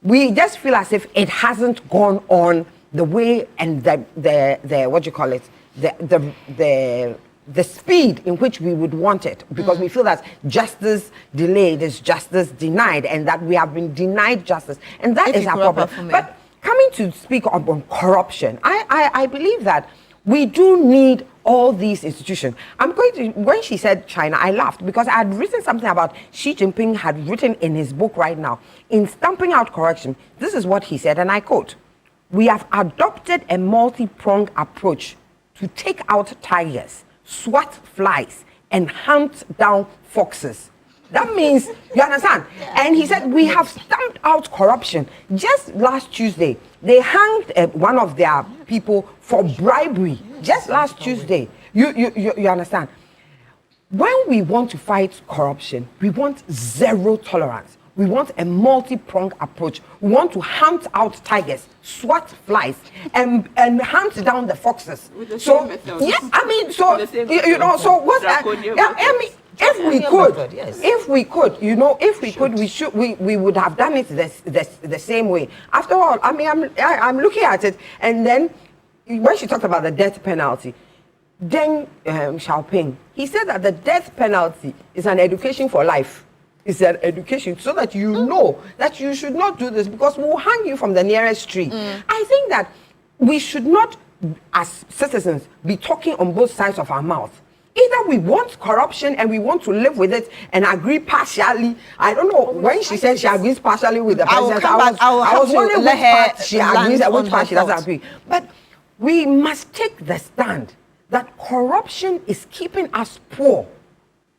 We just feel as if it hasn't gone on the way and the what do you call it, the speed in which we would want it, because we feel that justice delayed is justice denied, and that we have been denied justice, and that is our problem. But coming to speak on corruption, I believe that we do need all these institutions. I'm going to, when she said China, I laughed because I had written something about Xi Jinping had written in his book right now, in Stamping Out Corruption. This is what he said, and I quote, "We have adopted a multi-pronged approach to take out tigers, swat flies, and hunt down foxes." That means, you understand? And he said, we have stamped out corruption. Just last Tuesday, they hanged one of their people for bribery. Just last Tuesday. You understand? When we want to fight corruption, we want zero tolerance. We want a multi-pronged approach. We want to hunt out tigers, swat flies, and hunt down the foxes. So, yeah, I mean, so, you know, so what's that? Yeah, I mean, if we could, you know, if we could, we would have done it the same way. After all, I mean, I'm looking at it, and then when she talked about the death penalty, Deng Xiaoping, he said that the death penalty is an education for life. It's an education so that you know that you should not do this because we'll hang you from the nearest tree. I think that we should not, as citizens, be talking on both sides of our mouth. Either we want corruption and we want to live with it and agree partially. I don't know, when she said she agrees partially with the president, I was wondering which part she agrees and which part she doesn't agree. But we must take the stand that corruption is keeping us poor,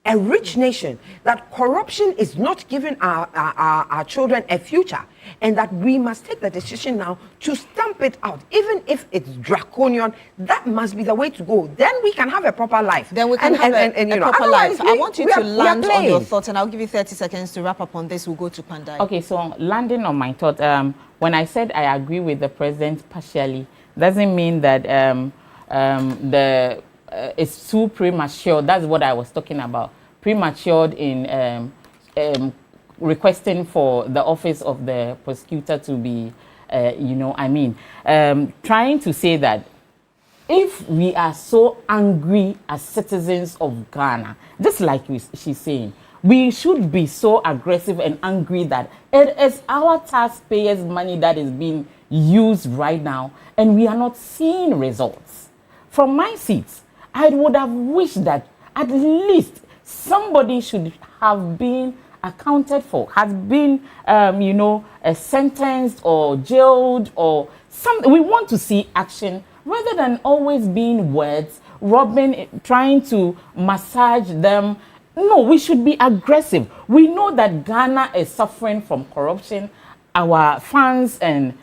a rich nation, that corruption is not giving our children a future, and that we must take the decision now to stamp it out, even if it's draconian. That must be the way to go. Then we can have a proper life. Then we can have a proper life. I want you to land on your thoughts, and I'll give you 30 seconds to wrap up on this. We'll go to Pandai. Okay, so landing on my thought, when I said I agree with the president partially, doesn't mean that it's too premature. That's what I was talking about. Prematured in requesting for the office of the prosecutor to be, trying to say that if we are so angry as citizens of Ghana, just like she's saying, we should be so aggressive and angry that it is our taxpayers' money that is being used right now, and we are not seeing results. From my seat, I would have wished that at least somebody should have been accounted for, has been, sentenced or jailed or something. We want to see action rather than always being words, robbing, trying to massage them. No, we should be aggressive. We know that Ghana is suffering from corruption. Our funds and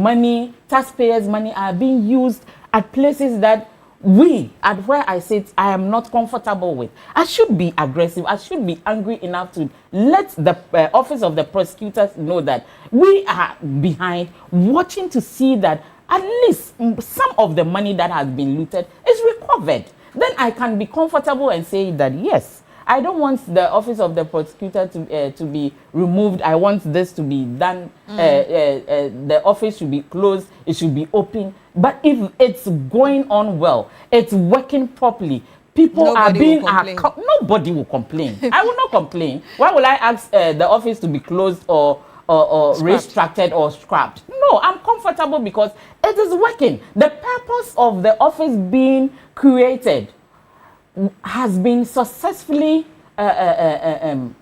money, taxpayers' money are being used at places that where I sit, I am not comfortable with. I should be aggressive. I should be angry enough to let the office of the prosecutors know that we are behind, watching to see that at least some of the money that has been looted is recovered. Then I can be comfortable and say that, yes, I don't want the office of the prosecutor to be removed. I want this to be done. The office should be closed. It should be open. But if it's going on well, it's working properly, people are being... Nobody will complain. I will not complain. Why will I ask the office to be closed or restructured or scrapped. No, I'm comfortable because it is working. The purpose of the office being created has been successfully in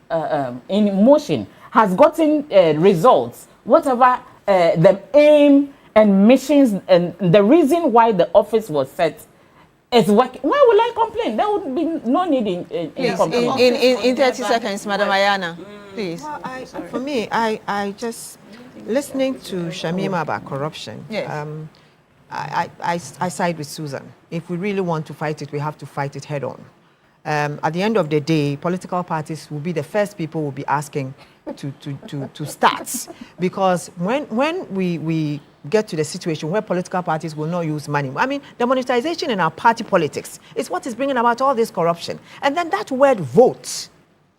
motion, has gotten results. Whatever the aim and missions and the reason why the office was set is working. Why will I complain? There would be no need in complaining. In 30 seconds, Madam Ayana, please. Well, for me, I just, listening to Shamima about corruption, Yes. I side with Susan. If we really want to fight it, we have to fight it head on. At the end of the day, political parties will be the first people will be asking to start. Because when we get to the situation where political parties will not use money, I mean, the monetization in our party politics is what is bringing about all this corruption. And then that word vote,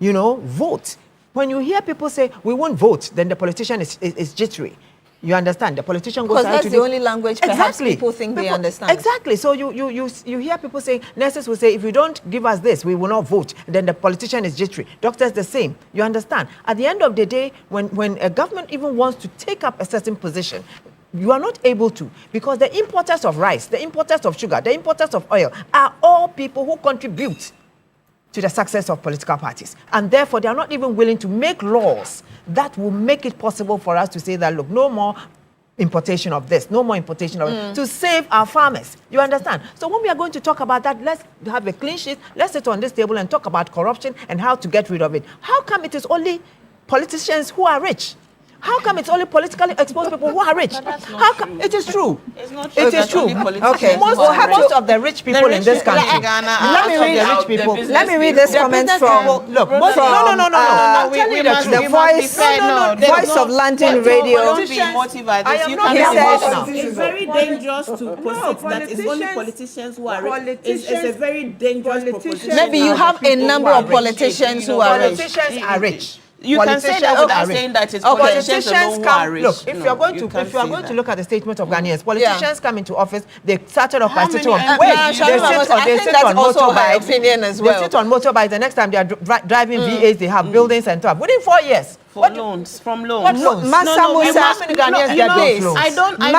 vote. When you hear people say, we won't vote, then the politician is jittery. You understand? The politician goes out to because that's the only language perhaps people think they understand. Exactly. So you hear people say, nurses will say, if you don't give us this, we will not vote. Then the politician is jittery. Doctors the same. You understand? At the end of the day, when a government even wants to take up a certain position, you are not able to, because the importers of rice, the importers of sugar, the importers of oil are all people who contribute to the success of political parties. And therefore, they are not even willing to make laws that will make it possible for us to say that, look, no more importation of this, no more importation of to save our farmers. You understand? So when we are going to talk about that, let's have a clean sheet, let's sit on this table and talk about corruption and how to get rid of it. How come it is only politicians who are rich? How come it's only politically exposed people who are rich? How come? It is true. It's not true. It is true. Okay. Most of the rich people in this country. Let me read this comment from. Look, no. I'm telling you the truth. The voice of London Radio. Don't be motivated by this. You can be It's very dangerous to posit that it's only politicians who are rich. It's a very dangerous proposition. Maybe you have a number of politicians who are rich. Politicians are rich. You can say that without saying that it's politicians alone who are rich. Look, if you are going to look at the statement of Ghanaians, politicians come into office, they started off by sitting on motorbikes. They sit on motorbikes. The next time they are driving VAs, they have buildings and stuff. Within 4 years. From loans. What loans? How many Ghanaians get those loans? I don't think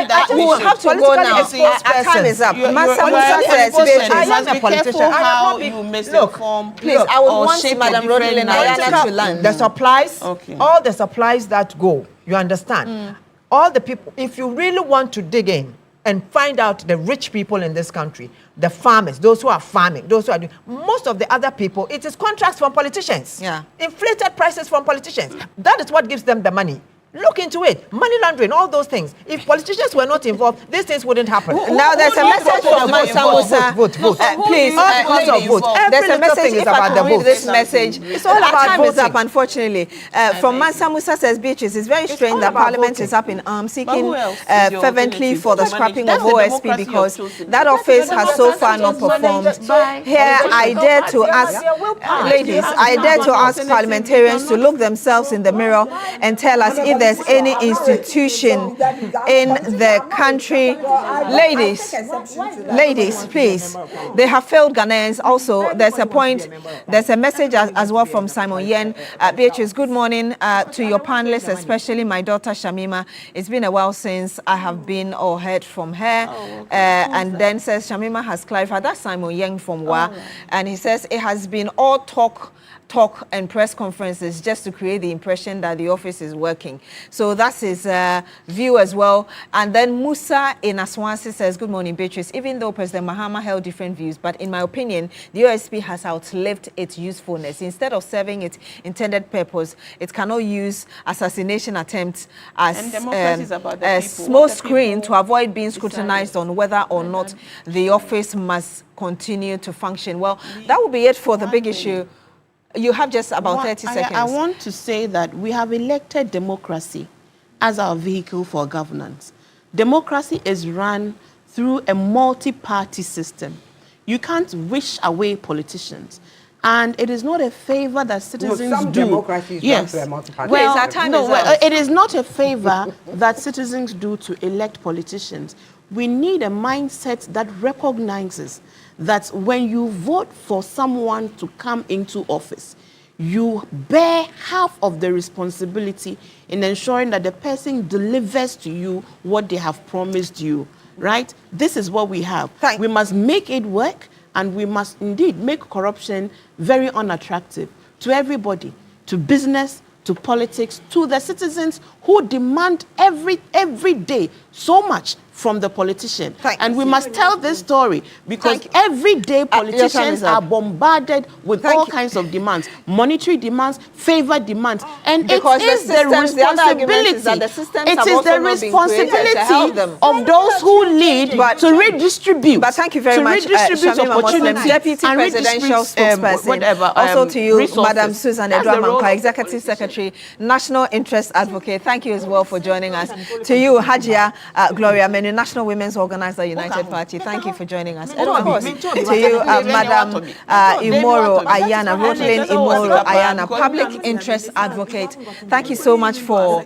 that we will have to go now. Our time is up. Massa Musa says, I am a politician. How you misinform. Please, I would want Madam Rodlin Ayana to land. The supplies, all the supplies that go, you understand? All the people, if you really want to dig in and find out the rich people in this country, the farmers, those who are farming, those who are doing, most of the other people, it is contracts from politicians. Yeah. Inflated prices from politicians. That is what gives them the money. Look into it. Money laundering, all those things. If politicians were not involved, these things wouldn't happen. Now there's a message from Massa Musa. Vote. Please, there's a message. If I can read this message, it's all about time is up, unfortunately. From Massa Musa says, Beatrice, it's very strange that Parliament is up in arms seeking fervently for the scrapping of OSP because that office has so far not performed. Here, I dare to ask, ladies, I dare to ask parliamentarians to look themselves in the mirror and tell us if there's any institution in the country. Ladies, please. They have failed Ghanaians. Also, there's a message as well from Simon Yen. Beatrice, good morning to your panelists, especially my daughter Shamima. It's been a while since I have been or heard from her. And then says Shamima has clarified. That's Simon Yen from WA. And he says it has been all talk and press conferences just to create the impression that the office is working. So that's his view as well. And then Musa in Aswansi says, good morning, Beatrice. Even though President Mahama held different views, but in my opinion, the OSP has outlived its usefulness. Instead of serving its intended purpose, it cannot use assassination attempts as a small screen to avoid being scrutinized on whether or not the office must continue to function. Well, that will be it for the big issue. You have just about 30 seconds. I want to say that we have elected democracy as our vehicle for governance. Democracy is run through a multi-party system. You can't wish away politicians. And it is not a favor that citizens do. Democracy is run through a multi-party system. It is not a favor that citizens do to elect politicians. We need a mindset that recognizes that when you vote for someone to come into office, you bear half of the responsibility in ensuring that the person delivers to you what they have promised you, right? This is what we have. We must make it work, and we must indeed make corruption very unattractive to everybody, to business, to politics, to the citizens who demand every day so much from the politician. And we must tell this story because every day politicians are bombarded with all kinds of demands, monetary demands, favor demands, and because it is the responsibility. Of those who lead to redistribute. But thank you very much, Shamima Muslim, Deputy Presidential Spokesperson. Also to you, Madam Susan Edra-Mankwa, Executive Secretary, National Interest Advocate. Thank you as well for joining us. To you, Hajia Gloria Menu, National Women's Organizer, United Party. Thank you for joining us. And of course, to you, Madam Imoro Ayana, Rotlin Imoro Ayana, Public Interest Advocate. Thank you so much for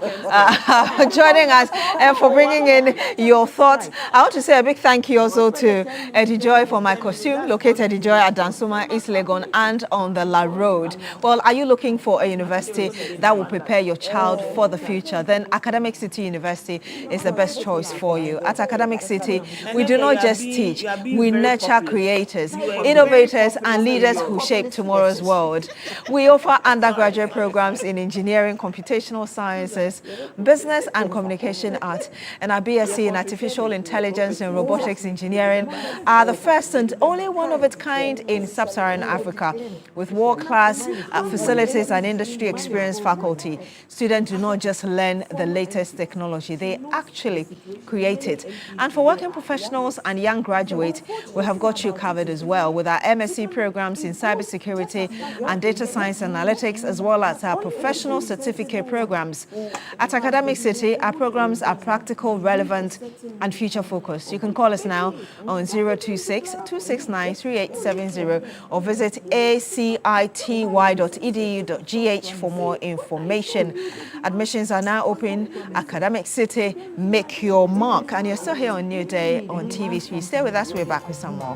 joining us and for bringing in your thoughts. I want to say a big thank you also to Eddie Joy for my costume, located Eddie Joy at Dansuma, East Legon, and on the La Road. Well, are you looking for a university that will prepare your child for the future? Then Academic City University is the best choice for you. At Academic City, we do not just teach, we nurture creators, innovators, and leaders who shape tomorrow's world. We offer undergraduate programs in engineering, computational sciences, business and communication arts, and our BSc in artificial intelligence and robotics engineering are the first and only one of its kind in sub-Saharan Africa. With world-class facilities and industry experience faculty, students do not just learn the latest technology, they actually create it. And for working professionals and young graduates, we have got you covered as well with our MSc programs in cybersecurity and data science analytics, as well as our professional certificate programs. At Academic City, our programs are practical, relevant, and future-focused. You can call us now on 026-269-3870 or visit acity.edu.gh for more information. Admissions are now open. Academic City, make your mark. And you're still here on New Day on TV3. Stay with us. We're back with some more.